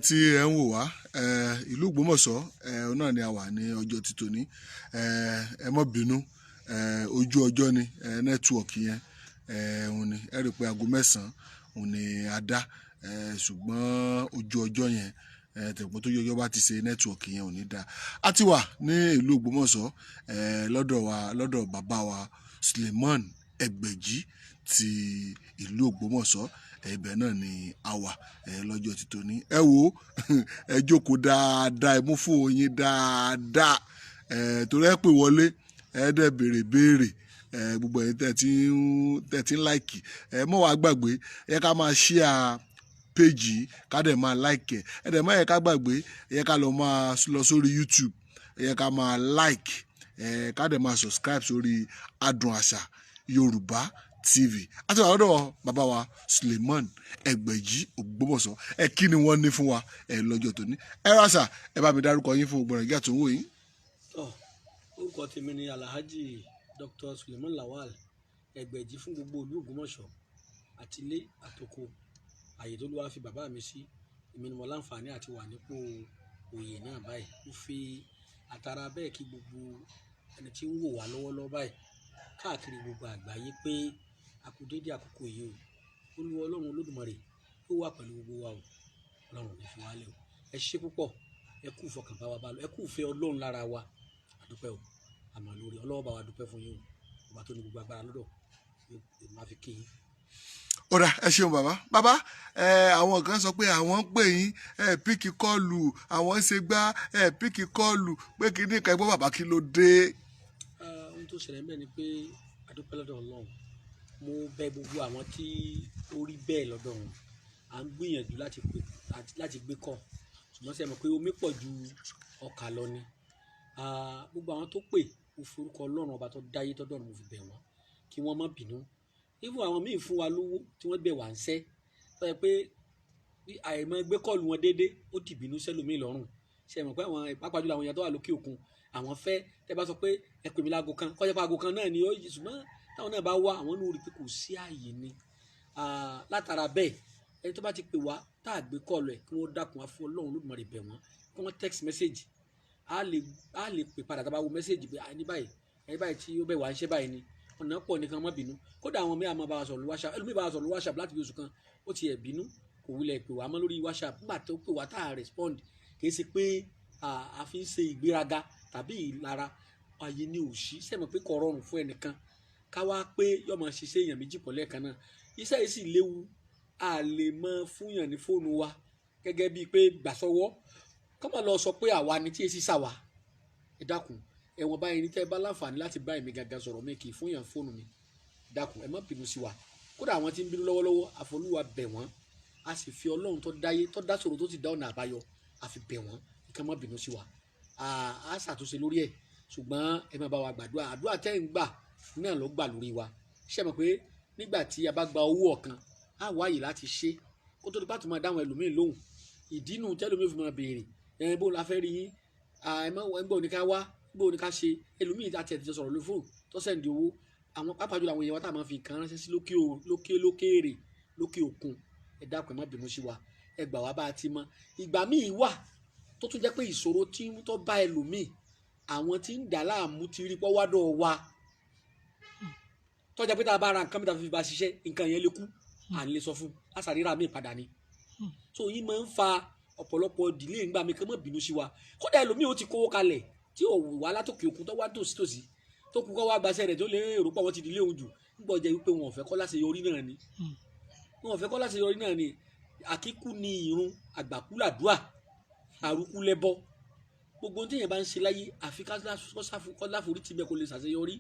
tí ẹ ń wò wá ìlú Ògbómọ̀ṣọ́ náà ni a wà ní ọjọ́ ti tòní ẹ má bínú ojú ọjọ́ ni nẹ́tíwọ̀kì yẹn òun ni ẹ rí i pé aago 9 òun ni a dá ṣùgbọ́n ojú ọjọ́ yẹn tẹ̀gbọ́n tó yọjọ́ bá ti ṣe nẹ́tíwọ̀kì yẹn ò ní dáa. A ti wà ní ìlú Ògbómọ̀ṣọ́ lọ́dọ̀ bàbá wa Suleiman Ẹgbẹ̀jí ti ìlú Ògbómọ̀ṣọ́ ibẹ̀ náà ni a wà lọ́jọ́ ti tòní. Ẹ wò ẹ jókòó dáadáa ẹ mú fóònù yín dáadáa torí ẹ pè wọlé ẹ dẹ̀ béèrè gbogbo ẹ̀yin tẹ̀ tí ń láìkì mọ́ wàá gbàgbé ẹ ká máa ṣíà péjì ká dẹ̀ máa láìkì ẹ dẹ̀ má yẹ ká gbàgbé ẹ ká lọ sórí YouTube ẹ ká máa láìkì ká dẹ̀ máa subscribe sórí Adùn Àṣà Yorùbá TV. Àti wà lọ́dọ̀ bàbá wa Suleiman Ẹgbẹ̀jí Ògbómọ̀ṣọ́ kí ni wọ́n ní fún wa lọ́jọ́ tòní. Ẹ rásà ẹ bá mi dárúkọ yín fún gbọ̀ngàn ìgbà tó ń wò yín. Orúkọ tèmi ni Alhaji Dr. Suleiman Lawal Ẹgbẹ̀jí fún gbogbo ìlú Ògbómọ̀ṣọ́ àtilé àtòkò àyè tó ló wá fi bàbá mi sí èmi ni mo láǹfààní àti wà nípò òye náà báyìí. Mo fi àtàrà bẹ́ẹ̀ kí gbogbo ẹni tí ń wò wá lọ́wọ́lọ́wọ́ báyìí káàkiri gbogbo àgbáyé pé a kú dédé àkókò yìí o Olúwa Ọlọ́run Olódùmarè ó wà pẹ̀lú gbogbo wa o Ọlọ́run ní fi wá lẹ̀ o ẹ ṣé púpọ̀ ẹ kú ìfọkàn bá wa bá lọ ẹ kú ìfẹ́ Ọlọ́run lára wa àdúpẹ́ o àmọ́ lórí Ọlọ́run bá wa dúpẹ́ fún yín o ọba tó ní gbogbo agbára lọ́dọ̀ máa fi kí yín. Ọ̀rà ẹ ṣeun bàbá àwọn kan sọ pé àwọn ń pè yín píkì kọ́ọ̀lù àwọn ń ṣe gbá píkì kọ́ọ̀lù pé kí ní ìka ẹgbẹ́ bàbá kí ló dé. Ohun tó ṣẹlẹ̀ mẹ́ẹ̀ ni pé àdúpẹ́ lọ́dọ̀ Ọlọ́run mo bẹ̀ gbogbo àwọn tí ó rí bẹ́ẹ̀ lọ́dọ̀ wọn à ń gbìyànjú láti gbé kọ́ ṣùgbọ́n ṣe mọ̀ pé omi pọ̀ ju ọkà lọ ni gbogbo àwọn tó pè mo forúkọ Ọlọ́run ọba tó dáyé tọ́dọ̀ mo fi bẹ̀ wọ́n kí wọ́n má bínú even àwọn míì fún wa lówó tí wọ́n bẹ̀ wá ń sẹ́ tó yẹ pé àìmọ̀ gbé kọ́ọ̀lù wọn déédéé ó ti bínú sẹ́lòmíì lọ́rùn ṣe mọ̀ pé àwọn pàápàá jùlọ àwọn èèyàn tó wà lókè òkun àwọn fẹ́ tẹ́ bá sọ pé ẹ pè mí láago kan kọ́jà pé aago kan náà ni ó yí ṣùgbọ́n táwọn náà bá wá àwọn náà rí i pé kò sí ààyè ni látara bẹ́ẹ̀ ẹni tó bá ti pè wá tá a gbé kọ́ọ̀lù ẹ̀ kí wọ́n dákun wá fún Ọlọ́run Olódùmarè bẹ̀ wọ́n kí wọ́n text message á lè pè padà tá a bá wo message pé ẹni báyìí tí ó bẹ̀ wá ń ṣe báyìí ni ọ̀nà pọ̀ nìkan má bínú kódà àwọn mẹ́ta máa bá wa sọ̀rọ̀ lórí WhatsApp ẹlòmíì bá wa sọ̀rọ̀ lórí WhatsApp láti bí oṣù kan ó ti ẹ̀ bínú kò wulẹ̀ pè wá mọ́ lórí WhatsApp nígbà tó pè wá tá a respond kì í ṣe pé a fi ń ṣe ìgbéraga tàbí ìlara ààyè ni ò sí sẹ́mi pé kò rọrùn fún ẹnìkan ká wá pé yóò máa ṣiṣẹ́ èèyàn méjì pọ̀ lẹ́ẹ̀kan náà iṣẹ́ yìí sì léwu a lè mọ fúnyàn ní fóònù wa gẹ́gẹ́ bíi pé gbàsọ́wọ́ kọ́mọ lọ sọ pé àwa ni tí èsì ṣàwà ẹ dákun ẹ̀wọ̀n báyìí ní tẹ́ ẹ bá láǹfààní láti bá èmi gangan sọ̀rọ̀ mi kì í fúnyàn fóònù mi dákun ẹ má bínú sí wa kódà àwọn tí ń bínú lọ́wọ́lọ́wọ́ àfọlúwa bẹ̀ wọ́n a sì fi Ọlọ́run tó dáyé tó dá sọ̀rọ̀ tó sì dá ọ̀nà àbáyọ a fi bẹ̀ wọ́n kí wọ́n má bínú sí wa a ṣàtúnṣe lórí ẹ̀ ṣùgbọ́n ẹ má bá wa gbàdúrà àdúrà tẹ́ ń gbà náà ló gbà lórí wa ṣé mọ̀ pé nígbà tí a bá gba owó ọ̀kan á wáyè láti ṣe kó tó di pàtó máa dáhùn ẹlòmíín lóhùn ìdínú tẹ́lòmíín fi máa béèrè bó la fẹ́ rí yín ẹgbẹ́ òní ká wá ẹgbẹ́ òní ká ṣe ẹlòmíín àti ẹ̀ ti sọ̀rọ̀ lórí fóònù tó sẹ́ǹdì owó àwọn pàápàá jùlọ àwọn èèyàn wa tá a máa fi nǹkan ránṣẹ́ sí lókèèrè lókè òkun ẹ dákun ẹ má bínú sí wa ẹ gbà wá bá a ti mọ ìgbà míì wà tó tún jẹ́ pé ìṣòro tí tó bá ẹlòmíín àwọn tí ń dà láàmú ti rí pọ́ wádọ̀ wa tọ́jà pé tá a bá ra nǹkan mẹ́ta fi bá ṣiṣẹ́ nǹkan yẹn lè kú à ń lè sọ fún àṣàríra mi padà ni so yìí máa ń fa ọ̀pọ̀lọpọ̀ dìlé ńgbà mi kàn má bínú sí wa kódà ẹlòmíì ó ti kówó kalẹ̀ tí ò wá látòkè òkun tó wá tòsítòsí tó kú kọ́ wá gbaṣẹ́ rẹ̀ tó lè rò pọ̀ wọ́n ti dìlé òun jù nígbà ọjà wípé wọn ò fẹ́ kọ́ láṣeyọrí náà ni àkíkú ni ìrun àgbàkú làdúà àrùkú lẹ́bọ gbogbo ohun tí èèyàn bá ń ṣe láyé àfi kọ́ láforí tì bẹ́ẹ̀ kó lè ṣàṣeyọrí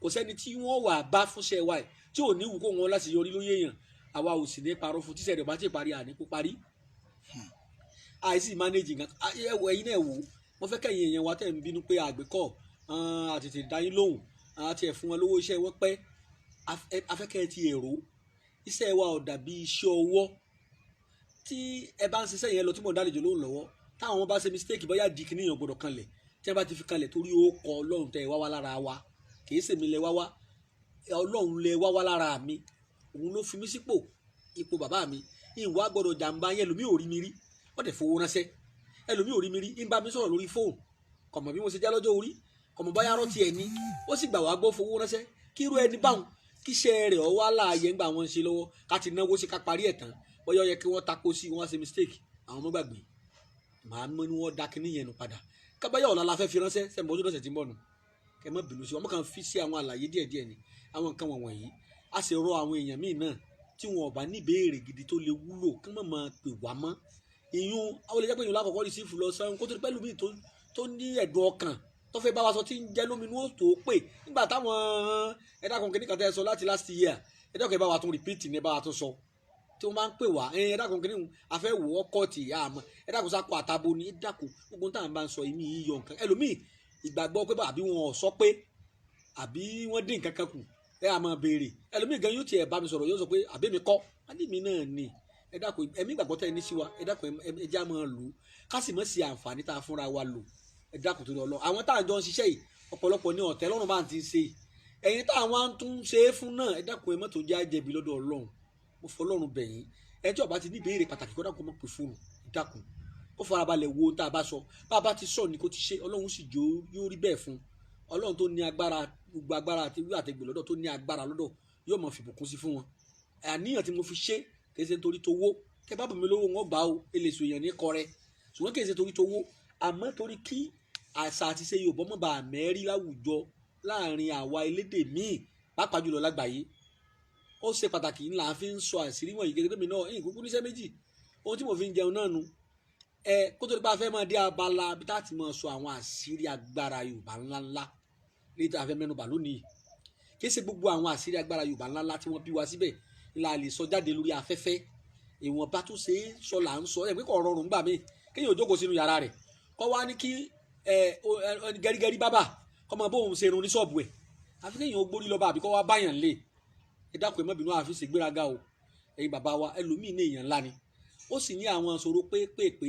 kò sẹ́ni tí wọ́n wà bá fúnṣẹ́ wa ẹ̀ tí ò ní wù kó wọn láṣeyọrí lóye èèyàn àwa ò sì ní parọ́ fún tíṣẹ́ rẹ̀ bá ti parí àní kó parí àìsí manage nǹkan ẹ̀yin náà wò wọ́n fẹ́ kẹ́yìn èèyàn wa tẹ̀ ń bínú pé àgbẹ̀kọ́ àtètè dáyín lóhùn àti ẹ̀ fún wọn lówó iṣẹ́ wọn pẹ́ afẹ́kẹ́ ti èrò iṣẹ́ wa ò dàbí iṣẹ́ ọwọ́ tí ẹ bá ń ṣiṣẹ́ yẹn lọ tí mo dálejò lóhùn lọ́wọ́ táwọn bá ṣe mistake bóyá di kìnìyàn gbọ́dọ̀ kanlẹ̀ tí wọ́n bá ti fi kanlẹ̀ torí ó kọ Ọlọ́run tẹ̀ wá wá lára wa kìí ṣèmi lẹ wá wá Ọlọ́run lẹ wá wá lára mi òun ló fi mí sípò ipò bàbá mi ìwà gbọ́dọ̀ jàǹbá yẹn lómi ò rí mi rí wọ́n dẹ̀ fowó ránṣẹ́ ẹlòmíì ò rí mi rí ń bá mi sọ̀rọ̀ lórí fóònù kọ̀mọ̀ bí mo ṣe já lọ́jọ́ orí kọ̀mọ̀ báyà rọ́ tiẹ̀ ní ó sì gbà wá gbọ́ fowó ránṣẹ́ kí irú ẹni báwọn kí iṣẹ́ rẹ̀ ọ wá láàyè ńgbà wọn ṣe lọ́wọ́ ká ti náwó sí ká parí ẹ̀ tán bóyá ó yẹ kí wọ́n tako sí wọ́n ṣe mistake àwọn ọmọ gbàgbé màá mọ ní wọ́n da kíní yẹn nù padà kábáyà ọ̀la la fẹ́ fi ránṣẹ́ sẹ́mi ojú lọ́sẹ̀ tí ń bọ̀ nù kẹ́ mọ́ bínú sí wọn kàn fi sí àwọn àlàyé díẹ̀díẹ̀ ni àwọn nǹkan wọ̀nyí a sì rọ àwọn èèyàn míì náà tí wọn ò bá ní ìbéèrè gidi tó lè wúlò kí wọ́n máa pè wá mọ́ ìyún àwọn olè jẹ́ pé ìyún lákọ̀ọ́kọ́ rí sífù lọ sẹ́yìn kó tó di pẹ́lú míì tó ní ẹ̀dùn ọkàn tó fẹ́ bá wa sọ tí ń jẹ́ lóminú ó tó pè nígbà táwọn ẹ̀dá kan kìíní kan tẹ́ sọ láti last year ẹ̀dá kan ẹ bá wa tún repeat ní ẹ bá wa tún sọ tí wọ́n máa ń pè wá ẹ̀dá kan kìíní afẹ́ wò ó kọ́ọ̀tì àmọ́ ẹ̀dá kan sáko àtàbò ní ẹ̀dá kan gbogbo táwọn bá ń sọ ìmí yíyọ nǹkan ẹlòmíì ìgbàgbọ́ pé àbí wọn ò sọ pé àbí wọ́n dín nǹkan kan kù ẹ á máa béèrè ẹlòmíì gan yóò tiẹ̀ bá mi sọ̀rọ̀ yóò sọ pé àbẹ́mi kọ́ adémi náà ni ẹ dákun ẹ̀mí ìgbàgbọ́ tẹ́ ẹ ní sí wa ẹ dákun ẹ já máa lò ó ká sì mọ̀ sí àǹfààní tá a fúnra wa lò ẹ dákun torí Ọlọ́run àwọn tá à ń jọ ń ṣiṣẹ́ yìí ọ̀pọ̀lọpọ̀ ní ọ̀tẹ́ lọ́rùn bá ń ti ń ṣe ẹ̀yin táwọn tún ṣe é fún náà ẹ dákun ẹ mọ́ tó jẹ́ àjẹbí lọ́dọ̀ Ọlọ́run mo fọ Ọlọ́run bẹ̀ yín ẹ tí ó bá ti ní ìbéèrè pàtàkì kó dákun mọ́ pè fóònù ẹ dákun ó farabalẹ̀ wo tá a bá sọ bá a bá ti sọ ni kó ti ṣe Ọlọ́run sì jó yóò rí bẹ́ẹ̀ fún Ọlọ́run tó ní agbára gbogbo agbára àti wíwà àtẹgbè lọ́dọ̀ tó ní agbára lọ́dọ̀ yóò mọ̀ fìbùkún sí fún wọn àníyàn tí mo fi ṣe kì í ṣe nítorí tówó kẹ bá bàmí lówó wọn gbà ó eléso èèyàn ní kọrẹ ṣùgbọ́n kì í ṣe torí tówó àmọ́ torí kí àṣà àti ṣe Yorùbá mọ̀ bá mẹ́rí láwùjọ láàrin àwa elédè míì pàápàá jùlọ lágbàáyé ó ṣe pàtàkì ńlá fi ń sọ àṣírí wọ̀nyí gẹ́gẹ́ bí mi náà ẹ̀yìn kúkú níṣẹ́ méjì ohun tí mo fi ń jẹun náà nu kó tó di pa fẹ́ máa dé abala bí tá a ti máa sọ àwọn àṣírí agbára Yorùbá ńláńlá létí afẹ́ mẹ́nubà lónìí kì í ṣe gbogbo àwọn àṣírí agbára Yorùbá ńláńlá tí wọ́n bí wa síbẹ̀ la lè sọ jáde lórí afẹ́fẹ́ ìwọ̀n bá tó ṣe é sọ là ń sọ ẹ̀ pé kò rọrùn gbà mí kéèyàn jókòó sínú yàrá rẹ̀ kọ́ wá ní kí gẹ́rígẹ́rí bábà kọ́ máa bóun ṣe irun ní ṣọ́ọ̀bù ẹ̀ àfi kéèyàn gbórí lọ́ba àbí kọ́ wá báyàn lé ẹ dákun ẹ má bínú àfi ṣègbéraga o ẹ̀yin bàbá wa ẹlòmíì ní èèyàn ńlá ni ó sì ní àwọn ìṣòro pépèpé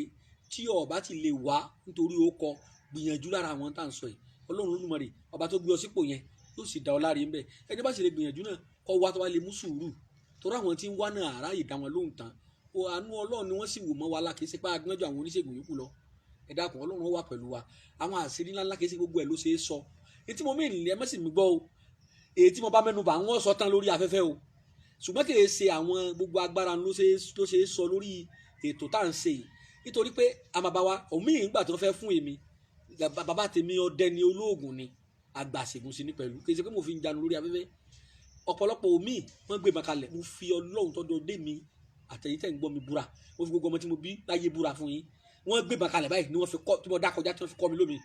tí ọba ti lè wá nítorí ó kọ gbìyànjú lára àwọn tá à ń sọ yìí Ọlọ́run Olódùmarè ọba tó gbé ọ sípò yẹn yóò sì dá ọ láre ńbẹ ẹni bá sì lè gbìyànjú náà kọ́ wá tó wá lè mú sùúrù torí àwọn tí ń wá náà àráyè dá wọn lóhùn tán àánú Ọlọ́run ni wọ́n sì wò mọ́ wa la kì í ṣe pé agbọ́njọ àwọn oníṣègùn yòókù lọ ẹ dákun Ọlọ́run wà pẹ̀lú wa àwọn àṣírí ńláńlá kì í ṣe gbogbo ẹ̀ ló ṣe é sọ èyí tí mo mí ìlẹ̀ mẹ́sì mi gbọ́ o èyí tí mo bá mẹ́nu bà wọ́n sọ tán lórí afẹ́fẹ́ o ṣùgbọ́n kì í ṣe àwọn gbogbo agbára ló ṣe é sọ lórí ètò tá à ń ṣe yìí nítorí pé àmàbáwa òmíì ìgbà tó fẹ́ fún èmi bàbá tèmi ọdẹ ni olóògùn ni àgbàṣègùn sí ni pẹ̀lú kì í ṣe pé mo fi ń janu lórí afẹ́fẹ́ ọ̀pọ̀lọpọ̀ omi wọ́n gbé ma kalẹ̀ mo fi Ọlọ́run tọ́jú ọdẹ mi àtẹ̀yìn tẹ̀ ń gbọ́ mi búra mo fi gbogbo ọmọ tí mo bí láyé búra fún yín wọ́n gbé ma kalẹ̀ báyìí ni wọ́n fi kọ́ tí mo dá kọjá tí wọ́n fi kọ́ mi lómi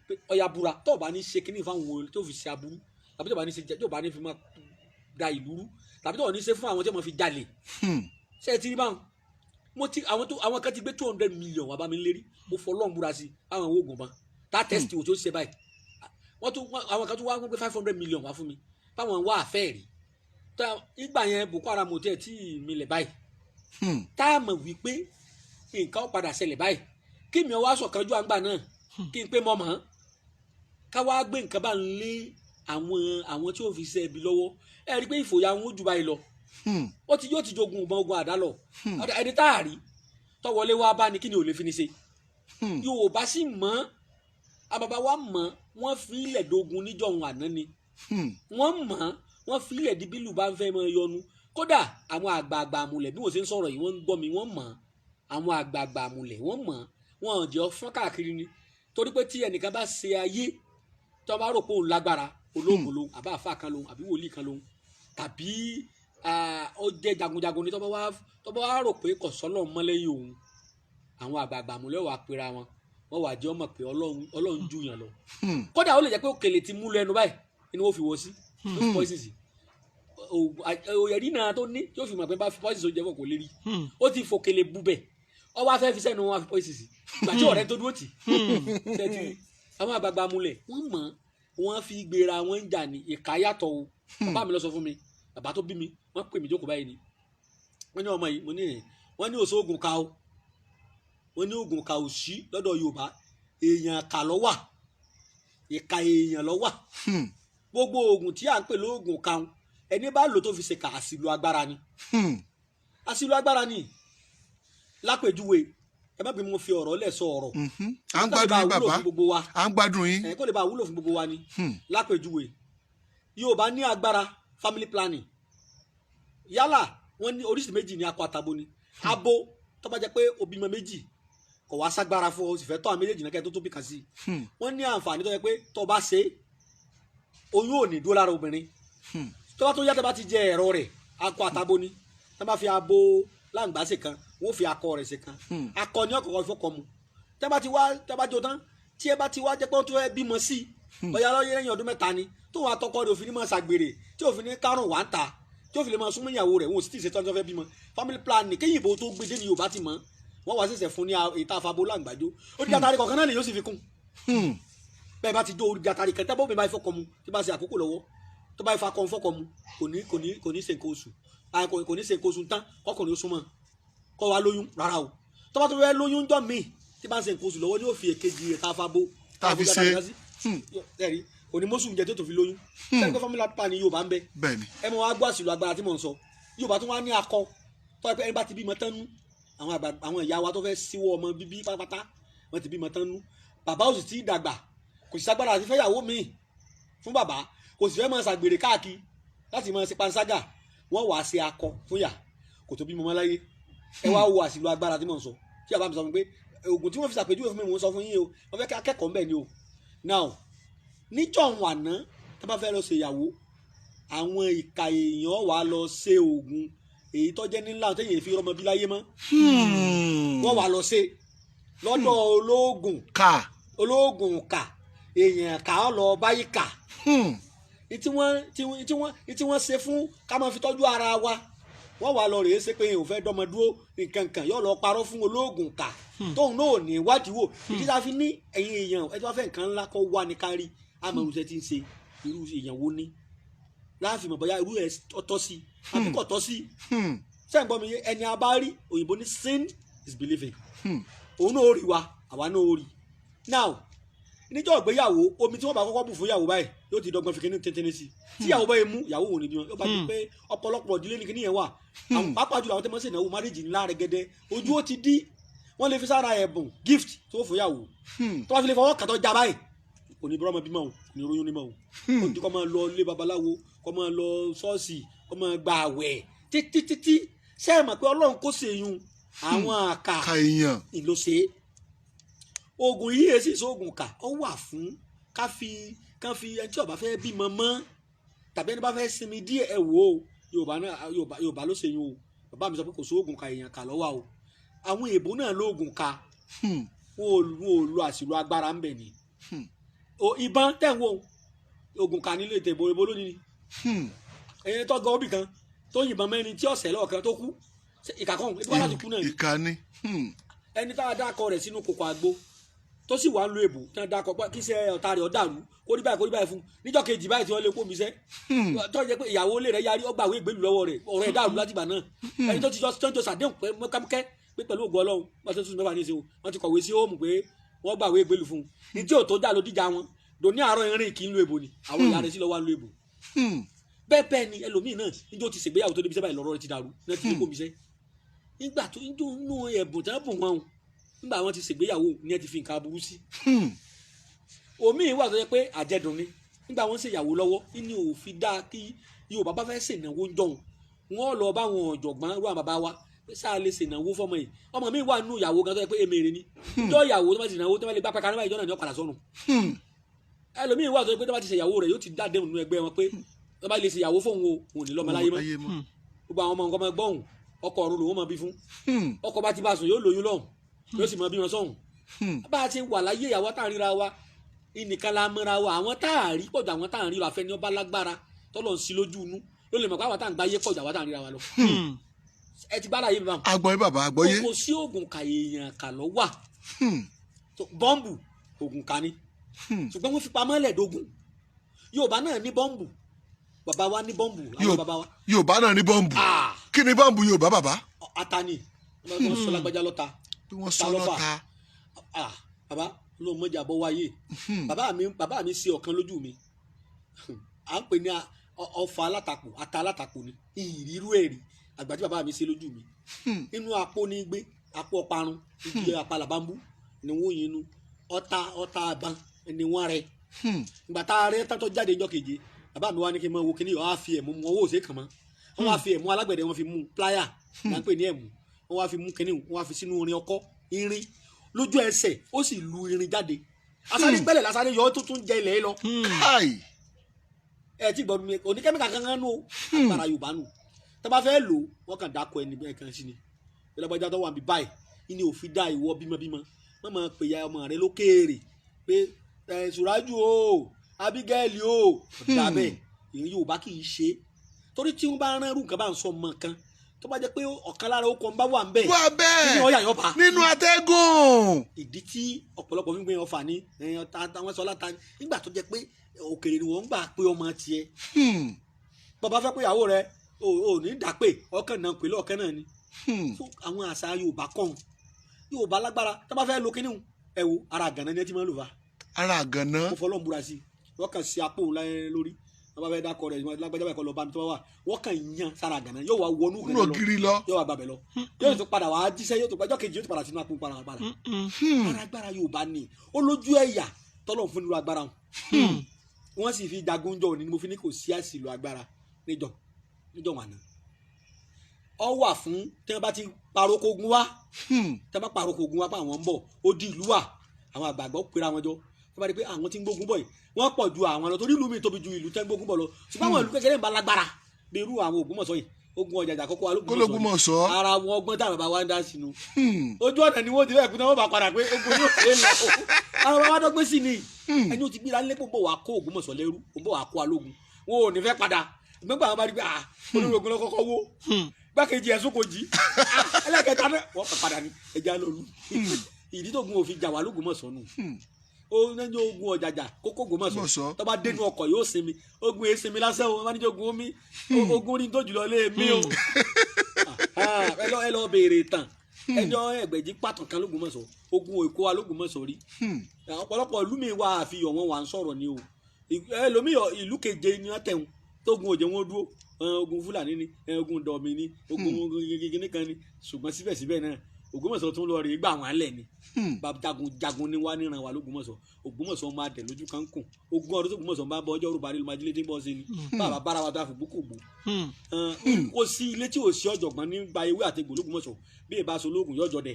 pé ọya búra tó o bá ní ṣe kíní fáwọn ohun tó fi ṣe aburú tàbí tó o bá ní ṣe tó o bá ní fi máa da ìlú rú tàbí tó o ní ṣe fún àwọn tí wọ́n fi jalè ṣe é ti rí báwọn àwọn kan ti gbé 200 million wá bá mi lérí mo fọ Ọlọ́run búra sí àwọn oògùn ban tá test wò tó ṣe báyìí àwọn kan tún wá gbé 500 million wá fún mi báwọn wá àfẹ́ rí ìgbà yẹn Boko Haram tẹ̀ tí mi lẹ̀ báyìí tá a mọ̀ wípé nǹkan ó padà ṣẹlẹ̀ báyìí kí mi wá sọ̀kanjú àgbà náà kí n pé mọ́ mọ́ ká wá gbé nǹkan bá ń lé àwọn tí ó fi ṣe ẹbí lọ́wọ́ ẹ rí i pé ìfòyà wọn ó jù báyìí lọ yóò ti jogun ìbọn ogun àdá lọ ẹni tá a rí tọwọlé wá bá ní kí ni ò lè fi ni ṣe Yorùbá sì mọ̀ àbàbà wa mọ̀ wọ́n fi ilẹ̀ dogun níjọ̀hún àná ni wọ́n fi ilẹ̀ di bílù bá ń fẹ́ mọ́ yọnu kódà àwọn àgbààgbà àmúlẹ̀ bí wọ́n ṣe ń sọ̀rọ̀ yìí wọ́n ń gbọ́ mi wọ́n mọ̀ àwọn àgbààgbà àmúlẹ̀ wọ́n mọ̀ wọn ò jẹ́ fọ́n káàkiri ni torí pé tí ẹnìkan bá ṣe ayé tó bá rò pé òun lágbára olóògùn lòun àbá àfa kan lòun àbí wòlíì kan lòun tàbí ó jẹ́ jagunjagun ni tó bá wá rò pé kò sọ́lọ́ mọ́lẹ́yìn òun àwọn àgbààgbà àmúlẹ̀ wà pera wọn wà jẹ́ ọmọ pé Ọlọ́run jù yàn lọ kódà ó lè jẹ́ pé òkèlè ti mú lẹ́nu báyìí ni wọ́n fi wọ́ sí ló fi poison sí òyẹ̀rí náà tó ní tí ó fi mọ̀ pé bá fi poison jẹ́ fọ̀ kò lè rí ó ti fòkèlè bubẹ̀ ọ wá fẹ́ fi sẹ́nu wọn fi poison sí ìgbà tí ọ̀rẹ́ tó dúró tì ṣẹ́tì àwọn àgbààgbà amúlẹ̀ wọ́n mọ̀ wọ́n fi gbéra wọn ń jà ní ìka yàtọ̀ o bàbá mi lọ sọ fún mi bàbá tó bí mi wọ́n pè mí jókòó báyìí ni wọ́n ní ọmọ yìí mo ní wọ́n ní òṣò oògùn ká o wọ́n ní oògùn ká ò sí lọ́dọ̀ Yorùbá èèyàn kà ló wà ìka èèyàn ló wà gbogbo oògùn tí à ń pè lóògùn kan ẹni bá lò tó fi ṣe kà àṣìlò agbára ni àṣìlò agbára ni lápèjúwe ẹ má bí mo fi ọ̀rọ̀ lẹ̀ sọ ọ̀rọ̀. À ń gbádùn yín bàbá, à ń gbádùn yín. kó lè bá wúlò fún gbogbo wa ni. Lápèjúwe Yorùbá ní agbára family planning yálà wọ́n ní oríṣìí méjì ní akọ àtabo ni. Abo tó bá jẹ́ pé ó bímọ méjì kò wá ságbára fún ọ sì fẹ́ tọ́ àwọn méjèèjì náà kẹ́ tó bí kan sí i. Wọ́n ní àǹfààní tó yẹ pé tó bá ṣe oyún ò ní dúró lára obìnrin. Tó bá tó yá tó bá ti jẹ ẹ̀rọ rẹ̀ akọ àtabo ni. Tó bá fi abo láǹgbá ṣe kan wọ́n fi akọ rẹ̀ ṣe kan. Akọ ni ọkọ̀ ìfọkọ̀ mu. Tó bá jó tán tí ẹ bá ti wá jẹ́ pé ó tún fẹ́ bímọ sí i. Bóyá lẹ́yìn ọdún mẹ́ta ni tó wọn atọ́kọ rẹ̀ òfin ní máa ṣàgbèrè tí òfin ní kárùn wá ń ta tí òfin lè máa súnmọ́ ìyàwó rẹ̀ wọn ò sì tí ì ṣe tọ́jú fẹ́ bímọ. Family planning kéyìn ìbò tó gbé dé ni Yorùbá ti mọ̀ wọ́n wá ṣẹ̀ṣẹ̀ fún ní ìta àfàbò láǹgbàjò ó di àtàrí kọ̀ọ̀kan náà lè yóò sì fi kún. Bẹ́ẹ̀ bá ti jó orí àtàrí kan tẹ́bọ̀ mi bá fọkọ mu tí bá ṣe àkókò lọ́wọ́ tó bá fa fọkọ mu kò ní ṣe nǹkan oṣù kò ní ṣe nǹkan oṣù tán ọkùnrin ó súnmọ́ kọ́ wa lóyún rárá o tó bá tó fẹ́ lóyún jọ míì tí bá ń ṣe nǹkan oṣù lọ́wọ́ ni yóò fi èkejì rẹ̀ tá a fa bó tá a fi ṣe ẹ̀rí onímọ̀sùn jẹ́ tó fi lóyún sẹ́ni pé family planning Yorùbá ń bẹ ẹ mọ̀ wá gbọ́ àṣìlò agbára tí mò ń sọ Yorùbá tó wá ní akọ tó yẹ pé ẹni bá ti bímọ tán nú àwọn ìyá wa tó fẹ́ síwọ́ ọmọ bíbí pátápátá wọ́n ti bímọ tán nú bàbá ò sì tí ì dàgbà kò sì ságbára àti fẹ́yàwó míì fún bàbá kò sì fẹ́ máa ṣàgbèrè káàkiri láti máa ṣe panṣágà wọ́n wàá ṣe akọ fún yà kò tó bímọ láyé ẹ wá wo àṣìlò agbára tí mò ń sọ tí àbá mi sọ fún pé oògùn tí wọ́n fi ṣàpèjúwe fún mi mò ń sọ fún yín o wọ́n fẹ́ kí akẹ́kọ̀ọ́ ń bẹ̀ ni o now níjọ́ òun àná tó bá fẹ́ lọ ṣe ìyàwó àwọn ìka èèyàn wà lọ ṣe oògùn èyí tó jẹ́ nílá tó yẹn fi rọmọ bí láyé mọ́ wọ́n wà lọ ṣe lọ́dọ̀ olóògùn kà èèyàn kà ọ́ lọ báyìí kà tí wọ́n ṣe fún ká máa fi tọ́jú ara wa wọ́n wà lọ rèé ṣe pé èèyàn ò fẹ́ dọ́mọ dúró nǹkan kan yóò lọ parọ́ fún olóògùn kà tóun náà ò ní wádìí wò ìdí tá a fi ní ẹ̀yin èèyàn ẹ tí wọ́n fẹ́ nǹkan ńlá kọ́ wá ní kárí àmọ́ irúṣẹ́ tí ń ṣe irú èèyàn wo ní láàfin mọ̀ bóyá irú ẹ̀ tọ́ sí àbí kò tọ́ sí sẹ́yìn gbọ́ mi yé ẹni a bá rí òyìnbó ní seeing is believing òun náà ó rí wa àwa náà ó rí now níjọ́ ìgbéyàwó omi tí wọ́n bá kọ́kọ́ bù fún ìyàwó báyìí yóò ti dọ́gbọ́n fi kíní tẹ́tẹ́ni sí tí ìyàwó bá yẹ mú ìyàwó wò ní bí wọn yóò bá di pé ọ̀pọ̀lọpọ̀ ìdílé ní kíní yẹn wà àwọn pàápàá jùlọ àwọn tẹ́ mọ́ sí ìnáwó marriage ńlá rẹ̀ gẹ́dẹ́ ojú ó ti dí wọ́n lè fi sára ẹ̀bùn gift tó fún ìyàwó tó bá fi lè fọwọ́ kàtọ́ já báyìí kò ní bọ́rọ̀ ọmọ bímọ o kò ní róyún nímọ̀ o kò ní kọ́ máa lọ ilé babaláwo kọ́ máa lọ ṣọ́ọ̀ṣì kọ́ máa gba àwẹ̀ títí ṣé ẹ mọ̀ pé Ọlọ́run kó ṣèyún àwọn àkà ìlò ṣe é oògùn yìí èsì ìṣoògùn kà ó wà fún kán fi ẹni tí ó bá fẹ́ bímọ mọ́ tàbí ẹni bá fẹ́ sinmi díẹ̀ ẹ wò ó Yorùbá ló ṣèyún o bàbá mi sọ pé kò sóògùn kà èèyàn kà lọ́wọ́ o àwọn èèbó náà lóògùn kà wọn ò lo àṣìlò agbára ń bẹ̀ ni ìbọn tẹ̀ ń wo oògùn kà nílé ètò ìbò lónìí ẹ̀yìn tó gọ obì kan tó yìnbọn mẹ́rin tí ọ̀sẹ̀ lọ́ọ̀kan tó kú ìkàkọ́n ibi wọn láti kú náà ni ẹni tá a dákọ rẹ̀ sínú kòkò àgbo tó sì wà ń lo èbò tí wọ́n dákọ pé kí iṣẹ́ ọ̀tá rẹ̀ ọ̀dàrú kó rí báyìí fún níjọ́ kejì báyìí tí wọ́n lè kó mi sẹ́ tó jẹ́ pé ìyàwó ilé rẹ̀ yarí ọgbà ìwé ìgbélú lọ́wọ́ rẹ̀ ọ̀rọ̀ ẹ̀ dàrú látìgbà náà ẹni tó ti jọ sàdéhùn pé mọ́kámẹ́kẹ́ pé pẹ̀lú ògùn Ọlọ́run wọ́n ti tún mẹ́fà ní í ṣe o wọ́n ti kọ̀wé sí hóòmù pé wọ́n gbà ìwé ìgbélú fún un ní tí ò tó dà ló díjà wọn dòní àárọ̀ irin kì í lo èbò ni àwọn ìyá rẹ̀ sí lọ́wọ́ ń lo èbò bẹ́ẹ̀ ni ẹlòmíì náà níjọ́ ti ṣègbéyàwó tó débi sẹ́bà ìlọ́rọ̀ rẹ̀ ti dàrú náà ti kó mi sẹ́ nígbà tó ń dún nú ẹ̀bùn tí wọ́n bùn wọn nígbà wọn ti ṣègbéyàwó ni ẹ ti fi nǹkan aburú sí omi wà tó yẹ pé àjẹdùn ni nígbà wọn ṣèyàwó lọ́wọ́ ní òfin dá kí Yorùbá bá fẹ́ ṣènáwó ń jọ̀hún wọn lọ bá wọn ọ̀jọ̀gbọ́n rú àwọn bàbá wa sáà lè ṣènáwó fọmọ yìí ọmọ mi wà nínú ìyàwó gan tó yẹ pé èmèrè ni ìjọ ìyàwó tó bá ti ṣènáwó tó bá lè gbá pàkà nígbà ìjọ náà ni ó padà sọnù ẹlòmíín wà tó yẹ pé tó bá ti ṣèyàwó rẹ̀ yóò ti dá déhùn nínú ẹgbẹ́ wọn pé tó bá lè ṣèyàwó fóun o òun ní lọ́mọ láyé mọ́ gbogbo àwọn ọmọ nǹkan máa gbọ́hùn ọkọ ọ̀run lòun máa bí fún ọkọ bá ti bá sùn yóò lóyún lọ́hùn yóò sì máa bí wọn sọ́hùn bá a ti wà láyé ìyàwó tá à ń ríra wa ìnìkan la mọ́ra wa àwọn tá à rí pọ̀jù àwọn tá à ń ríra fẹ́ ni ọba lágbára tọ́lọ̀ ń sí lójú inú ló lè mọ̀ pé àwọn tá à ń gbáyé pọ̀jù àwọn tá à ń ríra wa lọ. ẹ ti bá láyé mi báwọn. agbọ̀yé bàbá agbọ̀yé. kò sí oògùn kà èèyàn kà lọ wà bọ́ǹbù oògùn kà ni ṣùgbọ́n wọ́n fi pamọ́ lẹ́ẹ̀dógún Yorùbá náà ní bọ́ǹbù bàbá wa ní bọ́ǹbù àwọn bàbá wa. Yorùbá náà ní bọ́ǹbù kí ni bọ́ǹbù Yorùbá bàbá. ata ni wọ́n sọ lágbájá lọ́ta. wọ́n sọ lọ́ta. bàbá ló mọ̀jà bọ́ wáyé bàbá mi ṣe ọ̀kan lójú mi à ń pè ní ọfà ata alátakò ni ìrírú ẹ̀rí àgbà tí bàbá mi ṣe lójú mi inú apó ní gbé apò ọparun igi àpàlà bambú ni wọ́n yin inú ọta àbá ni wọ́n rẹ ìgbà tá a rẹ tátọ́ jáde ìjọ keje bàbá mi wá ní kí n máa wo kíní ọ̀ á fi ẹ̀mú mu ọwọ́ òsè kàn mọ́ wọ́n wá fi ẹ̀mú alágbẹ̀dẹ wọ́n fi mú pláyà là ń pè ní ẹ̀mú wọ́n wá fi mú kíní wọ́n wá fi sínú irin ọkọ́ irin lójú ẹsẹ̀ ó sì lu irin jáde asáré gbẹ́lẹ̀ lásáré yọ ọ́ tó tún jẹ ilẹ̀ lọ ẹ ti gbọ́dọ̀ mi oníkẹ́míkà kankan nù agbára Yorùbá nù tó bá fẹ́ lò wọ́n kàn dákọ̀ ẹni bẹ́ẹ̀ kan sí ni ìlọ́gbọ́jà tó wà níbí báyìí ìní òfin dá ìwọ bímọbímọ wọ́n máa pè ya ọmọ rẹ lókèèrè pé Sùrájù o Abigail o ọ̀dà bẹ́ẹ̀ èyí Yorùbá kì í ṣe torí tí wọ́n bá rán irú nǹkan bá ń sọ ọmọ kan tó bá jẹ́ pé ọ̀kan lára okọ̀ ń bá wà ń bẹ̀ nínú ọ̀yà yọ̀ọ̀fà nínú atẹ́gùn. ìdí tí ọ̀pọ̀lọpọ̀ fi ń gbé ọfà ní àwọn sọ láta nígbà tó jẹ́ pé òkèrè ni wọ́n ń gbà pé ọmọ tiẹ̀ bàbá fẹ́ pé ìyàwó rẹ ò ní dàpé ọkàn náà pè lọ́ọ̀kẹ́ náà ni àwọn àṣà Yorùbá kàn Yorùbá lágbára tó bá fẹ́ lo kíní ẹ wo ara àgànná ni ẹ ti máa ń lò fa ara àgànná mo fọlọ́ ń búra sí i wọ́n kàn sí apò ńlá lórí wọ́n bá fẹ́ dákọ̀ rẹ̀ lágbájá báyìí kọ́ lọ bá mi tó wà wọ́n kàn yan sára àgànná yóò wá wọnú gírí lọ yóò wá gbàbẹ̀ lọ yóò tún padà wá jíṣẹ́ yóò tún gbàjọ́ kejì yóò tún padà sínú apò padà ara agbára Yorùbá ni ó lójú ẹ̀yà tọ́lọ̀ fún nílò agbára wọn sì fi jagun jọ ni mo fi ní kò sí àṣìlò agbára níjọ wà náà ọ wà fún tí wọn bá ti parokogun wá tí wọn bá parokogun wá pa àwọn ń bọ̀ ó di ìlú wà àwọn àgbààgbà pera wọn jọ wọn bá rí pé àwọn tí ń gbógun bọ̀ yìí wọ́n pọ̀ ju àwọn lọ torí ìlú mi tóbi ju ìlú tẹ́ ń gbógun bọ̀ lọ ṣùgbọ́n àwọn ìlú kékeré ń bá lágbára bí irú àwọn Ògbómọ̀ṣọ́ yìí ogun Ọ̀jàjà àkọ́kọ́ Ológbòmọ̀ṣọ́ ara wọn ọgbọ́n tá bàbá wa ń dá sínú ojú ọ̀nà ni wọ́n ti fẹ́ẹ̀ kú náà wọ́n bá padà pé ogun yóò ṣe é lọ àwọn bàbá dọ́gbé sí ni ẹni ó ti gbéra nílé pọ̀ wá kó Ògbómọ̀ṣọ́ lẹ́rú ó bọ̀ wá kó alógun wọn ò ní fẹ́ padà gbẹ́gbẹ́ àwọn bá rí pé olórí ogun lọ kọ́kọ́ wó gbákejì ẹ̀sùn kò jí ẹlẹ́kẹta náà wọ́n kàn padà ní ẹja lọ́lú ìdí tó gun òfin jà wá l'Ógbómọ̀ṣọ́ nù ó ní ogun Ọ̀jàjà kókó Ògbómọ̀ṣọ́ tó bá dénú ọkọ̀ yóò sinmi ogun èé sinmi lásán o wọ́n ní ogun omi ogun ní tó jùlọ lé mi o ẹ lọ béèrè tán ẹjọ́ Ẹgbẹ̀jì pàtàn kan l'Ógbómọ̀ṣọ́ ogun Èkó wa l'Ógbómọ̀ṣọ́ rí ọ̀pọ̀lọpọ̀ ìlú mi wà àfihàn wọn wà ń sọ̀rọ̀ ni o ẹlòmíì ìlú keje ni wọ́n tẹ̀wọ̀n tógun òjò wọn dúró ogun Fúlàní ni ogun dọ̀mí ni ogun gígíní kan ni ṣùgbọ́n síbẹ̀síbẹ̀ náà Ògbómọ̀ṣọ́ tún lọ rèé gbà wọn lẹ̀ ni jagun ni wá níran wa l'Ógbómọ̀ṣọ́ Ògbómọ̀ṣọ́ máa dẹ̀ lójú kan kùn ogun ọdún tó Ògbómọ̀ṣọ́ bá bọ ọjọ́ rúbà nílùú májílé tí ń bọ́ sí ni bàbá bára wa tó àfi gbókò gbó kò sí ilé tí ò sí ọ̀jọ̀gbọ́n nígbà ewé àtegbò l'Ógbómọ̀ṣọ́ bí ìbá so ológun yọjọ dẹ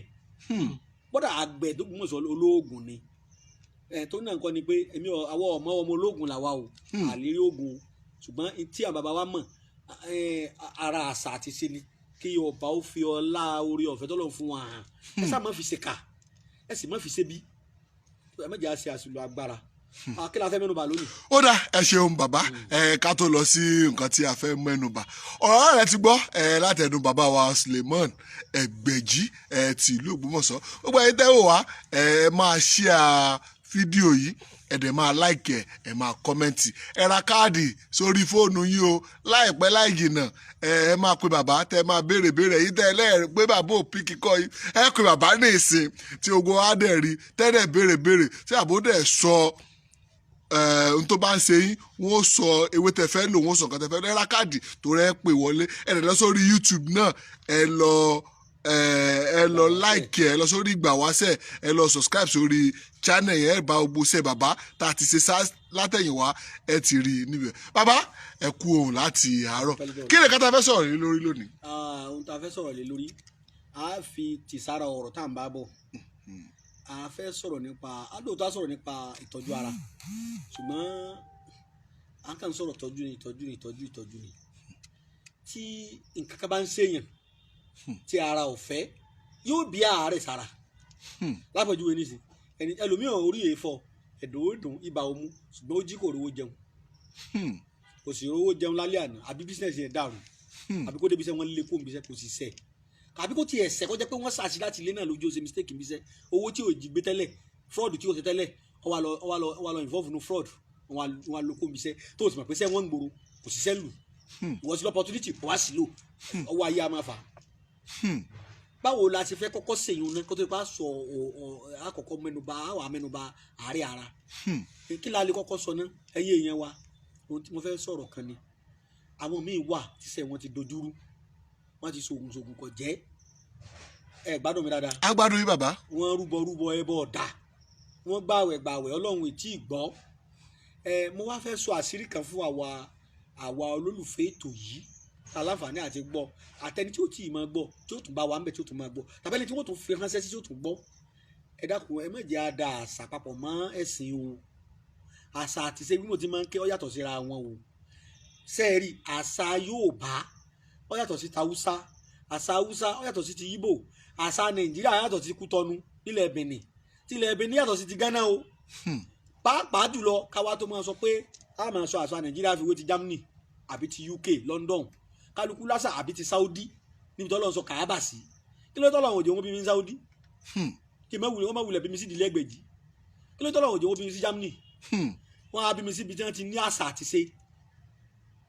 gbọ́dọ̀ àgbẹ̀ tó Ògbómọ̀ṣọ́ ológun ni tó náà kọ́ ni pé èmi àwọ̀ ọmọ ológun làwa o àlérí ogun ṣùgbọ́n tí àwọn bàbá wa mọ̀ ara àṣà àti ṣe ni kí ọba ó fi ọlá orí ọ̀fẹ́ tó lọ fún wa hàn ẹ sá má fi ṣe kà ẹ sì má fi ṣe bí ẹ má jẹ́ àṣẹ àṣìlò agbára kí la fẹ́ mẹ́nubà lónìí. ó dà ẹ ṣeun bàbá ká tó lọ sí nǹkan tí a fẹ́ mẹ́nubà ọ̀rọ̀ rẹ ti gbọ́ látẹnu bàbá wa Suleiman Ẹgbẹ̀jì ti ìlú Ògbómọ̀ṣọ́ gbogbo ẹ̀yin tẹ́ wò wá máa share fídíò yìí ẹ̀dẹ̀ máa láìkẹ̀ ẹ̀ máa kọ́mẹ́ǹtì ẹ ra káàdì sórí fóònù yín o láìpẹ́ láì jìnnà ẹ máa pe bàbá tẹ máa béèrè yìí tẹ ẹlẹ́rìí pé bàbá ò pí kíkọ́ yìí ẹ pe bàbá ní ìsìn tí ogun á dẹ̀ rí tẹ́lẹ̀ béèrè tí àbó dẹ̀ sọ ohun tó bá ń ṣe yín wọ́n sọ ewé tẹ fẹ́ lò wọ́n sọ nǹkan tẹ fẹ́ ẹ ra káàdì tó rẹ́ pè wọlé ẹ dẹ̀ lọ sórí YouTube náà ẹ lọ like ẹ lọ sórí Ìgbàwáṣẹ̀ ẹ lọ subscribe sórí channel yẹn ẹ bá gbogbo ṣe bàbá tá a ti ṣe látẹ̀yìnwá ẹ ti rí i níbẹ̀ bàbá ẹ kú ohun láti àárọ̀ kí ni kátà fẹ́ sọ̀rọ̀ lé lórí lónìí. ohun tá a fẹ́ sọ̀rọ̀ lé lórí a fi tìsára ọ̀rọ̀ tá à ń bá bọ̀ a fẹ́ sọ̀rọ̀ nípa adóòtú a sọ̀rọ̀ nípa ìtọ́jú ara ṣùgbọ́n a kàn ń sọ̀rọ̀ ìtọ́jú ni tí nǹkan kan bá ń ṣèyàn tí ara ò fẹ́ yóò bí àárẹ̀ sára lápẹjúwe nísìn ẹlòmíràn orí èèfọ̀ ẹ̀dọ̀ òdùn ibà òmu ṣùgbọ́n ó jí kò rówó jẹun kò sì rówó jẹun lálẹ́ àná àbí bísíǹsì yẹn dàrú àbí kó débi iṣẹ́ wọn lé kó ń bíṣẹ́ kò sì sẹ̀ àbí kó tiẹ̀ sẹ̀ kó jẹ́ pé wọ́n ṣàṣì láti ilé náà lójú ó ṣe mistake bíṣẹ́ owó tí ò jí gbé tẹ́lẹ̀ fraud tí ò ṣe tẹ́lẹ̀ ó wá lọ involve no fraud wọn lo kó ń bíṣẹ́ tó o sì mọ̀ pé sẹ́ wọ́n ń gbòòrò kò sì sẹ́ lù wọ́n sì lọ opportunity kò wá sí lò ọwọ́ ayé a máa fà báwo la ti fẹ́ kọ́kọ́ ṣèyún náà kó tó bá sọ àkọ́kọ́ mẹ́nuba àárẹ̀ ara kí la lè kọ́kọ́ sọ náà ẹ̀yin èèyàn wa ohun tí mo fẹ́ sọ̀rọ̀ kan ni àwọn míì wà tíṣẹ́ wọn ti dojúrú wọ́n ti sògùn kò jẹ́ ẹ gbádùn mi dáadáa. agbádùn yín bàbá. wọ́n rúbọ ẹbọ ọ̀dà, wọ́n gbàwẹ̀ ọlọ́run ètí ìgbọ́. Mo wá fẹ́ sọ àṣírí kan fún àwa olólùfẹ́ ètò yìí aláǹfààní àti gbọ́, àtẹni tí ó tì í máa gbọ́, tí ó tún bá wa ń bẹ̀ tí ó tún máa gbọ́, tàbẹ́ni tí wọ́n tún fi ránṣẹ́ sí tí ó tún gbọ́. Ẹ dákun, ẹ má jẹ́ á da àṣà papọ̀ mọ́ ẹ̀sìn o. Àṣà àti ṣe bí mo ti máa ń ké ó yàtọ̀ síra wọn o. Sẹ́ẹ̀rì àṣà Yorùbá ó yàtọ̀ sí tàwùsá, àṣà Haúsá ó yàtọ̀ sí ti Ìgbò, àṣà Nàìjíríà yàtọ̀ sí Kútọ́nù nílẹ̀ Benin, tilẹ̀ Benin yàtọ̀ sí ti Ghana o. Pàápàá jùlọ káwa tó máa sọ pé a máa sọ àṣà Nàìjíríà fi wé ti Germany àbí ti UK London, kálukú lásà àbí ti Saudi níbi tó lọ́n sọ Kàábà sí. Kí ló tọ́lọ̀ òjò wọn bí mi ní Saudi? Kí wọ́n má wulẹ̀ bí mi sí ìdílé Ẹgbẹ̀jì. Kí ló tọ́lọ̀ òjò wọn bí mi sí Germany? Wọ́n á bí mi síbi tí wọ́n ti ní àṣà àti ṣe.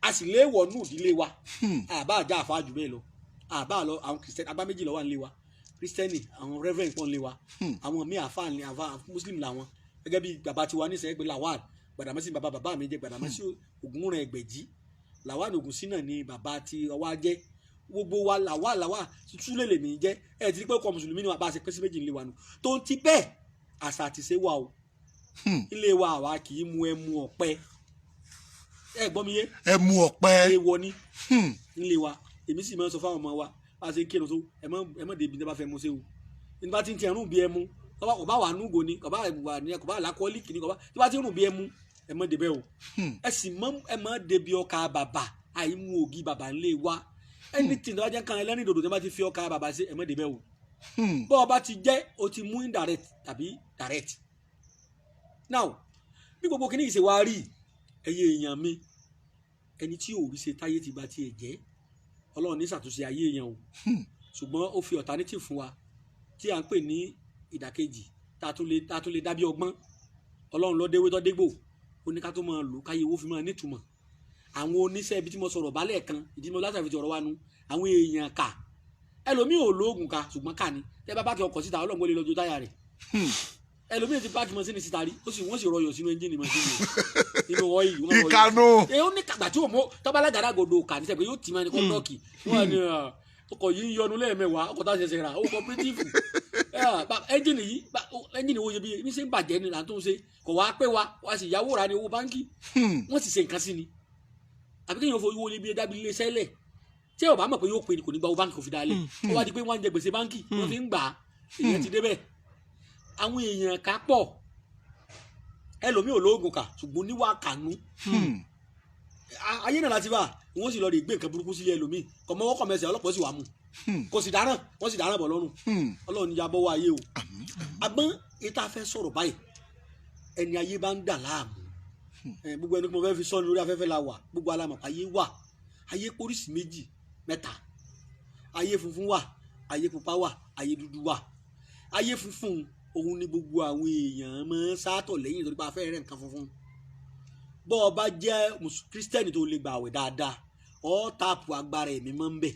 A sì lè wọ̀ nù ìdílé wa. Àbá àjà àfa jù bẹ́ẹ̀ lọ. Àbá lọ àwọn Kristẹni agbá méjì lọ wà nílé wa. Kristẹni àwọn Reverend pọ̀ nílé wa. Àwọn míì àfa Muslim làwọn. Gẹ́gẹ́ bí bàbá tiwa ní Ìṣẹ́yẹ́ pé Lawal Gbàdàmọ́sí bàbá mi jẹ́ Gbàdàmọ́sí Ògúnmúràn Ẹgbẹ̀jì. Lawal Ògúnsínà ni bàbá tí ọwá jẹ́. Gbogbo wa Lawal túlẹ̀ lè mí jẹ́. Ẹ ti rí pé ọkọ̀ mùsùlùmí ni wà bá a ṣe pín sí méjì nílé wa nù. Tó ń ti bẹ́ẹ̀ àṣà àti ṣe wà o. Ilé wa àwa kì í mu ẹmu ọ̀pẹ. Ẹ gbọ́ mi yé. ẹmu ọ̀pẹ. Èèwọ̀ ni nílé wa. Èmi sì máa ń sọ fáwọn ọmọ wa bá a ṣe ń kírun tó ẹ má débi tí wọ́n bá fẹ́ mu ṣe o. Ní bá ti ń ti ẹrún bí ẹmu kò bá wà núgò ni kò bá wà ní kò bá làkọ́líkì ni kò bá tí bá ti ń rùn bí ẹmu ẹ má débẹ̀ o. Ẹ sì ẹ má débi ọkà bàbà àìmú ògì bàbà ńlẹ̀ wa. Anything tó bá jẹ́ kan ẹlẹ́rìn dòdò tí wọ́n bá ti fi ọkà bàbà ṣe ẹ má débẹ̀ o. Bọ́ ọ bá ti jẹ́ o ti mú indirect tàbí direct. Now bí gbogbo kìíní ìṣe wa rí ẹyẹ èèyàn mi, ẹni tí ò rí ṣe táyé ti bá tiẹ̀ jẹ́ Ọlọ́run ní ṣàtúnṣe ayé èèyàn o. Ṣùgbọ́n ó fi alternative fún wa tí à ń pè ní ìdàkejì tá a tún lè dábí ọgbọ́n. Ọlọ́run ló déwé tó dégbò ó ní ká tó máa lò káyé owó fi máa nítumọ̀. Àwọn oníṣẹ́ ibi tí mo sọ̀rọ̀ bálẹ̀ kan ìdí mi látàrí ti ọ̀rọ̀ wa nu àwọn èèyàn kà ẹlòmíì ò lóògùn ká ṣùgbọ́n kà ní tẹ́ bá bá ti ọkọ̀ síta Ọlọ́run lè lọ́jọ́ táyà rẹ̀. Ẹlòmíì ti páàkì mọ́sínì síta rí wọ́n sì rọyọ̀ sínú ẹ́ńjìnì mọ́sínì nínú ọ̀yì. ìkànnù. ó ní kàgbà tí tọ́ba alágàdá gòdò kà ní sẹ́pẹ̀ yóò tì máa ní kọ́ńtọ́ọ̀kì wọ́n ní ọkọ̀ yìí ń yọnu lẹ́ẹ̀mẹ́wàá ọkọ̀ tá a ṣẹ̀ṣẹ̀ rà ó cooperative ẹ́ńjìnì wo ṣe bí ṣe ń bàjẹ́ ni là ń tó ń ṣe kò wá pé wa sì yáwó ra ní owó báńkì wọ́n sì ṣe nǹkan sí ni àbí kéèyàn fowó wọlé bí dábìlì ilé sẹ́lẹ̀ tí ò bá mọ̀ pé yóò pè ní kò ní gba owó báńkì kò fi dalẹ̀ ó wá di pé wọ́n ń jẹ gbèsè báńkì wọ́n fi ń gbà á èèyàn ti débẹ̀ àwọn èèyàn ká pọ̀ ẹlòmíì ò lóògùn kà ṣùgbọ́n níwà kànú ayé náà láti bá wọ́n sì lọ rí gbé nǹkan burúkú sílé ẹlòmíì kọ̀mọ́wọ́ kọ̀mẹ́sẹ̀ ọlọ́pàá sì wà mú kò sì dáràn wọ́n sì dáràn bọ̀ lọ́rùn Ọlọ́run ní yabọ́wọ́ ayé o agbọ́n ètò afẹ́ sọ̀rọ̀ báyìí ẹni ayé bá ń dà láàmú gbogbo ẹni tí mo fẹ́ fi sọ́ni lórí afẹ́fẹ́ la wà gbogbo alamọ̀ ayé wà ayé pórísì méjì mẹ́ta ayé funfun wà ayé pupa wà ayé dúdú wà ayé funfun òun ni gbogbo àwọn èèyàn máa ń sátọ̀ lẹ́yìn torí pé afẹ́ rẹ̀ nǹkan funfun bọ́ ọ bá jẹ́ kírísítẹ́nì tó lè gba àwẹ̀ dáadáa ọ́ tààpù agbára ẹ̀mí máa ń bẹ̀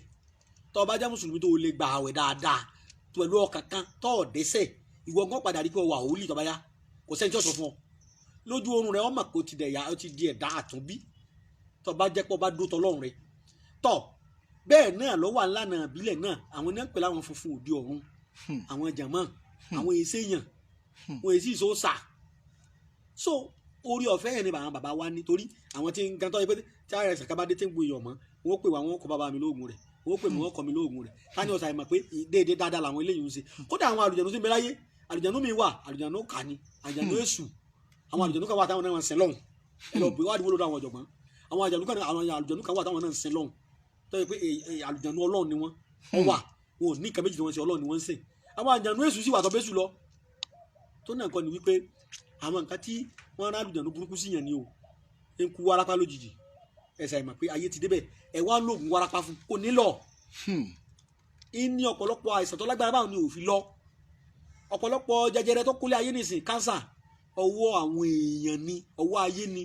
tọ́ ọ bá jẹ́ mùsùlùmí tó lè gba àwẹ̀ dáadáa pẹ̀lú ọkàn kan tọ́ ọ dẹ́sẹ̀ ìwọ gan padà rí pé ọ wà òólì tọ́ bá yá kò sẹ́ni tí ó sọ fún ọ lójú oorun rẹ ọmọ pé ó ti di ẹ̀dá àtúnbí tọ́ bá jẹ́ pé ọba dúró tọ́lọ́run rẹ tọ́ bẹ́ẹ̀ náà lọ́wọ́ ńlànà ìbílẹ̀ náà àwọn náà pẹ̀lú àwọn funfun òde ọ̀run àwọn jàmọ́ àwọn èsèyàn wọn èsì ìsòsà so orí ọ̀fẹ́ yẹn ni àwọn bàbá wa nítorí àwọn tí nǹkan tó yẹ pé tí ara ẹ̀sẹ̀ kábàdé tí ń gbé iyọ̀ mọ́ wọn ó pè wá wọn ó kọ́ bàbá mi lóògùn rẹ̀ wọn ó pè mí wọn kọ́ mi lóògùn rẹ̀ táni ọ̀sà ìmọ̀ pé déédéé dáadáa làwọn eléyìí ń ṣe kódà àwọn àlùjànnú sí ń bẹ láyé àlùjànnú mi wà àlùjànnú kà ní àlùjànnú èṣù àwọn àlùjànnú kan wà táwọn náà ń sin lọ́hùn ẹ lọ bí wádìí wọlé àwọn ọ̀jọ̀gbọ́n àwọn àlùjànnú kan wà táwọn náà ń sin lọ́hùn tó yẹ pé àlùjànnú Ọlọ́run ni wọ́n wà wọn ò ní nǹkan méjì tí wọ́n ṣe Ọlọ́run ni wọ́n ń sìn àwọn àlùjànnú èṣù sì wà tó bẹ́sù lọ tó náà kọ́ ni wípé àwọn nǹkan tí wọ́n rán àlùjànnú burúkú sí yàn ni o ń kú warapa lójijì ẹ̀sà ìmọ̀ pé ayé ti débẹ̀ ẹ̀ wá lóògùn warapa fún kò ní lọ ní ọ̀pọ̀lọpọ̀ àìsàn tó lágbára báwọn ni ò fi lọ ọ̀pọ̀lọpọ̀ jẹjẹrẹ tó kúlẹ̀ ayé nìsín kánsà ọwọ́ àwọn èèyàn ni ọwọ́ ayé ni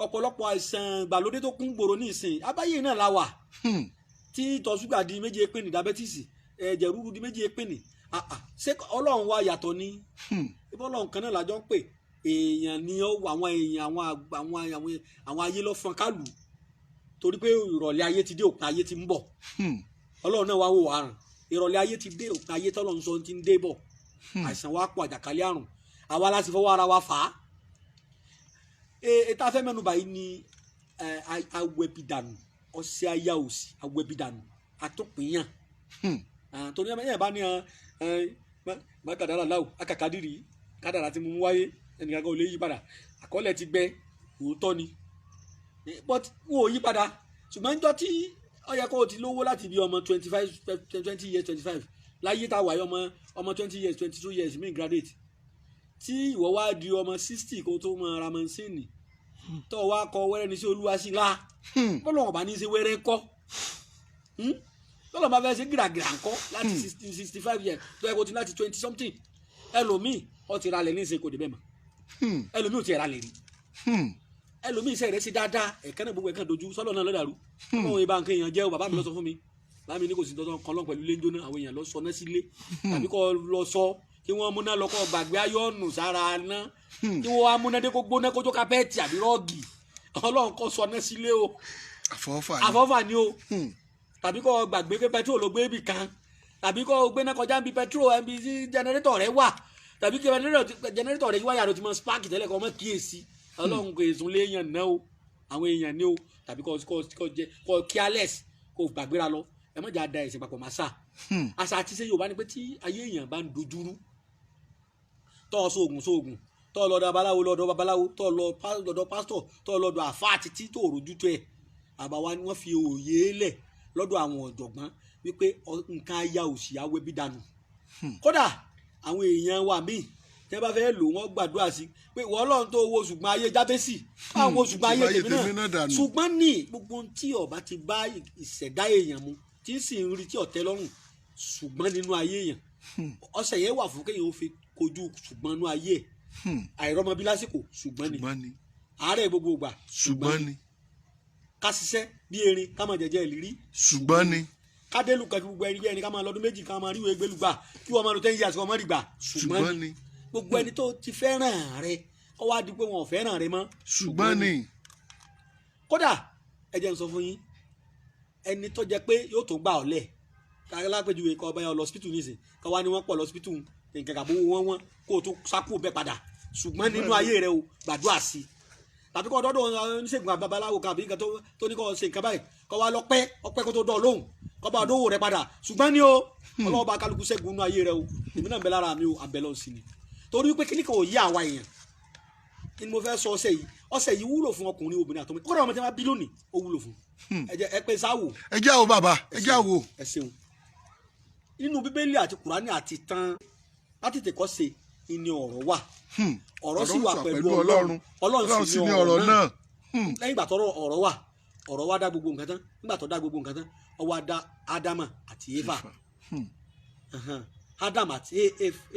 ọ̀pọ̀lọpọ̀ àìsàn ìgbàlódé tó kún gbòòrò nìsín abáyé náà la wà tí ìtọ̀ ṣúgà di méjì epéni diabẹ́tísì ẹ̀jẹ̀ ríru di méjì epéni ṣé Ọlọ́run wa yàtọ̀ ni ibà Ọlọ́run kan náà lájọ ń pè èèyàn ni àwọn èèyàn àwọn ayé lọ fọn kálù torí pé ìrọ̀lẹ́ ayé ti dé òpin ayé ti ń bọ̀ Ọlọ́run náà wá wò wá ràn ìrọ̀lẹ́ ayé ti dé, òpin ayé tọ́lọ̀ ń sọ ti ń dé bọ̀, àìsàn wa pọ̀, àjàkálẹ̀ àrùn, àwa láti fọwọ́ ara wa fà á. Ètò afẹ́ mẹ́nu báyìí ni awẹ́bìdànù, ọ̀sẹ̀ ayá òsì, awẹ́bìdànù, àtòpìyàn. Torí ẹ̀ bá ní mákàdára láwù akàkádìrì kádàrà tí mo mú wáyé ẹnìkan kan ò lè yí padà, àkọọ́lẹ̀ ti gbẹ, òótọ́ ni, but wọn ò yí padà. Ṣùgbọ́n níjọ́ tí ó yẹ kó o ti lówó láti bí ọmọ 20 years 25 láyé tá a wáyé ọmọ 20 years 22 years mí graduate, tí ìwọ wá di ọmọ 60 kó tó mọ ara mọ́sìnì tó wá kọ wẹ́rẹ́ ní sí olúwa sí la bọ́lọ̀ ọ̀bá ní í ṣe wẹ́rẹ́ kọ́, lọ́lọ́ bá fẹ́ ṣe gíràgírà ńkọ́ láti 65 years tó yẹ kó ti láti 20 something. Ẹlòmíì ó ti ra lẹ̀ ní ìṣe kò dé bẹ́ẹ̀ mọ́, ẹlòmíì ò ti ra lẹ̀ rí, ẹlòmíì iṣẹ́ rẹ̀ ṣe dáadáa, ẹ̀kan náà gbogbo ẹ̀kan dojú sọ́lọ́ náà lọ́dàrú. Àwọn ìbá nǹkan èèyàn jẹ́ o, bàbá mi lọ sọ fún mi, bàbá mi ní kò sí dandan kan lọ́n pẹ̀lú léńjó náà, àwọn èèyàn lọ sọ náà sílé, tàbí kọ́ lọ sọ kí wọ́n múná lọ́kọ́ gbàgbé ayọ́nù sára ná, kí wọ́n wá múná dé kó gbóná kójó kápẹ́ẹ̀tì àbí rọ́ọ̀gì, Ọlọ́run kọ́ sọ náà sílé o, àfọ́fà ni o, tàbí kọ́ gbàgbé pé pẹtrol ló gbé ibì kan, tàbí kọ́ gbé náà kọjá níbi pẹtrol ẹbí tí jẹnẹrétọ̀ rẹ wà, tàbí kí jẹnẹrétọ̀ rẹ wáyà rẹ ti mọ spark tẹ́lẹ̀ kọ́ mọ́ kíyèsí. Ọlọ́run kò èsùn lé èèyàn náà o, àwọn èèyàn ní o, tàbí kọ́ careless kó gbàgbéra lọ, ẹ mọ̀jà da ẹ̀sìn papọ̀ máa sà. Àṣà àti ṣe Yorùbá ni pé tí ayé èèyàn bá ń dojúrú, tọ́ sóògùn, tọ́ lọ́dọ̀ babaláwo, tọ́ lọ́dọ̀ pásítọ̀, tọ́ lọ́dọ̀ àfáà títí tó rojú tó ẹ̀, àbáwá ni wọ́n fi òye lẹ̀ lọ́dọ̀ àwọn ọ̀jọ̀gbọ́n wípé nǹkan aya òsì awẹ́bìdànù. Kódà àwọn èèyàn wa míì tí wọ́n bá fẹ́ lò wọ́n gbàdúrà sí pé wọ́n Ọlọ́run tó wo ṣùgbọ́n ayé Jábésì, báwo ṣùgbọ́n ayé tèmi náà, ṣùgbọ́n ní gbogbo tí ọba ti bá ìṣẹ̀dá èèyàn mu tí ń sì ń rí tí ọ̀tẹ́ lọ́rùn, ṣùgbọ́n nínú ayé èèyàn ọ̀sẹ̀ yẹn wà fún kéèyàn ó fi kojú ṣùgbọ́n nínú ayé ẹ̀, àìrọ́mọbí lásìkò ṣùgbọ́n ni, àárẹ̀ gbogbo ìgbà ṣùgbọ́n ni, ká ṣiṣẹ́ bí erin ká máa jẹjẹ ìlírí ṣùgbọ́n ni, ká délù kan kí gbogbo ẹni ká máa lọ́dún méjì ká máa ríwèé gbélùgbà kí wọ́n máa lọ 10 years kí wọ́n má rí gbà ṣùgbọ́n ni, gbogbo ẹni tó ti fẹ́ràn rẹ ó wá di pé wọn ò fẹ́ràn rẹ mọ́ ṣùgbọ́n ni. Kódà ẹ jẹ́ n sọ fún yín, ẹni tó jẹ pé yóò tó gbà ọ́ lẹ̀ lápèjúwe kọ́ ọba yẹn lọ hospital nísìn kọ́ wá ní wọ́n pọ̀ lọ hospital nǹkan kàbó wọ́n kó o tó sákò bẹ́ẹ̀ padà, ṣùgbọ́n nínú ayé rẹ o gbàdúrà sí i, tàbí kọ́ ọdọ́dọ̀ oníṣègùn babaláwo kan àbí nǹkan tó ní kọ́ ṣe nǹkan báyìí kọ́ wá ọpẹ́ kó tó dọ̀ lóhùn kọ́ bá ọdọ́wò rẹ padà, ṣùgbọ́n ní o Ọlọ́run bá kálukú ṣẹ́gun nínú ayé rẹ o, èmi náà ń bẹ lára mi o, àbẹ̀lọ́ sí ni, torí pé kíní kan ò yí àwa èèyàn ni mo fẹ́ sọ ọ̀sẹ̀ yìí wúlò fún ọkùnrin obìnrin àtọmọ, kọ́ra ọmọ tí wọ́n bí lónìí ó wúlò fún ẹ pé sáwò. ẹ jẹ́ àwò bàbá, ẹ jẹ́ àwò. ẹ ṣeun. Nínú Bíbélì àti Kùránì àti tán láti tèkọ́ ṣe ni ọ̀rọ̀ wà, ọ̀rọ̀ sì wà pẹ̀lú Ọlọ́run, Ọlọ́run sì ni ọ̀rọ̀ náà. Lẹ́yìn ìgbà tọ́rọ̀ ọ̀rọ̀ wá dá gbogbo nǹkan tán, nígbà tó dá gbogbo nǹkan tán ó wá dá Ádámà àti Éfà. Ádámù àti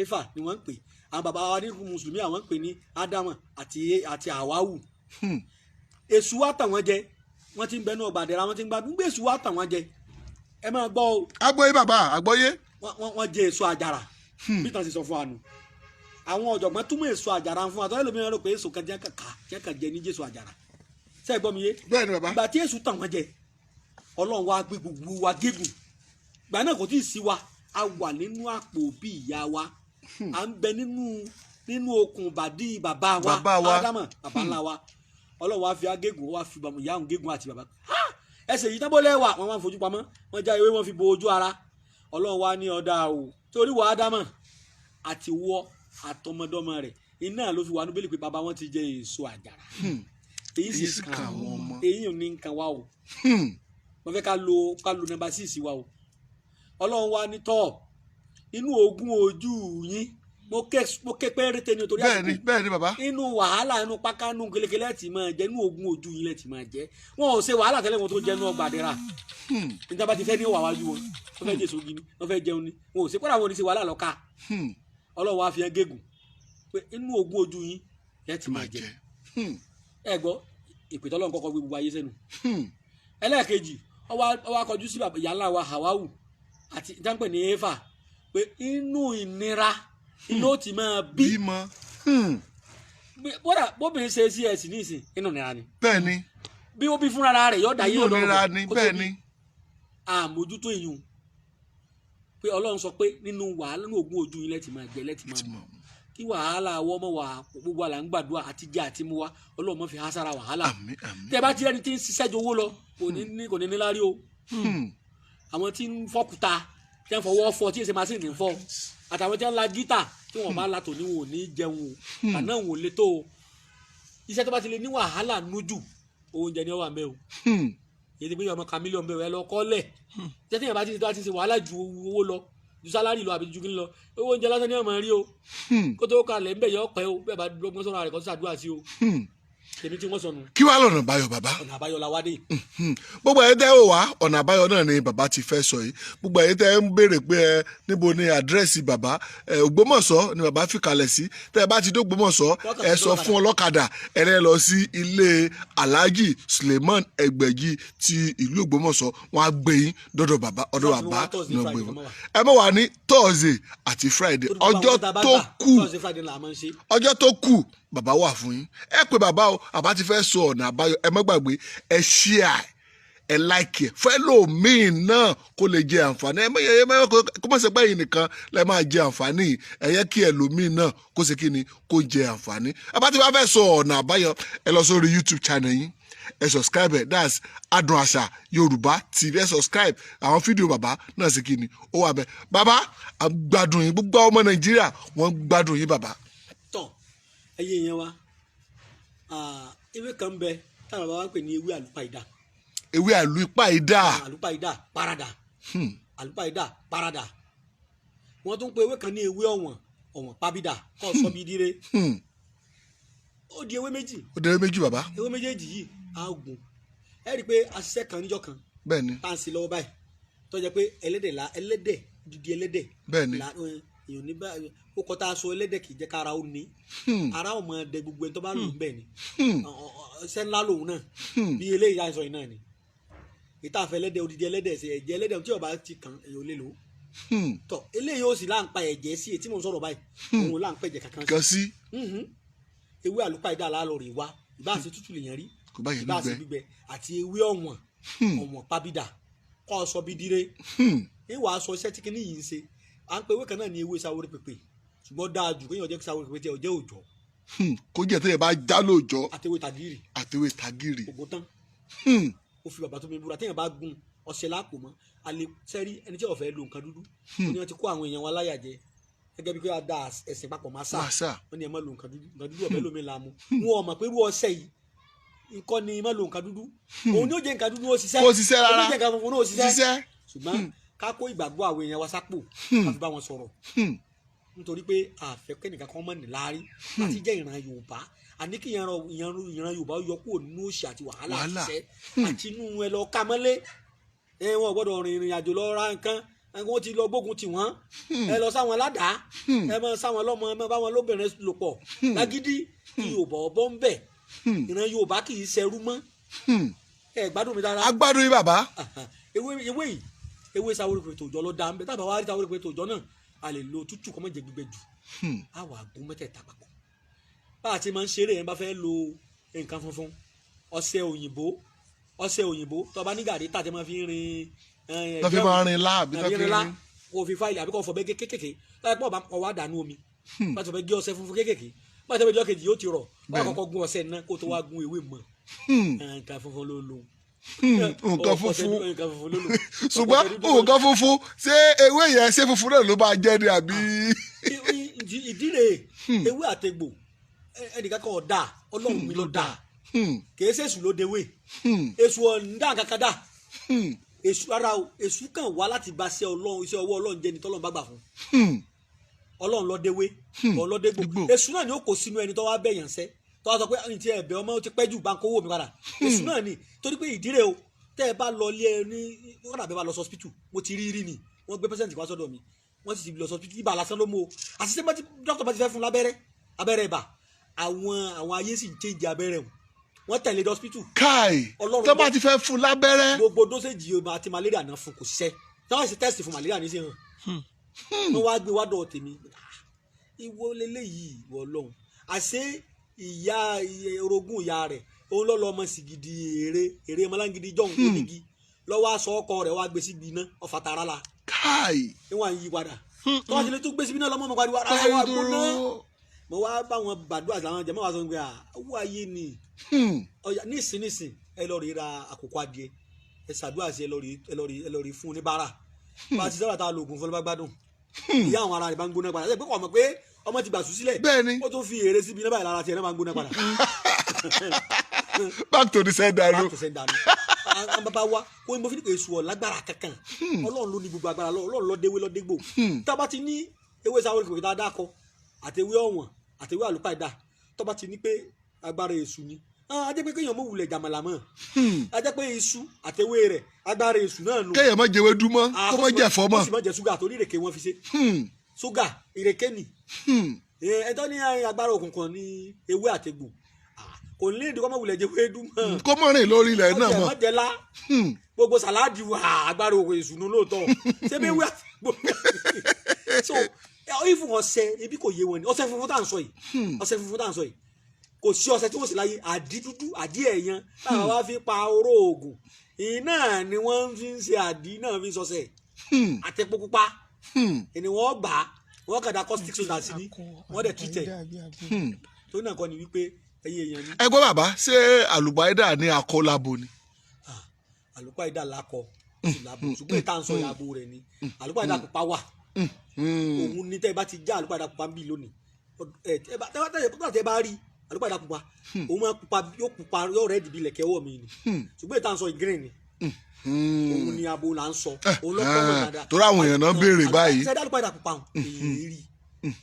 Éfà ni wọ́n ń pè, àwọn bàbá wa ní mùsùlùmí àwọn ń pè ní Ádámù àti Àwáwù. Èṣù wá tàn wọ́n jẹ, wọ́n ti ń bẹnu ọgbà àdẹ̀rà, wọ́n ti ń gbádùn, gbé èṣù wá tàn wọ́n jẹ, ẹ máa gbọ́ o. Àgbọ́yé bàbá, àgbọ́yé. Wọ́n jẹ èso àjàrà bí tàn sì sọ fún wa nù. Àwọn ọ̀jọ̀gbọ́n túmọ̀ èso àjàrà fún wa, tọ́lẹ̀ lómi rẹ̀ rò pé èso kan jẹ́ kàn jẹ ní Jésù àjàrà. Ṣé ẹ gbọ́ mi yé? Bẹ́ẹ̀ni bàbá. Ìgbà tí èṣù tàn wọ́n jẹ, Ọlọ́run wá gbé gbogbo wa gégùn. Ìgbà náà kò tí ì sí wa, a wà nínú àpò bí ìyá wa, à ń bẹ nínú okùn bàdí bàbá wa Ádámù bàbá ńlá wa. Ọlọ́run wá fi agégùn, wá fi ìyá òun gégùn àti bàbá. Ẹsẹ̀ yìí tábọ́ lẹ́wà wọ́n máa ń fojú pamọ́, wọ́n já ewé wọn fi bo ojú ara. Ọlọ́run wá ní ọ̀dà o torí wọ Ádámù àti wọ àtọmọdọ́mọ rẹ̀ iná ló fi wà ní bẹ́lẹ̀ pé bàbá wọn ti jẹ èso àjàrà. Èyí sì kàn àwọn ọmọ, èyí ò ní nǹkan wá o. Wọ́n fẹ́ ká lo nọ́mbà 6 wa o. Ọlọ́run wá ní tọ́ inú ogun ojú yín mo ké péréte ní torí àsìkò. Bẹ́ẹ̀ni bàbá. Inú wàhálà inú pákánú kelekele ti máa jẹ, inú ogun ojú yín lẹ ti máa jẹ. Wọn ò ṣe wàhálà tẹ́lẹ̀ wọn tó jẹ inú ọgbà àdẹ́rà. Níta bá ti fẹ́ ní wà wájú wọn, wọ́n fẹ́ jẹ sógi ni, wọ́n fẹ́ jẹun ni, wọn ò ṣe kódà wọn ò ní ṣe wàhálà lọ́ka. Ọlọ́run wá fi hàn gégùn pé inú ogun ojú yín lẹ ti máa jẹ. Ẹ gbọ́ ìpè tọ́lọ́run kọ́kọ́ gbé gbogbo ayé sẹ́nu. Ẹlẹ́ẹ̀kejì ó wá kọjú sí ìyá ńlá wa Háwáwù àti ìjànpẹ̀ ní Éfà pé inú ìnira ló ti máa bímọ. Bóbìnrin ṣe CS ní ìsìn inú ìnira ni. Bẹ́ẹ̀ni. Bí ó bí fúnra rẹ̀ yọ̀ọ̀dà yìí lọ́dọ̀ rẹ̀ kó tó bí. àmójútó èèyàn pé pé Ọlọ́run sọ pé nínú wàhálà nínú ogún ojú yín lẹ́tì máa jẹ lẹ́tì máa mú kí wàhálà àwọ̀ ọmọ wà gbogbo àlà ń gbàdúrà àti jẹ àti mu wa Ọlọ́run má fi há sára wàhálà tẹ́ bá ti rẹ́ni tí ń ṣiṣẹ́ ju owó lọ kò ní níláárí o àwọn tí ń fọ́kúta tí wọ́n fọwọ́ fọ tí èsè masínì ń fọ àtàwọn tí wọ́n la gítà tí wọ́n bá la tò ní wọn ò ní jẹun o àná wọn ò lè tó o iṣẹ́ tó bá ti lè ní wàhálà nújù oúnjẹ ni ó wà ń bẹ o yìí ti pé ọmọ kan mílíọ̀nù bẹ̀rẹ̀ lọ kọ́lẹ̀ iṣẹ́ tí yẹn bá ti ṣe wàhálà ju owó lọ ju sálárì lọ àbí ju kí n lọ owó oúnjẹ lásán ni ọmọ rí o kó tó kalẹ̀ ń bẹ̀ yọ ọ̀pẹ́ o bẹ́ẹ̀ bá gbọ́n sọ̀rọ̀ rẹ̀ kó ṣàdúrà sí o tèmi tí wọ́n sọnù. kí wàá lọ́nà àbáyọ bàbá. ọ̀nà àbáyọ la wá dé. gbogbo ẹ̀yin tẹ́ ò wá ọ̀nà àbáyọ náà ni bàbá ti fẹ́ sọ yìí gbogbo ẹ̀yin tẹ́ ń béèrè pé níbo ni àdírẹ́sì bàbá Ògbómọ̀ṣọ́ ni bàbá fi kalẹ̀ sí tẹ́ ẹ bá ti dé Ògbómọ̀ṣọ́ ẹ sọ fún ọlọ́kadà ẹ rẹ́ lọ sí ilé Alhaji Suleiman Ẹgbẹ̀jì ti ìlú Ògbómọ̀ṣọ́ wọn á gbé yín dọ́dọ̀ bàbá ọ̀dọ̀ bàbá náà gbé wọn. ẹ mọ̀ wá ní Thursday àti Friday ọjọ́ tó kù bàbá wà fún yín ẹ pé bàbá o àbá ti fẹ́ sọ ọ̀nà àbáyọ ẹ má gbàgbé ẹ share ẹ like ẹ fẹ́ lòmíì náà kó lè jẹ àǹfààní ẹ kó má ṣe pé ẹ̀yin nìkan lẹ máa jẹ àǹfààní ẹ yẹ kí ẹlòmíì náà kó ṣe kí ni kó jẹ àǹfààní àbá ti bá fẹ́ sọ ọ̀nà àbáyọ ẹ lọ sórí YouTube channel yín ẹ subscribe ẹ that's Adùn Àṣà Yorùbá TV ẹ subscribe àwọn fídíò bàbá náà ṣe kí ni ó wà bẹ́ẹ̀ bàbá gbádùn yín gbogbo ọmọ Nàìjíríà wọ́n gbádùn yín bàbá. ẹyẹ yẹn wa ewé kan bẹ táwọn bàbá wa ń pè ní ewé àlùpàìdà. ewé àlùpàìdà. àlùpàìdà parada. àlùpàìdà parada. wọ́n tún pe ewé kan ní ewé ọ̀wọ̀n pabida kọ́ sọ bí dire. ó di ewé méjì. ó di ewé méjì bàbá. ewé méjèèjì yìí á gùn ẹ rí i pé aṣiṣẹ́ kan níjọ́ kan. bẹ́ẹ̀ni. tá à ń ṣe lọ́wọ́ báyìí tó jẹ́ pé ẹlẹ́dẹ̀ dídí ẹlẹ́dẹ̀. bẹ́ẹ̀ni. èèyàn ní báyìí ó kọ́ tá a sọ ẹlẹ́dẹ̀ kì í jẹ́ ká ara ó ní ara ò mọ ẹdẹ gbogbo ẹni tó bá lò ń bẹ̀ ni ṣẹ́ ńlá lòun náà bí eléyìí àìsàn yìí náà ni ìta àfẹ́ ẹlẹ́dẹ̀ odidi ẹlẹ́dẹ̀ ṣe ẹ̀jẹ̀ ẹlẹ́dẹ̀ tí ọba ti kàn èèyàn lè lò ó tọ́ eléyìí ó sì láǹpa ẹ̀jẹ̀ sí etí mò ń sọ̀rọ̀ báyìí òun láǹpa ẹ̀jẹ̀ kankan sí ewé àlùpàìdà lálọ́ rè wá ìbáṣe tútù lèèyàn rí ìbáṣe gbígbẹ àti ewé ọ̀wọ̀n pabida kọ́ sọ bí dire ìwà aṣọ iṣẹ́ tí kinní yìí ń ṣe à ń pe ewé kan náà ní ewé sáwórí pèpè ṣùgbọ́n dáa jù kéèyàn jẹ́ sáwórí pèpè tí ọjọ́ òòjọ́. kó jẹ́ tẹ́yẹ̀ bá já lóòjọ́. àtẹwé tagiri. ògbó tán. ó fi bàbá tó mi búra téèyàn bá gun ọṣẹ lápò mọ́ alẹ́ sẹ́rí ẹni tí ó fẹ́ lo nǹkan dúdú. wọ́n ní wọ́n ti kó àwọn èèyàn wa láyà jẹ gẹ́gẹ́ bí pé wọ́n da ẹ̀sìn papọ̀ máa sá. wọ́n ní ẹ má lo nǹkan dúdú ọ̀fẹ́ lómi la mu. wọn ò mọ̀ pé irú ọṣẹ yìí nǹkan ni má lo nǹkan dúdú. òun ni ó jẹ́ nǹkan dúdú ó ṣiṣẹ́. ó ṣiṣẹ́ rárá òun ni ó jẹ́ nǹkan funfun ó ṣiṣẹ́. ṣùgbọ́n ká kó ìgbàgbọ́ àwọn èèyàn wa sápò láti bá wọn sọ̀rọ̀ nítorí pé àfẹ́kẹ́ nìkan kan mọ̀ ní láárí láti jẹ́ ìran Yorùbá àní kí ìran Yorùbá yọ kúrò nínú òṣì àti wàhálà àṣìṣe àti inú ẹ lọ ká mọ́lé wọn gbọ́dọ̀ rin ìrìn àjò lọ ra nǹkan wọn ti lọ gbógun tì wọ́n ẹ lọ sáwọn aládàá ẹ mọ sáwọn ọlọ́mọ ẹ mọ báwọn lóbìnrin lò pọ̀ lágídí kí Yorùbá ọbọ̀ ń bẹ̀ ìran Yorùbá kì í ṣẹrú mọ́ ẹ gbádùn mi dára. agbádùn yìí bàbá. ewé yìí ewé sáwórí pètè òjò ló dáa ń bẹ tábà wá rí sáwórí pètè òjò náà a lè lo tútù kọ́ mọ́ jẹ gbígbẹ jù á wà gún mẹ́tẹ̀ẹ̀ta papọ̀ bá a ti máa ń ṣeré yẹn bá fẹ́ lo nǹkan funfun ọṣẹ òyìnbó tó bá ní gàrí tàtẹ́ máa fi rin tó fi máa rin lá àbí tó fi rin kò fi fáìlì àbí kò fọ bẹ́ẹ̀ kékèké láti pọ̀ bá kọ̀ wá dànù omi bá ti fẹ́ gé ọṣẹ funfun kékèké bá ti fẹ́ jọ́ kejì yóò ti rọ̀ bá kọ́kọ́ gún ọṣẹ náà kó tó wá gún ewé mọ́ nǹkan funfun ló lò nǹkan funfun ṣùgbọ́n nǹkan funfun ṣé ewé yẹn ṣé funfun náà ló bá jẹ́ ni àbí. ìdílé ewé àtegbò ẹnìkan kan ọ̀dà Ọlọ́run mi ló dà kìí ṣe èṣù ló dewé èṣù ọ̀ǹda kankan dà èṣù ara o èṣù kan wá láti bá iṣẹ́ ọwọ́ Ọlọ́run jẹ́ ni tọ́lọ́run bá gbà fún Ọlọ́run ló dewé Ọlọ́run ló dégbò èṣù náà ni ó kó sínú ẹni tó wá bẹ̀yàn sẹ́ tó wá sọ pé ní ti ẹ̀bẹ̀ ọmọ ti pẹ́ jù bá ń kówó mi padà èṣù náà ni torí pé ìdílé o tẹ́ ẹ bá lọ lé ẹ ní wọ́n dàbẹ́ bá lọ sọ́spítù mo ti rí ni wọ́n gbé pẹ́sẹ́ǹtì wá sọ́dọ̀ mi wọ́n sì ti lọ sọ́spítù ibà lásán ló mú o àṣìṣe bá ti dókítà bá ti fẹ́ fún abẹ́rẹ́ ibà àwọn ayé sì ń change abẹ́rẹ́ wọn tẹ̀lé dọ́spítù. káì tó bá ti fẹ́ fún lábẹ́rẹ́. gbogbo dóséjì àti malaria náà fún kò ṣiṣẹ́ táwọn sì tẹ́sì fún malaria ní sí hàn wọ́n wá gbé wádọ̀ tèmi ìwọ lélẹ́yìí ìwọ Ọlọ́run àṣé ìyá orogún ìyá rẹ̀ òun lọ́ lọ́ ọmọ sí gidi èrè ọmọlángidi jọ̀hún onígi lọ́wọ́ aṣọ ọkọ rẹ̀ wá gbé síbi iná ọ̀fà tààrà la káì. níwọ̀n yí padà tọ́wọ́ ti lè tún gbé síbi náà lọ́mọ́ mi pariwo ara wa gbóná mo wá bá wọn gbàdúrà àwọn jẹ̀mọ́ wa sọ pé owó ayé ni ọ̀yà nísìn ẹ lọ rí ra àkókò adìẹ ẹ ṣàdúrà sí ẹ lọ rí fún oníbàárà bá a ti sábà tá a lo oògùn fún ọlọ́ba gbádùn ìyá àwọn ara rẹ̀ bá ń gbóná padà ẹ pé kò mọ̀ pé ọmọ ti gbàsú sílẹ̀ ó tún fi èrè síbi náà báyìí lára tiẹ̀ náà máa ń gbóná padà. back to the sender. àwọn bàbá wa ó mo fi ní pé èṣù ọ̀ lágbára kankan ọlọ́run ló ní gbogbo agbára ọlọ́run lọ́dẹ́wé lọ́dẹ́gbò tá a bá ti ní ewé sáwọ́ ìkòkè tá a dákọ àtẹwé ọ̀wọ̀n àtẹwé àlùpàdà tó bá ti ní pé agbára èṣù ni a jẹ́ pé kéèyàn mọ̀ wulẹ̀ jàmàlà mọ́ a jẹ́ pé iṣu àtẹwé rẹ̀ agbára èṣù náà nù. kéèyàn má jẹwé dúmọ́ kó má jẹ ẹ̀fọ́ mọ́. kó sì má jẹ ṣúgà torí ìrèké wọn fi ṣe ṣúgà ìrèké ni ẹjọ́ ní agbára òkùnkùn ní ewé àtẹgbò kò ní ìdí kọ́ mọ̀ wulẹ̀ jẹ wéédú mọ́. kó mọ̀ rìn lórí ilẹ̀ náà mọ́. ọjà mọ̀jẹ̀lá gbogbo sàláàdì wà agbára òkè ìṣúná lóòótọ́ ṣé bí ewé àtẹgbò so ìfún ọṣẹ ebi kò yé wọn ni ọṣẹ funfun tá à ń sọ yìí kò sí ọṣẹ tí wọ́n sì láyé àdí dúdú àdí ẹ̀yàn táwọn wá fi pa oró oògùn iná ni wọ́n fi ń ṣe àdí náà fi ń ṣọṣẹ àtẹ̀pọ̀ pupa ni wọ́n gbà wọ́n kàdá caustic soda sí ni wọ́n dẹ̀ tútẹ̀ tó náà kọ́ ni wípé ẹyẹ èèyàn ni. ẹ gbọ́ bàbá ṣé àlùbáídà ní akọ labo ni. àlùbáídà lakọ sì labo ṣùgbọ́n ìta ń sọ ìyàbò rẹ̀ ni àlùbáídà pupa wà òun ni tẹ́ ẹ bá ti já àlùbáídà pupa ń bì lónìí tẹ́ ẹ bá rí àlùbáídà pupa òun máa pupa yóò rẹ́ẹ̀dì bí ilẹ̀kẹ̀ ọwọ́ mi ni ṣùgbọ́n ìta ń sọ green ni òun ni abo là ń sọ òun lọ́kọ́ mọ̀ dáadáa. torí àwọn èèyàn náà béèrè báyìí. ṣé àlùbáídà pupa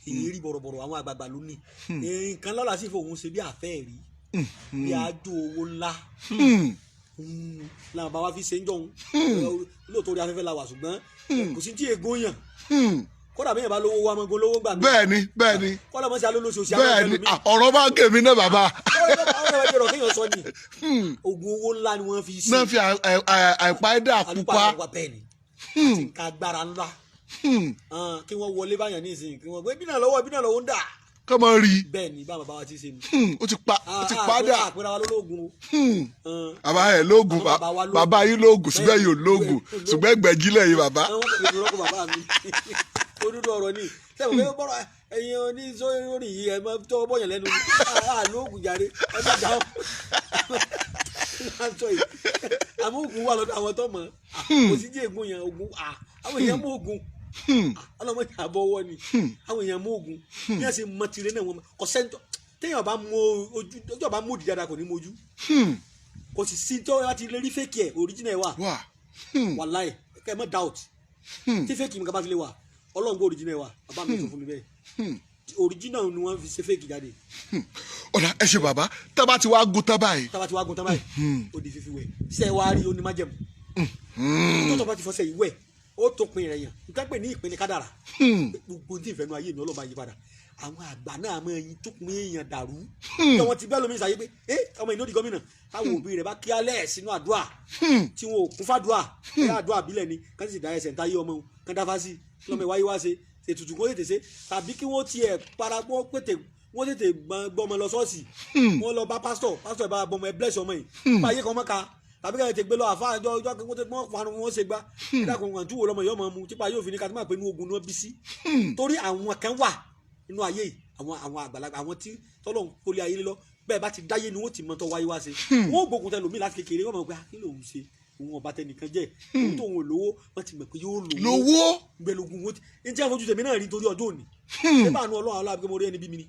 èyí bọ̀rọ̀bọ̀rọ̀ àwọn àgbààgbà ló ní nǹkan lọ́la sí fòun ṣe bí àfẹ́ rí bí àjò owó ńlá làwọn bá wa fi ṣe ń jọ̀hún lóòótọ́ orí afẹ́fẹ́ la wà ṣùgbọ́n kò sí tí ègún yàn kódà bí yẹn bá lówó wa máa go lówó gbà mí. bẹ́ẹ̀ni kódà mọ sí alólóṣù sí àwọn ẹgbẹ́ mi. ọ̀rọ̀ bá gé mi náà bàbá. ọ̀rọ̀ kéèyàn sọ ni oògùn owó ńlá ni wọ́n fi ṣe. náà fi àìpáídà pupa. bẹ́ẹ̀ni àti nǹkan agbára ńlá kí wọ́n wọlé báyàn ní ìsìn kí wọ́n gbé bí náà lọ́wọ́ ń dà. kọ́ mọ rí. bẹ́ẹ̀ni bá bàbá wa ti ṣe mi. ó ti padà. àpẹẹrẹ wa lólógun o. bàbá yẹn lóògùn bàbá yín lóògùn ṣùgbọ́n yóò lóògùn ṣùgbọ́n ẹgbẹ̀jìlẹ̀ yìí bàbá. wọ́n kò fi rọ́pò bàbá mi olúdo ọ̀rọ̀ ni sẹ́wọ̀n pé bọ́rọ̀ ẹ̀yin oníṣòrí yìí ẹ̀ máa tọ́ bọ́yàn lẹ́nu àlóògùn jàre ẹ̀ máa jà ọ́ àmọ́ ògùn wà lọ́dọ̀ àwọn tó mọ̀ kò sí jẹ́ ègún yẹn ògùn àwọn èèyàn mú ògùn ọlọ́mọdé àbọ̀wọ́ ni àwọn èèyàn mú ògùn bí wọ́n ṣe mọ tirẹ̀ náà wọ́n kò sẹ́ńtọ́ téèyàn bá mú ojú tó bá mú òdì dáadáa kò ní mojú kò sì sí tó wá ti lè rí fake ẹ̀ original wà wàláì kẹ́ ẹ mọ́ doubt tí fake mi kà bá fi lè wà ọlọ́run gbọ́ original wa bàbá mi sọ fún mi bẹ́ẹ̀ original ni wọ́n fi ṣe fake jáde. ọ̀la ẹ ṣe bàbá tábà tí wàá gun tán báyìí. ó di fífi wẹ̀ ṣe wàá rí onímájẹ̀mú tó tó bá ti fọṣẹ yìí wẹ̀ ó tó pin rẹ̀ yàn nǹkan pè ní ìpínlẹ̀ kádàrà gbogbo tí ìfẹ́nu ayé mi ọlọ́ba yí padà àwọn àgbà náà máa yin tó pin èèyàn dàrú tí wọ́n ti bẹ́ẹ̀ lómi ṣàyẹ pé ọmọ ìnáwó di gómìnà táwọn òbí rẹ̀ bá kí alẹ́ sínú àdúrà tí wọn ò kún fàdúrà àdúrà bílẹ̀ ni kán sì dá ẹsẹ̀ ń táyé ọmọ wọn kán dáfá sí lọ́mọ ìwáyé wá ṣe ètùtù kó tètè ṣe tàbí kí wọ́n tiẹ̀ parapọ̀ wọ́n tètè gbọ́mọ lọ ṣọ́ọ̀ṣì wọ́n lọ bá pásítọ̀ ẹ̀ bá bọ́mọ ẹ bless ọmọ yìí nípa ayé kan mọ́ka tàbí ká tètè gbé lọ àfa àjọ ọjọ́ wọ́n fanu wọn ṣe gbá ìdákùn kan túwò lọ́mọ yọ̀ọ́ mọ̀ mu tipa yóò fi ní ká tó máa pè ní ogun náà bí sí torí àwọn kan wà nínú ayé yìí àwọn àgbàlagbà àwọn tí tọ́lọ́hún kólé ayé lọ bẹ́ẹ̀ bá ti dáyé ni wọ́n ti mọ́tọ́ wáyé wá ṣe wọ́n gbógun tẹ lómi láti kékeré wọ́n mọ̀ pé kí lòun ṣe òun ọba tẹnìkan jẹ òun tóun ò lówó wọn ti mọ̀ pé yóò lówó gbẹlógún wọn ti ní tí a fojú tèmi náà rí nítorí ọjọ́ òní ṣé bá àánú ọlọ́run ọlọ́run àbíkẹ́ mo rí ẹni bí mi ni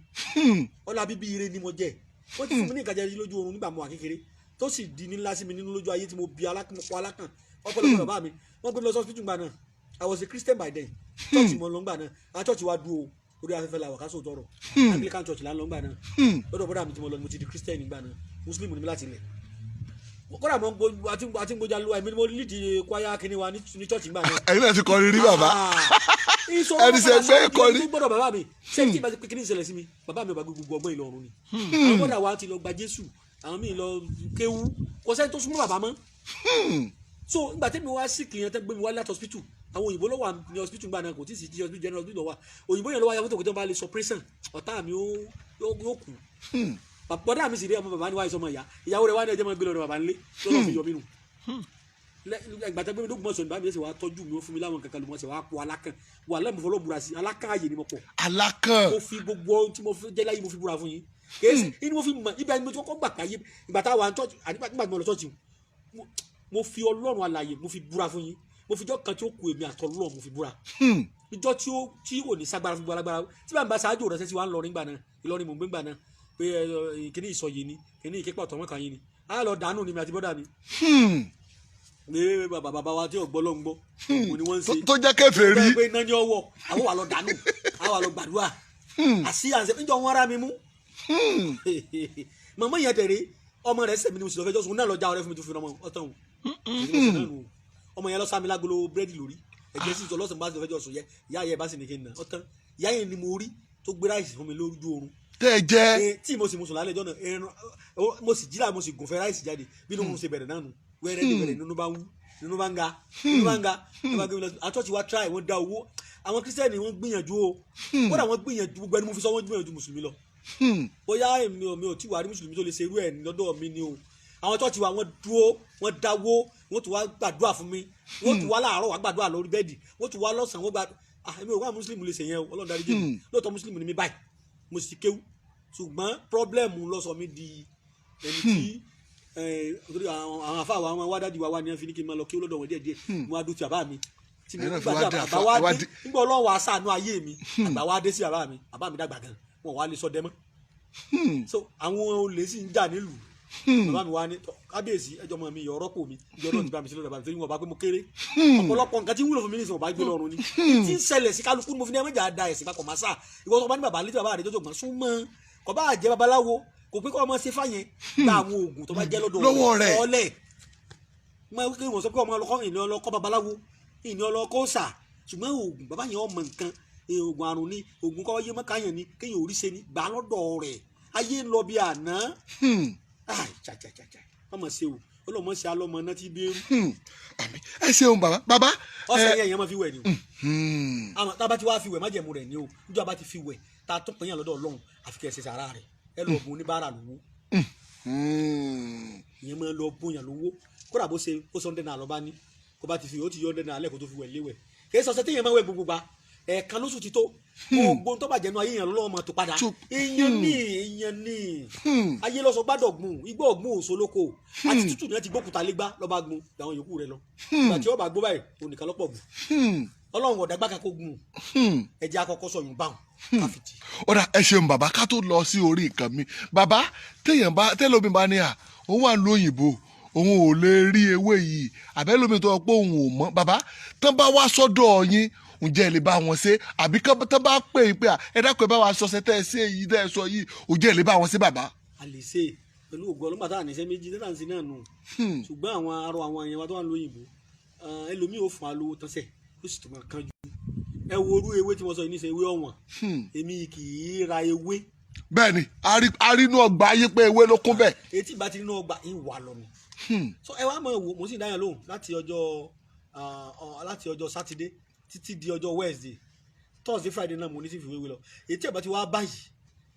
ọlọ́run bíbí ire ni mo jẹ wọ́n ti fún mi ní ìkàjẹ́ yìí lójú oorun nígbà mo wà kékeré tó sì di ní ńlá sí mi nínú lójú ayé tí mo bí alákàn ọpọlọpọ bàbá mi wọ́n gbé mi lọ sí hospital gbà náà I was a Christian by then church mo lọ gbà náà àwọn church wa dúró orí afẹ́fẹ́ la wà ká sóòtọ́ rọ̀ Anglican church là ń lọ gbà náà lọ́dọ̀ bọ́dà mi tí mo lọ mo ti di Christian gbà náà Muslim ni mi láti ilẹ̀ kódà mo àti gbójà lu ẹ̀mí mo lídìí kwaya kínní wa ní church gbà náà. ẹ̀yin náà ti kọrin rí bàbá ẹni sẹ gbé kọrin. ìṣòro gbọ́dọ̀ bàbá mi ṣé kí n bá ti pé kíní ìṣẹ̀lẹ̀ sí mi bàbá mi ò bá gbogbo ọgbọ́n Ìlọrin ni àwọn gbọ́dọ̀ wa ti lọ gba Jésù àwọn míì lọ kéwú kò sẹ́ni tó súnmọ́ bàbá mọ́ so nígbà tẹ́mi wá sí kìyàn tẹ́ gbé mi wá láti hospital àwọn òyìnbó ló wà ní hospital gbà náà kò tí ì sí ti hospital general hospital wà òyìnbó yẹn ló wá yà fótó kò tó bá lè sọ pírẹ́sàn ọ̀tá mi yóò kù bọ́dà mi sì rí ọmọ bàbá ni wáyé sọmọ ìyàwó rẹ̀ wá ní ẹjẹ́ mọ́ gbé lọ́dọ̀ bàbá ńlé tó lọ́ fi yọ mí nù gbàtà gbé mi lóògùn mọ̀sán nígbà mi ṣe wàá tọ́jú mi ó fún mi láwọn kankan ló mọ̀ ṣe wàá kó alákàn wà lẹ́mu fọlọ́ búra sí alákàn ààyè ni mo pọ̀. alákàn. mo fi gbogbo ohun tí mo fi jẹ́ láyé mo fi búra fún yín kéésì ni mo fi mọ̀ ibà ni mo ti kọ́kọ́ gbà káyé ìgbà táwa nígbà tí mo lọ ṣọ́ọ̀ṣì mo fi Ọlọ́run alààyè mo fi búra fún yín mo fi jọ́ kan tí ó kù èmi àtọ́lọ́run mo fi búra ìjọ tí ò ní sagbára fún alágbára tí bá ń bá ṣáájú rẹ̀ sẹ́sì wà ń lọrin gbà náà Ìlọrin mò ń gbé gbà náà pé kíní ìsọyè ni kíní ìképa ọ̀tọ̀ kan yín ni á lọ dànù ni mi àti bọ́dà mi. ní bàbá wa tí ọ̀gbọ́ ló ń gbọ́ òun ni wọ́n ń ṣe tó jẹ́ kèfèrí tó jẹ́ pé iná ní ọwọ́ àwọn wà lọ dànù àwọn wà lọ gbàdúrà àṣì àṣẹ níjọ wọn ara mi mú. màmá yẹn tẹ̀lé ọmọ rẹ̀ sẹ̀mí ni mo sì lọ fẹjọ́ sùn náà lọ já ọ̀rẹ́ fún mi tó fi ọmọ ọ̀tọ̀ ọmọ yẹn lọ sami lágolo búrẹ́dì lórí ẹ̀jẹ̀ sì sọ lọ́sàn bá ti lọ fẹjọ́ sùn yẹ ìyá yẹn bá sì ní kí n nà ọ̀tán ìyá yẹn ni mo rí tó gbé ráìsì fún mi lójú oorun. tẹ́ ẹ jẹ́. tí mo sì mùsùn lálẹ́ ẹjọ́ náà mo sì jí láà mo sì gùn fẹ́ ráìsì jáde bí inú mo ṣe bẹ̀rẹ̀ náà nù wẹ́rẹ́ ní bẹ̀rẹ̀ nínú bá ń wú nínú bá ń ga nínú bá ń ga nínú bá ń ga àtọ́jú wa try wọ́n dá owó àwọn kírísítẹ́nì wọ́n gbìyànjú o kódà wọ́n gbìyànjú gbogbo ẹni mo fi sọ wọ́n gbìyànjú mùsùlùmí lọ bóyá èmi ò tí wà rí mùsùlùmí tó lè ṣe irú ẹ̀ lọ́dọ̀ mi ni o àwọn tọ́jú wa wọ́n dúró wọ́n dáwó wọ́n tún wá gbàdúrà fún mi wọ́n tún wá láàárọ̀ wá gbàdúrà lórí bẹ́ẹ̀dì wọ́n tún wá lọ́sàn-án wọ́n gbàdúrà èmi ò wá mùsùlùmí lè ṣe yẹn o Ọlọ́run dárí jẹ́ mi lóòótọ́ mùsùlùmí ni mi báyìí mo sì kéwú ṣùgbọ́n pọ́blẹ́mù ló sọ mi di ẹni tí àwọn afáwa àwọn wádàdì wa wá ní ẹnfin ní kí n máa lọ kí ó lọ́dọ̀ wọn díẹ̀díẹ̀ mo wá dùn tí bàbá mi tí mo gbàdúrà bàbá wa dé nígbà Ọlọ́run wa ṣàánú ayé mi bàbá wa dé sí bàbá mi dàgbà gan wọn wá lè sọ dẹ́mọ́ so àwọn olè sì ń jà nílùú bàbá mi wá ní kábíyèsí ẹjọ́ mọ́ mi yọ ọ̀rọ̀ pò mi ìjọ náà ti bá mi sílẹ̀ bàbá mi torí wọn bá pé mo kéré ọ̀pọ̀lọpọ̀ nǹkan tí wúlò fún mi nìsín wọn bá gbé lọ́rùn ni tí ń ṣẹlẹ̀ sí kálukú mo fi ní ẹ̀mẹ́jà da ẹ̀sìn papọ̀ máa sà ìwọ tó bá ní bàbá létí bàbá rẹ̀ jọjọ gbọ́n súnmọ́ kò bá jẹ́ babaláwo kò pé kọ́ ọmọ ṣe fáyẹn gba àwọn oògùn tó bá jẹ́ lọ́dọ̀ rẹ̀ ọ̀lẹ̀ mo sọ pé ọmọ ọlọ́kọ́ ìní ọlọ́kọ́ babaláwo ìní ọlọ́kọ́ sà ṣùgbọ́n oògùn bàbá yẹn ọmọ nǹkan oògùn àrùn ni oògùn kọ́ yé mọ́káyàn ni kéèyàn orí ṣe ni gbà lọ́dọ̀ rẹ̀ ayé ń lọ bí àná ọmọ ṣe o ọlọmọ ṣe alọmọ náà ti bẹ̀rù. ẹ ṣeun bàbá. ọ̀sẹ̀ yẹn máa fi wẹ̀ ni o àmọ́ tá a bá ti wá fi wẹ̀ májẹ̀mú rẹ̀ ni o níjọ́ a bá ti fi wẹ̀ tá a tún pín yàn lọ́dọ̀ Ọlọ́run àfi kẹ́ ẹ ṣe sàrà rẹ̀ ẹ lọ bùn oníbàárà lówó ìyẹn máa lọ bùn yàn lówó kódà bó ṣe ó sọ ọ́ndẹ̀ náà lọ́ba ní kó bá ti fi ó ti yọ ọ́ndẹ̀ náà alẹ́ kó tó fi wẹ̀ léwẹ̀ kì í sọ sẹ́tẹ̀ yẹn máa wẹ̀ gbogbo gbà ẹ̀ẹ̀kan lóṣù ti tó gbogbo tó bàjẹ́ nu ayé yẹn lọ́wọ́ máa tó padà èèyàn ní ayé lọ́sọ gbádọ̀ gbùn igbó ọ̀gbùn òṣòlókò àti tútù náà ti gbókùtà légbá lọ́ba gbùn làwọn yòókù rẹ lọ ìgbà tí ó bá gbó báyìí onìkan lọ́pọ̀ gbùn Ọlọ́run ọ̀dà gbá kakó gbùn ẹ̀jẹ̀ akọ́kọ́ sọ yùn báwọn káfíntì. ọ̀dà ẹ ṣeun bàbá ká tó lọ sí orí nǹkan mi bàbá tẹ́lómi bá ní à òun wà lóyìnbó òun ò lè rí ewé yìí àbẹ́lómi tó pé òun ò mọ̀ bàbá tán bá wá sọ́dọ̀ yín ǹjẹ́ ẹ lè bá wọn ṣe àbí tán bá pè é pé ẹ dákun ẹ bá wa sọ ṣẹtẹ ẹ ṣe èyí tẹ ẹ sọ yìí ǹjẹ́ ẹ lè bá wọn ṣe bàbá. a lè ṣe pẹ̀lú ògùn ọlọ́mọ tá à ní iṣẹ́ méjì tẹ́tà ń sin náà nù ṣùgbọ́n àwọn arọ àwọn èèyàn wa tó wà lóyìnbó ẹlòmíì ò fún wa lówó tán sẹ̀ ó sì tó máa kánjú ẹ wo orú ewé tí wọ́n sọ yìí níṣẹ́ ewé ọ̀wọ̀n èmi kì í ra ewé. bẹ́ẹ̀ni arínú ọgbà ayé pé ewé ló kún bẹ́ẹ̀. etí ìbá ti nínú ọgbà ìwà lọ ni. so ẹ wá mọ̀ wò mo sì dáyàn lóhùn láti ọjọ́ sátidé títí di ọjọ́ Wednesday Thursday Friday náà mo ní sí fi wéwé lọ èyí tí ẹ̀ bá ti wá báyìí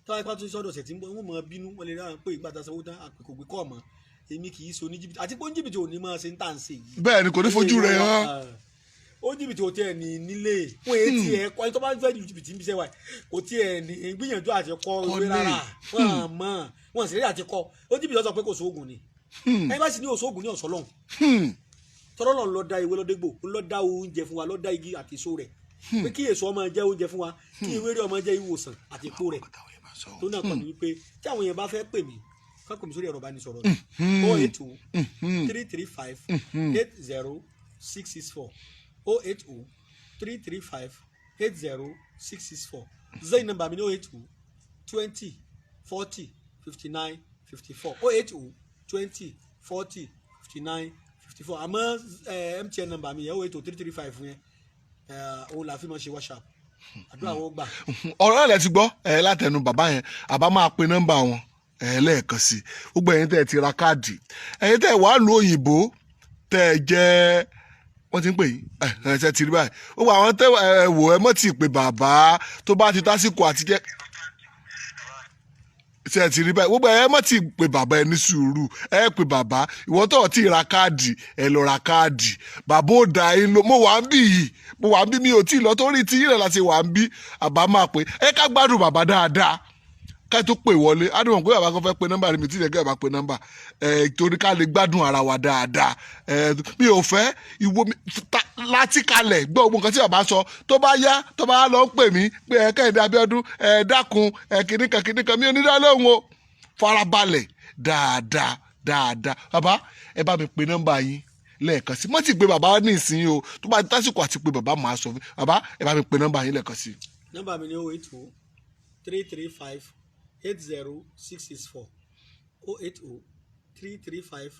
táwọn ipá tó sọ́dọ̀ ṣẹ̀ tí wọ́n mọ̀ bínú wọ́n lè rà pé ìgbà tá a sanwó tán àpèkò gbé kọ́ ọ̀mọ́ èmi kì í so ní jìbìtì àti pé ó ń jìbìtì ò ní máa ṣe ń tà ń ṣe yìí. bẹ́ẹ̀ ni kò ní fojú rẹ̀ hàn. ó jìbìtì ò tiẹ̀ ní nílé fún èyí tí ẹ kọ́ ẹni tó bá ń fẹ́ jìbìtì ń bí sẹ́wà kò tiẹ̀ ní gbìyànjú àti kọ́ ìwé rárá wọ́n sì rí àti kọ́ ó jìbìtì sọ pé kò sóògùn ni ẹni bá sì ní òṣòògùn ní ọ̀sọ́ lọ́hùn tọ́lọ́ lọ da ìwé lọ́dẹ́gbò lọ́ da oúnjẹ fún wa lọ́ da igi àti èso rẹ̀ pé kí èso ọmọ jẹ́ oúnjẹ fún wa kí ewéré ọmọ jẹ́ ìwòsàn àti èpo rẹ̀ tó náà kọ́ ni wípé tí àwọn èèyàn bá fẹ́ pè mí ká pè mí sórí ẹ̀rọ ìbánisọ̀rọ̀ 08033580664 zayin nọ́mbà mi ní 08020405954 àmọ́ MTN nọ́mbà mi yẹ 0803335 yẹn òun la fi máa ṣe WhatsApp àdúrà wọn gbà. ọ̀rọ̀ rẹ̀ ti gbọ́ látẹnu bàbá yẹn àbá máa pe nọ́mbà wọn lẹ́ẹ̀kan sí i gbogbo ẹ̀yin tẹ́ ẹ ti ra káàdì ẹ̀yin tẹ́ ẹ wàá lu òyìnbó tẹ́ ẹ jẹ́ wọ́n ti ń pè yín ẹ̀ṣẹ̀ ti rí báyìí gbogbo àwọn tẹ́ ẹ wò ẹ mọ́ ti pè bàbá tó bá ti tásìkò àti jẹ́ ṣe ti rí báyìí gbogbo ẹ má ti pè bàbá ẹ ní sùúrù ẹ pè bàbá ìwọ tó ti ra káàdì ẹ lọ ra káàdì bàbá ò dá yín lọ mo wà ń bí yìí mo wà ń bí mi ò tí ì lọ torí tí yìí rẹ̀ láti wà ń bí àbá máa pè ẹ ká gbádùn bàbá dáadáa ká tó pè wọlé ádùn pé bàbá kan fẹ́ pe nọ́mbà rẹ̀ mi tí ì lẹ́gẹ̀ẹ́ bá pe nọ́mbà torí ká lè gbádùn ara wa dáadáa mi ò fẹ́ ìwo mi láti kalẹ̀ gbọ́ gbogbo nǹkan tí bàbá sọ tó bá yá tó bá lọ ń pè mí pé Kẹ́hìndé Abíọ́dún dákun kìnnìkan mi ò ní dá lóhùn o farabalẹ̀ dáadáa bàbá ẹ bá mi pe nọ́mbà yín lẹ́ẹ̀kan sí mo ti gbé bàbá ní ìsinyìí o tó bá tásìkò àti pé bàbá máa sọ fún bàbá ẹ bá mi pe nọ́mbà yín lẹ́ẹ̀kan sí. nọ́mbà mi ni 080 335 80664 080 335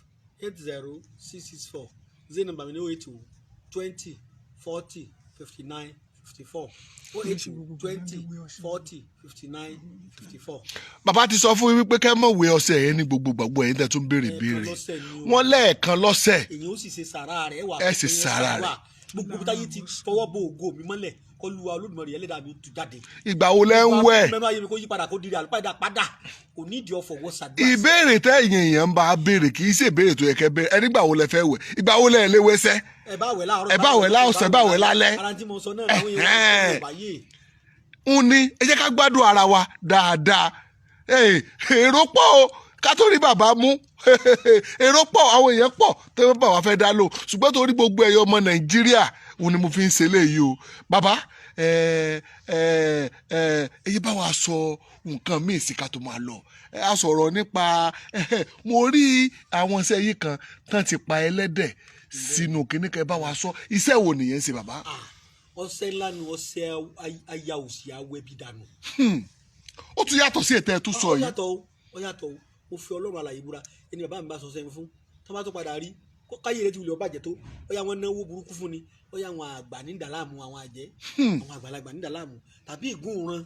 80664 zero number mi ni 080 20 40 59 54 080 20 40 59 54. bàbá ti sọ fún mi wípé kẹ́ mọ̀ wé ọṣẹ yẹn ní gbogbo ẹ̀yin tẹ́ tún béèrè wọ́n lẹ́ẹ̀kan lọ́sẹ̀ èyí ó sì ṣe sàrà rẹ̀ wà ẹ sì sàrà rẹ̀ gbogbo táyé ti fọwọ́ bo ògo mi mọ́lẹ̀ kọlu Olódùmarè Ẹlẹ́dàá mi tú jáde. ìgbà wo lẹ ń wẹ̀. mẹ́nu ayé mi kó yí padà kó diri àlùpàdà padà kò nídìí ọ̀fọ̀ wọ sàdúrà. ìbéèrè tẹ èèyàn ń bá béèrè kì í ṣe ìbéèrè tó yẹ kẹ́ béèrè ẹni gbà wo lẹ fẹ́ wẹ̀ ìgbà wo lẹ lè wẹsẹ̀. ẹ bá wẹ̀ láàárọ̀ ẹ bá wẹ̀ láọ̀sẹ̀ ẹ bá wẹ̀ lálẹ́. ara tí mo sọ náà àwọn èèyàn ń bá yé. ń ní ẹ jẹ́ ká gbádùn ara wa dáadáa èrò pọ̀ o ká tó rí bàbá mú èrò pọ̀ àwọn èèyàn pọ̀ tó bá wa fẹ́ dá lò ṣùgbọ́n torí gbogbo ẹ̀yọ́ ọmọ Nàìjíríà òun ni mo fi ń ṣe léyìí o bàbá èyí bá wa sọ nǹkan míì sí ká tó máa lọ a sọ̀rọ̀ nípa mo rí àwọn iṣẹ́ yìí kan tán ti pa ẹlẹ́dẹ̀ sínú kìnnìkan ẹ bá wa sọ iṣẹ́ wo nìyẹn ń ṣe bàbá. ọṣẹ ńlá ni ọṣẹ aya òsì awẹbi dànù. ó tún yàtọ̀ sí ètò ẹ̀ tún sọ yìí. ó yàtọ̀ ó fi Ọlọ́run àlàyé búra ẹni bàbá mi bá sọ sẹ́yìn fún tó bá tó padà rí káyé rẹ ti wulẹ̀ ọbàjẹ́ tó ó yà wọ́n náwó burúkú fún ni ó yà àwọn àgbà ní ìdàlámù àwọn àjẹ́ àwọn àgbàlagbà ní ìdàlámù tàbí ègún ran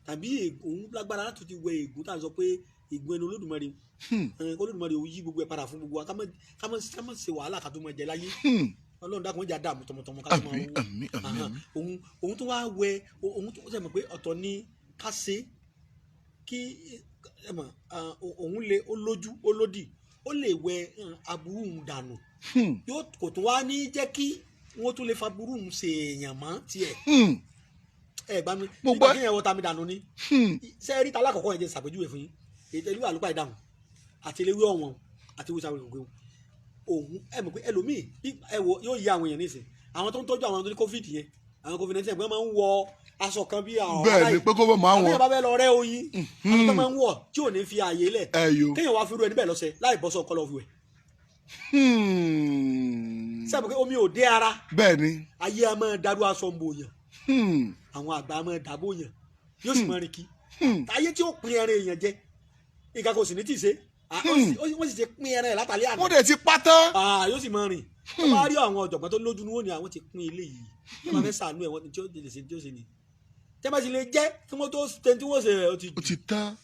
tàbí òun lágbára láti ti wẹ ègún tá à ń sọ pé ègún ẹni Olódùmarè Olódùmarè ò yí gbogbo ẹ̀ padà fún gbogbo wa ká má ṣe wàhálà ká tó máa jẹ láyé Ọlọ́run dákun jà dààmú tọmọtọmọ ká tó máa wọ òun tó wá wẹ òun tó sẹ́mi pé ọ̀tọ̀ ni ká ṣe kí òun lè ó lójú ó lódì ó lè wẹ aburú ń dànù yóò kò tó wá ní jẹ́ kí wọ́n tún lè fa burú ń ṣe èèyàn mọ́ tiẹ̀ ẹ gbá mi nígbà tí yẹn wọ́n ta mi dànù ni ṣé rí ta alákọ̀ọ́kọ́ yẹn jẹ́ ṣàpèjúwe fún yín èyí tẹ́lú àlùpàá ìdáhùn àti eléwé ọ̀wọ́n àti wíṣà wíwò òun ẹ mọ̀ pé ẹlòmíì ẹ wọ yóò yí àwọn èèyàn nísìn àwọn tó ń tọ́jú àwọn tó ní covid yẹn àwọn covid-19 ẹgbẹ́ máa ń wọ aṣọ kan bí àwọn bẹ́ẹ̀ ni pé kó máa ń wọ àwọn yàrá bẹ́ẹ̀ lọ rẹ́ oyin àwọn tó máa ń wọ tí ò ní fi ààyè lẹ̀ kéèyàn wá fi rú ẹni bẹ́ẹ̀ lọ́sẹ̀ láì bọ́ sọ kọ́lọ́ fi wẹ̀. sábà pé omi ò dé ara bẹ́ẹ̀ ni ayé a máa darú aṣọ ń bò yàn àwọn àgbà a máa dàbò yàn yóò sì máa rìn kí ayé tí ó pin ẹran èèyàn jẹ nǹkan kò sì ní tì í ṣe wọ́n sì ti pin ẹran ẹ̀ látàlẹ́ àná. wọ́n dẹ̀ ti pátá. yóò sì máa rìn wọ́n bá rí àwọn ọ̀jọ̀gbọ́n tó lójú ni wọ́n ní àwọn ti pin ilé yìí wọ́n máa fẹ́ sàánú ẹ̀ wọ́n tí ó lè ṣe tí ó ṣe ni tẹ́ bá ti lè jẹ́ kí wọ́n tó ṣe tí wọ́n ṣe ó ti tán.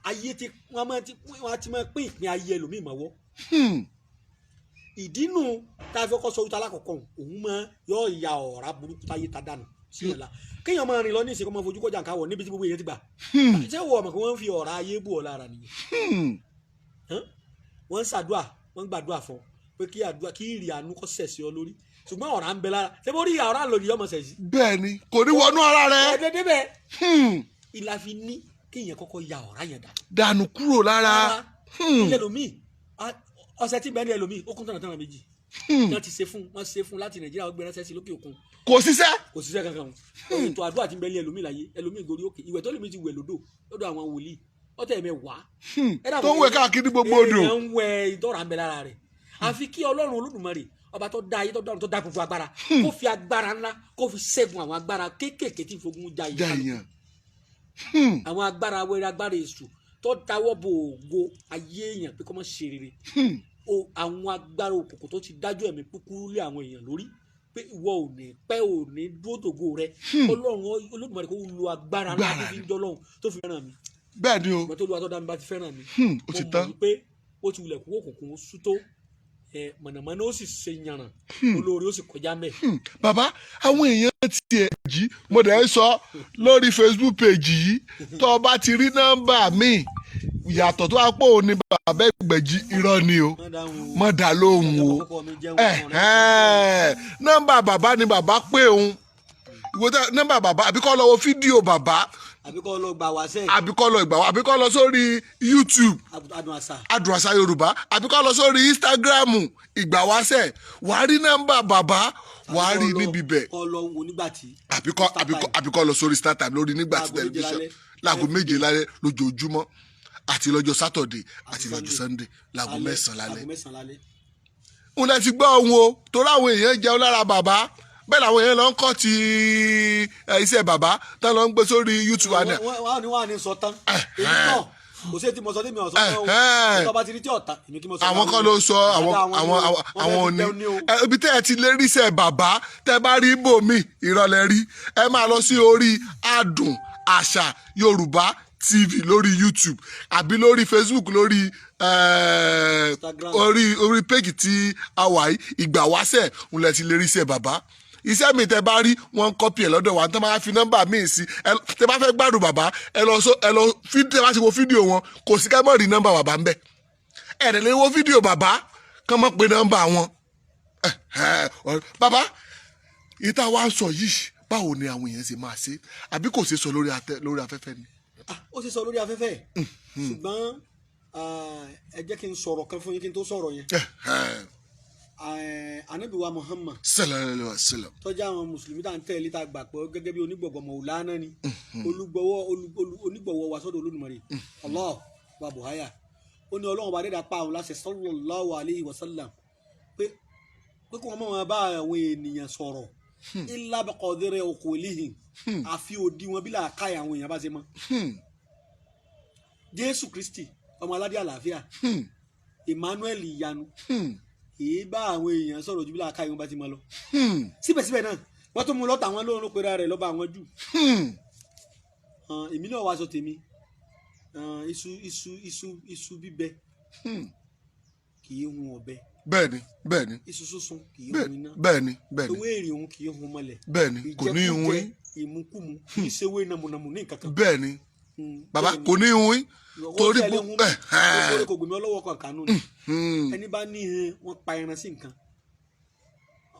ayé ti wọ́n ti máa pín ìpín ayé ẹlòmíì mọ́wọ́. ìdínú tá a fẹ́ kọ́ sọ wíta alákọ̀ọ́kọ́ òun máa yọ ìyá ọ̀rá burúkú táyé ta dànù sí ọ̀la kéèyàn máa rìn lọ ní ìsìnkú máa fojú kọjá nǹkan wọ̀ níbi tí gbogbo èèyàn ti gbà. ṣé wọ ọmọ kí wọ́n fi ọ̀rá ayé bù ọ́ lára nìyẹn. wọ́n ń ṣàdúà wọ́n ń gbàdúà fún pé kí ìrì àánú kó sẹ̀ sí ọ lórí ṣùgbọ́n ọ̀rá ń bẹ lára ṣé bó rí ọ̀rá lòdì ọmọ sẹ̀ sí. bẹ́ẹ̀ni kò ní wọnú ara rẹ. ẹ̀ẹ́dẹ́dẹ́ bẹ́ẹ̀ ìlà fi ní kéèyàn kọ́kọ́ ya ọ̀rá yẹn dànù kúrò lára. ilé lomi ọ̀sẹ̀ tí bẹ́ẹ̀ ni ẹlòmíì ó kún tọ̀nà méjì wọ́n ti ṣe fún láti Nàìjíríà ó gbé ránṣẹ́ sí lókè òkun. kò ṣiṣẹ́ kankan ètò àdúrà tí ń bẹ ní ẹlòmíì láyé ẹlòmíì gorí òkè ìwẹ̀ tó lèmi ti wẹ̀ lọ́dọ̀ àwọn wòlíì ọ̀tẹ̀ mẹ́wàá. tó ń wẹ̀ káàkiri gbogbo odò. èèyàn ń wẹ̀ ìtọ́ra ń bẹ lára rẹ̀ àfi kí Ọlọ́run Olódùmarè ọba tó dá ayé tó dá gbogbo agbára kó fi agbára ńlá kó fi ṣẹ́gun àwọn agbára kéékèèké tí ìfogun já ìyàn àwọn agbára wẹrẹ agbára èṣù tó dáwọ́ bo ògo ayé èèyàn pé kó má ṣe rere àwọn agbára òkùnkùn tó ti dájú ẹ̀mí kúkúrú lé àwọn èèyàn lórí pé ìwọ ò ní pẹ́ ò ní dúró tògo rẹ Ọlọ́run Olódùmarè kó lu agbára ńlá tó fi ń dọ́lọ́run tó fi fẹ́ràn mi bẹ́ẹ̀ ni o ìgbà tó lu atọ́ dá mi bá ti fẹ́ràn mi ó ti tán mo mọ̀ wípé ó ti wulẹ̀ kó òkùnkùn sú tó mọ̀nàmọ́ná ó sì ṣe yànnà olóore ó sì kọjá mẹ́. bàbá àwọn èèyàn ti ẹ̀ jí mo dẹ̀ ń sọ lórí Facebook page yìí tó o bá ti rí nọ́mbà mi yàtọ̀ tó wá pò ó ní bàbá Ìgbẹ̀jì irọ́ ni o mọ̀ dá lóhùn o nọ́mbà bàbá ni bàbá pé òun ìwọ nọ́mbà bàbá àbí kọ́ lọ wo fídíò bàbá àbí kọ́ lọ gbà wá sẹ́ẹ̀ àbí kọ́ lọ ìgbà wá àbí kọ́ lọ sórí YouTube Adùn Àṣà Yorùbá àbí kọ́ lọ sórí Instagram Ìgbàwáṣẹ̀ wàá rí nọ́mbà bàbá wàá rí níbi bẹ̀ kọ́ lọ wo nígbà tí àbí kọ́ lọ sórí StarTime lórí nígbà tí tẹlifíṣàn láago 7 lálẹ́ lójoojúmọ́ àti lọ́jọ́ Saturday àti lọ́jọ́ Sunday láago 9 lálẹ́. n lẹ ti gbọ́ ohun o torí àwọn èèyàn jẹun lára bàbá bẹ́ẹ̀ làwọn èèyàn lọ ń kọ́ ti iṣẹ́ bàbá tán lọ ń gbé sórí YouTube àná. wọ́n á ní sọ tán èyí náà kò sí ètí mo sọ tí mi ò sọ tán o tó bá ti rí tí ọ̀tá èmi kí mo sọ. àwọn kan ló sọ àwọn òní ibi tẹ́ ẹ ti lè rí iṣẹ́ bàbá tẹ́ bá rí ibòmí ìrọ̀lẹ́ rí ẹ máa lọ sí orí Adùn Àṣà Yorùbá TV lórí YouTube àbí lórí Facebook lórí orí péjì tí a wà yìí Ìgbàwáṣẹ̀ ń lẹ ti lè rí iṣẹ́ bàbá iṣẹ́ mi tẹ bá rí wọn ń kọ́pì ẹ̀ lọ́dọ̀ wa tó máa fi nọ́mbà míì sí tẹ bá fẹ́ gbádùn bàbá ẹ lọ tẹ bá ṣe wo fídíò wọn kò sí ká mọ̀ rí nọ́mbà bàbá ńbẹ ẹ̀ lè wo fídíò bàbá kán mọ̀ pé nọ́mbà wọn. bàbá ìta wa ń sọ yìí báwo ni àwọn èèyàn ṣe máa ṣe àbí kò ṣe sọ lórí afẹ́fẹ́ ni. ó ṣe sọ lórí afẹ́fẹ́ ṣùgbọ́n ẹ jẹ́ kí n sọ̀rọ̀ kan fún yín kí n tó sọ̀rọ̀ yẹn. Ànábì wa Muhammad sallallahu alaihi wasallam tó jẹ́ àwọn mùsùlùmí tá à ń tẹ̀lé tá a gbà pé gẹ́gẹ́ bí onígbọ̀gbọ̀ Maulana ni onígbọ̀wọ́ wa sọ́dọ̀ Olódùmarè Allah wa buhaya ó ní Ọlọ́run bá dé dá pa àwọn láṣẹ sallallahu alaihi wasallam pé kí wọ́n máa bá àwọn ènìyàn sọ̀rọ̀ illa biqadri uqulihim àfi òdi wọn bí làákàyè àwọn èèyàn bá ṣe mọ́. Jésù Kristi ọmọ aládé àlàáfíà Emmanuel ìyanu èyí bá àwọn èèyàn sọ̀rọ̀ ju bí làákàyè wọn bá ti mọ́ lọ. síbẹ̀síbẹ̀ náà wọ́n tún mú lọ́tà wọn lóorun pera rẹ̀ lọ́ba àwọn jù. èmi náà wá sọ tèmi iṣu bíbẹ kì í hun ọ̀bẹ. bẹ́ẹ̀ni iṣu sísun kì í hun iná. bẹ́ẹ̀ni ewé èrè òun kì í hun mọ́lẹ̀. bẹ́ẹ̀ni kò ní hun yín. ìmúkùmù kì í ṣe ewé nàmùnàmù ní nǹkan kan. bẹ́ẹ̀ni bàbá kò ní hun yín torí kò gbèmí ọlọ́wọ́ kan kànú ni ẹni bá ní wọn pa ẹran sí nǹkan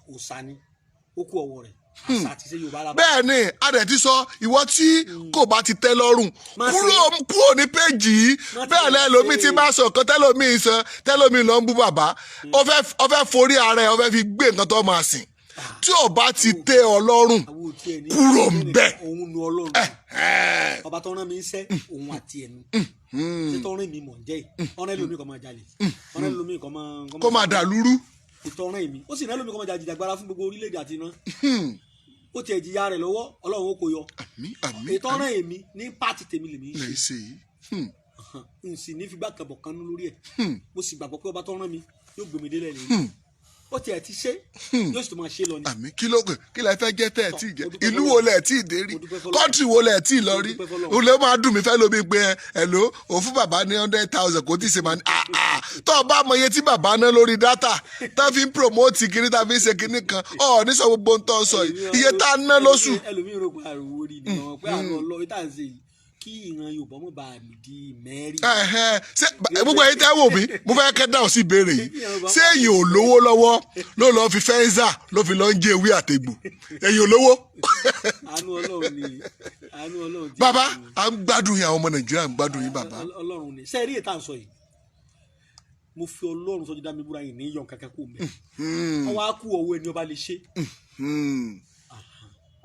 òòṣà ni ó kú ọwọ́ rẹ̀ àṣà àti ṣe Yorùbá lábá. bẹ́ẹ̀ ni a dẹ̀ ti sọ ìwọ tí kò bá ti tẹ́ lọ́rùn kúrò ní péjì yìí bẹ́ẹ̀ lẹ́lòmí ti bá sọ kan tẹ́lòmí lọ ń bú bàbá ó fẹ́ forí ara ẹ̀ ó fẹ́ fi gbé nǹkan tó máa sìn tí ò bá ti tẹ́ ọ lọ́rùn kúrò ń bẹ̀. òun nu Ọlọ́run ọba tó rán mi ń sẹ́ òun àti ẹnu ṣé tó rán mi mọ̀ ń jẹ́ yìí ọ̀rẹ́ lómi kò máa jalè ọ̀rẹ́ lómi kò máa dà lúrú. ìtọ́rán èmi ó sì rán lómi kò máa jàjàgbara fún gbogbo orílẹ̀-èdè àti iná ó tiẹ̀ jìyà rẹ̀ lọ́wọ́ Ọlọ́run ó kó yọ ìtọ́rán èmi ní pààtì tèmi lèmi ń ṣe n sì ní figbá kan bọ̀ kan nú lórí ẹ̀ mo sì gbàgbọ́ pé ọba tó rán mi yóò gbèmí délẹ̀ lẹ́yìn ó tiẹ̀ ti ṣe yóò sì tó máa ṣe lọ ni. àmì kí lẹ fẹ́ jẹ́ tẹ́ ẹ̀ tí ì jẹ́ ìlú wo lẹ̀ tí ì dé rí kọ́ńtì wo lẹ̀ tí ì lọ rí olè máa dùn mí fẹ́ lómi pé ẹ ló òun fún bàbá ní 100,000 kò tí ì ṣe máa ní tó o bá mọ iye tí bàbá ná lórí dátà tá fi ń promote kiri tá fi ń ṣe kinní kan ní sọ gbogbo ń tọ́ sọ yìí iye tá a ná lóṣù. ẹlòmíràn rò pé àrùwò rí ni wọn pé àrùn ọlọ́run tá à ń ṣe yìí kí ìran Yorùbá mọ̀ bá mi di mẹ́rin. gbogbo ẹ̀yin tẹ́ wò mí mo fẹ́ kẹ́ dáhùn sí ìbéèrè yìí ṣé èyàn ò lówó lọ́wọ́ ló lọ́ọ́ fi fẹ́ńsà ló fi lọ́ọ́ ń jẹ ewé àtẹ̀gbò èyàn ò lówó. àánú Ọlọ́run ni àánú Ọlọ́run. bàbá à ń gbádùn yín àwọn ọmọ Nàìjíríà ń gbádùn yín bàbá. Ọlọ́run ni ṣe rí ètò à ń sọ yìí mo fi Ọlọ́run sọ́jú dá mi búra yìí ní yọ̀n kankan kó mẹ́ wọ́n wá kú ọwọ́ ẹni ọba lè ṣe.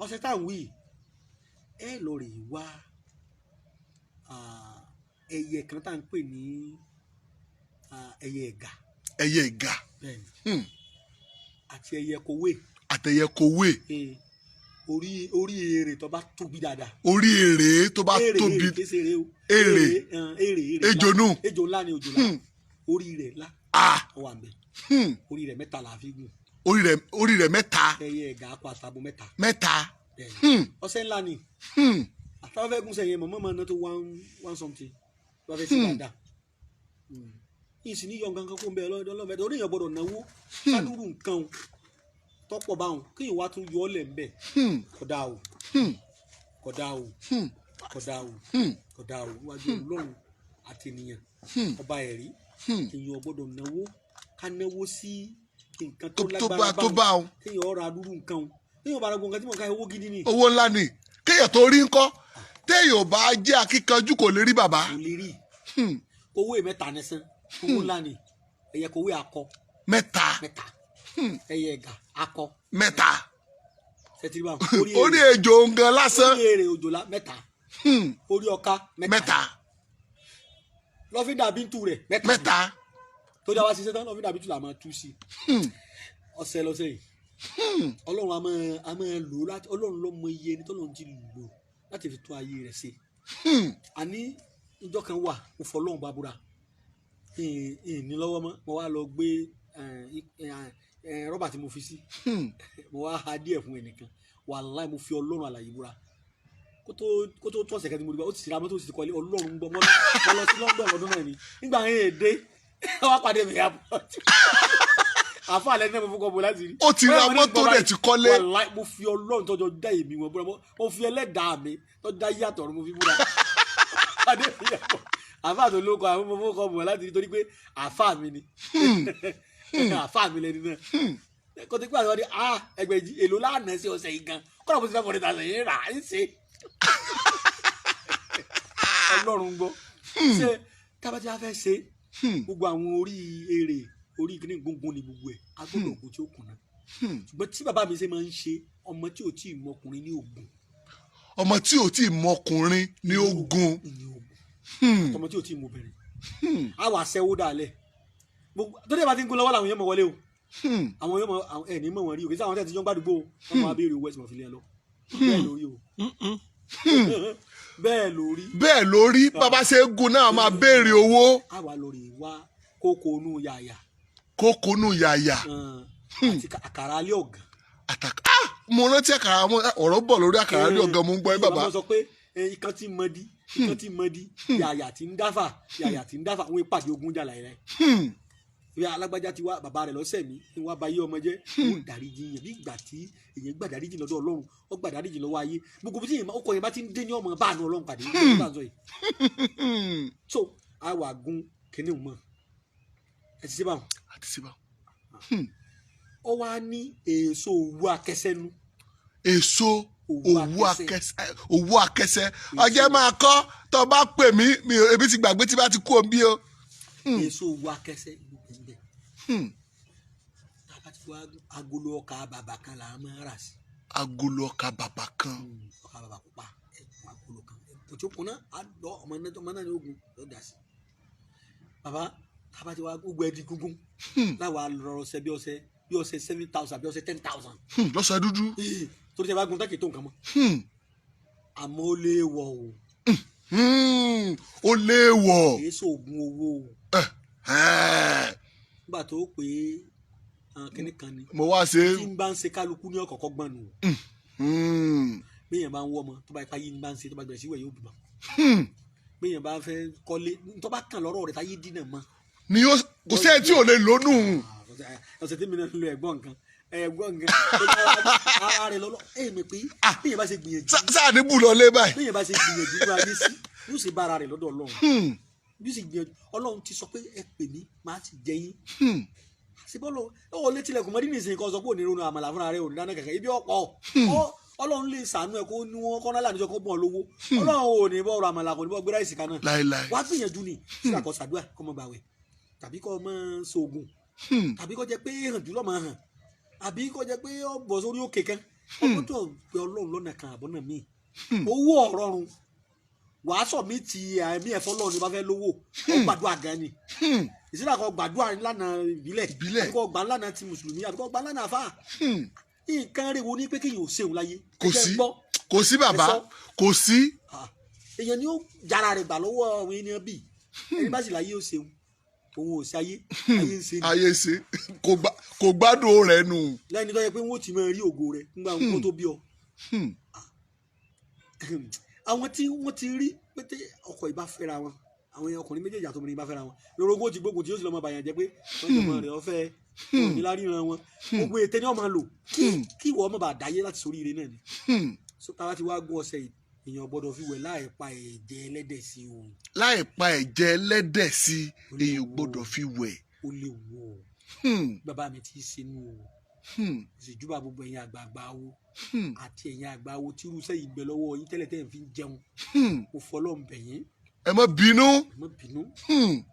ọ̀sẹ̀ tá à ń wí ẹ lọ rè wá ẹyẹ kan tá à ń pè ní ẹyẹ ẹ̀gà. ẹyẹ ẹ̀gà. àti ẹyẹ kòwé. àtẹyẹ kòwé. orí èrè tó bá tóbi dáadáa. orí èrè tó bá tóbi. èrè ejò nù. ejò ńlá ni ejò ńlá. orí rẹ̀ ńlá. ó wà ńbẹ̀. orí rẹ̀ mẹ́ta là á fi gùn. orí rẹ̀ mẹ́ta. ẹyẹ ẹ̀gà akọ àtàbọ̀ mẹ́ta. mẹ́ta. ọ̀sẹ̀ ńlá ni. àtàwọn fẹ́ gún sẹ́yìn mọ̀mọ́ máa ná tó one something wọ́n fẹ́ sí dáadáa yìí sì ní yọ nǹkan kan kó ń bẹ ọlọ́mọdé orí èèyàn gbọ́dọ̀ náwó sádúrú nǹkan tọ́pọ̀ báwọn kí ìwà tún yọ ọ́ lẹ̀ ń bẹ̀ kódà o wájú Ọlọ́run àti ènìyàn ọba ẹ̀rí èèyàn ò gbọ́dọ̀ náwó ká náwó sí nǹkan tó lágbára báwọn kéèyàn ọ̀rọ̀ adúrú nǹkan o téèyàn bá ra gbọ̀ngàn tí mo ká owó gidi ni. owó ńlá ni kéèyàn tó rí ńkọ́ téèyàn bá jẹ́ akíkanjú kò lè rí bàbá. kò lè rí owó mẹ́ta nìsan owó ńlá ni ẹ̀yẹ kò wé akọ. mẹ́ta ẹ̀yẹ ẹ̀gà akọ. mẹ́ta sẹtìrìbà orí ejò ngan lásán. orí èrè òjòlá mẹ́ta orí ọká mẹ́ta lọ́fíńdà bíntù rẹ̀ mẹ́ta tó dá wá sí sẹ́tàn lọ́fíńdà bíntù là máa tú sí ọ̀sẹ̀ lọ́sẹ̀ yìí ọlọ́run a máa lò láti ọlọ́run ló mọ iye ẹni tọ́lọ́run ti lò láti fi tún ayé rẹ̀ ṣe àní ìjọ kan wà mo fọ ọlọ́run bá búra ní lọ́wọ́ mọ́ mo wá lọ gbé rọ́bà tí mo fi sí mo wá ha díẹ̀ fún ẹnìkan wàláì mo fi ọlọ́run àlàyé búra kó tó tọ̀sẹ̀ kẹ́tí mo rí bá ó ti sira mọ́tò ó ti kọ́lé ọlọ́run gbọ́ mọ́ lọ sí London lọ́dún náà ni nígbà yẹn èdè wá pàdé mi airport àfa àlẹ́ náà mo fún kọ́bọ̀ láti rí. ó ti ra mọ́tò rẹ̀ ti kọ́lé. wàláì mo fi ọlọ́run tọ́jọ́ dá èmi wọn búra mo fi ẹlẹ́dàá mi tó dá yàtọ̀ ọ̀run mo fi búra pàdé mi airport àfa àti olóko àwọn mo fún kọ́bọ̀ láti rí torí pé àfa mi ni àfa mi lẹni náà kò tí pé àwọn ọdẹ ẹgbẹ̀jì èlò lánàá sí ọ̀sẹ̀ yìí gan kọ́nà mo ti fẹ́ fọ́ni tàṣẹ yìí rà á ń ṣe ọlọ́run gbọ́ ṣé tábàtí a fẹ́ ṣe gbogbo àwọn orí èrè orí ìkíní gbóngbóng ni gbogbo ẹ̀ agbọ́dọ̀ ògùn tí ó kùnà ṣùgbọ́n tí bàbá mi ṣe máa ń ṣe ọmọ tí ò tí ì mọkùnrin ní ogun. ọmọ tí ò tí ì mọkùnrin ní ogun. ọmọ tí ò tí ì mọbìnrin á wà sẹ́wó dàlẹ́ tó dé bá ti ń gún lọ́wọ́ làwọn yẹn mọ̀ wọlé o àwọn yẹn mọ̀ ẹ̀ ní mọ̀ wọ́n rí o kì í sáwọn tẹ̀ tí jọ́ ń gbàdúgbò wọn máa béèrè owó ẹ̀sìn mọ̀fìlẹ́ lọ bẹ́ẹ̀ lórí o bẹ́ẹ̀ lórí bàbá ṣe é gun náà máa béèrè owó. a wà lórí wa kókónú yàyà. kókónú yàyà. àti àkàrà alẹ́ ọ̀gàn. mo rántí àkàrà ọ̀rọ̀ bọ̀ lórí àkàrà alẹ́ ọ̀gàn mo ń gbọ́ ẹ bàbá. ìjọba sọ pé ikán tí mọ́dí yàyà tí ń dáfà àwọn ìpàdé ogun jà láyé rẹ̀. ìyá alágbájá ti wá bàbá rẹ̀ lọ́sẹ̀ mi ní wàá bá yé ọmọ jẹ́ ó dáríjì yẹn bí ìgbà tí èyàn gbà dáríjì lọ́dọ̀ ọlọ́run ó gbà dáríjì lọ́wọ́ ayé gbogbo bí ọkọ yẹn bá ti ń dé ní ọmọ báànú ọlọ́run pàdé ní ìgbà yìí. so a wà gun kíní mọ́ ẹ ti ṣe báwọn. ó wá ní èso òwú akẹsẹ́nu. èso òwú akẹsẹ́ ọjọ́ máa kọ́ tó bá pè mí ebi ti gbàgbé tí bá ti kú òun bí o. èso òwú akẹsẹ́ agolo ọkà bàbà kan là á máa rà sí. agolo ọkà bàbà kan. ọkà bàbà pupa agolo kan òtún náà á lọ ọmọ náà ní ogun ló dà sí. bàbá tábà tí wàá gbogbo ẹ di gúngún láwa lọ ọṣẹ bí ọṣẹ 7,000 bí ọṣẹ 10,000. lọ́sọ̀ dúdú. torí tẹ bá gun tákì tó nǹkan mọ́. àmọ́ ó lè wọ̀ o. ó lè wọ̀. kì í ṣoògùn owó o. nígbà tó pé kíní kan ni. mo wá ṣe. tí n bá ń ṣe kálukú ní ọ̀kọ̀ọ̀kọ̀ gbọ́n nù. béèyàn bá ń wọ́ ọmọ tó bá ipa yìí ń bá ń ṣe tó bá bẹ̀rẹ̀ sí wẹ̀ yóò bímọ. béèyàn bá fẹ́ kọ́lé tó bá kàn lọ́rọ̀ rẹ̀ táyé dínà mọ́. ni yóò kò sẹ́yìn tí ò lè lónú. ọ̀sẹ̀ tí mi náà lo ẹ̀gbọ́n nǹkan ara rẹ̀ lọ́lọ́ mi pé béèyàn bá ṣe gbìyànjú. sáà ní bùlọ lé báyìí. béèyàn bá ṣe gbìyànjú ní ayé sí yóò ṣe bá ara rẹ̀ lọ́dọ̀ Ọlọ́run bí sì gbìyànjú Ọlọ́run ti sọ pé ẹ pè mí máa ti jẹ yín síbọ̀lọ́ ó létí ilẹ̀kùn mọ́rí nìsín kan sọ pé òní ronú àmàlà fúnra rẹ̀ òní dáná kẹ̀kẹ́ ibi ọ̀pọ̀ Ọlọ́run lè sànú ẹ̀ kó ní wọn kọ́ náírà níjọ́ kó bọ̀ lówó Ọlọ́run ò ní bọ́ ọ̀rọ̀ àmàlà kò ní bọ́ gbé ráìsì kan náà wá gbìyànjú ni síra kọ sàdúrà kọ́ mọ gbàwẹ̀ tàbí kọ́ mọ sóògùn tàbí kọ́ jẹ́ pé hàn jùlọ máa hàn àbí kọ́ jẹ́ pé ọ bọ̀ sórí òkè kan ọkọ̀ tó pe Ọlọ́run lọ́nà kan àbọ̀ náà míì owó ọ̀rọ̀run wàá sọ mí ti ẹ̀mí ẹ̀fọ́ lọ́run ní bá fẹ́ lówó ó gbàdúrà gan ni ìsìlẹ̀ àkọ́ gbàdúrà ńlànà ìbílẹ̀ àbíkọ́ gbà ńlànà ti mùsùlùmí àbíkọ́ gbà ńlànà àfà nǹkan rẹ̀ wo ni pé kéèyàn ò ṣeun láyé kò sí bàbá kò sí. èèyàn ni ó jára rẹ̀ gbà lọ́wọ́ àwọn ènìyàn bíi ẹni bá sì láyé ó ṣeun òun ò sí ayé ń ṣe ni. ayé ṣe kò gbádùn rẹ̀ nù. lẹ́ni tó yẹ pé wọ́n ti máa rí ògo rẹ̀ nígbà wọn tó bí ọ. àwọn tí wọ́n ti rí pété ọkọ ìbá fẹ́ra wọn àwọn ọkùnrin méjèèjì àtọmọdé ìbá fẹ́ra wọn lórogún ti gbógun tí yóò sì lọ́mọ bàyàn jẹ́ pé wọ́n jọ mọ rẹ̀ ọ̀fẹ́ òní láríran wọn gbogbo ètè ni wọ́n máa lò kí ìwọ ọmọ bá dáyé láti sórí ire náà ni. táwa ti wá gún ọṣẹ èèyàn gbọ́dọ̀ fi wẹ̀ láì pa ẹ̀jẹ̀ ẹlẹ́dẹ̀ sí o. láì pa ẹ̀jẹ̀ ẹlẹ́dẹ̀ sí èèyàn gbọ́dọ̀ fi wẹ̀. ó lè wọ bàbá mi ti sinú o ìṣèjúbà gbogbo ẹ̀yin àgbààgbà wo àti ẹ̀yin àgbà wo tí irú sẹ́yìn gbẹ lọ́wọ́ yín tẹ́lẹ̀ tẹ́lẹ̀ fi ń jẹun mo fọlọ́ ń bẹ̀ yín. ẹ má bínú.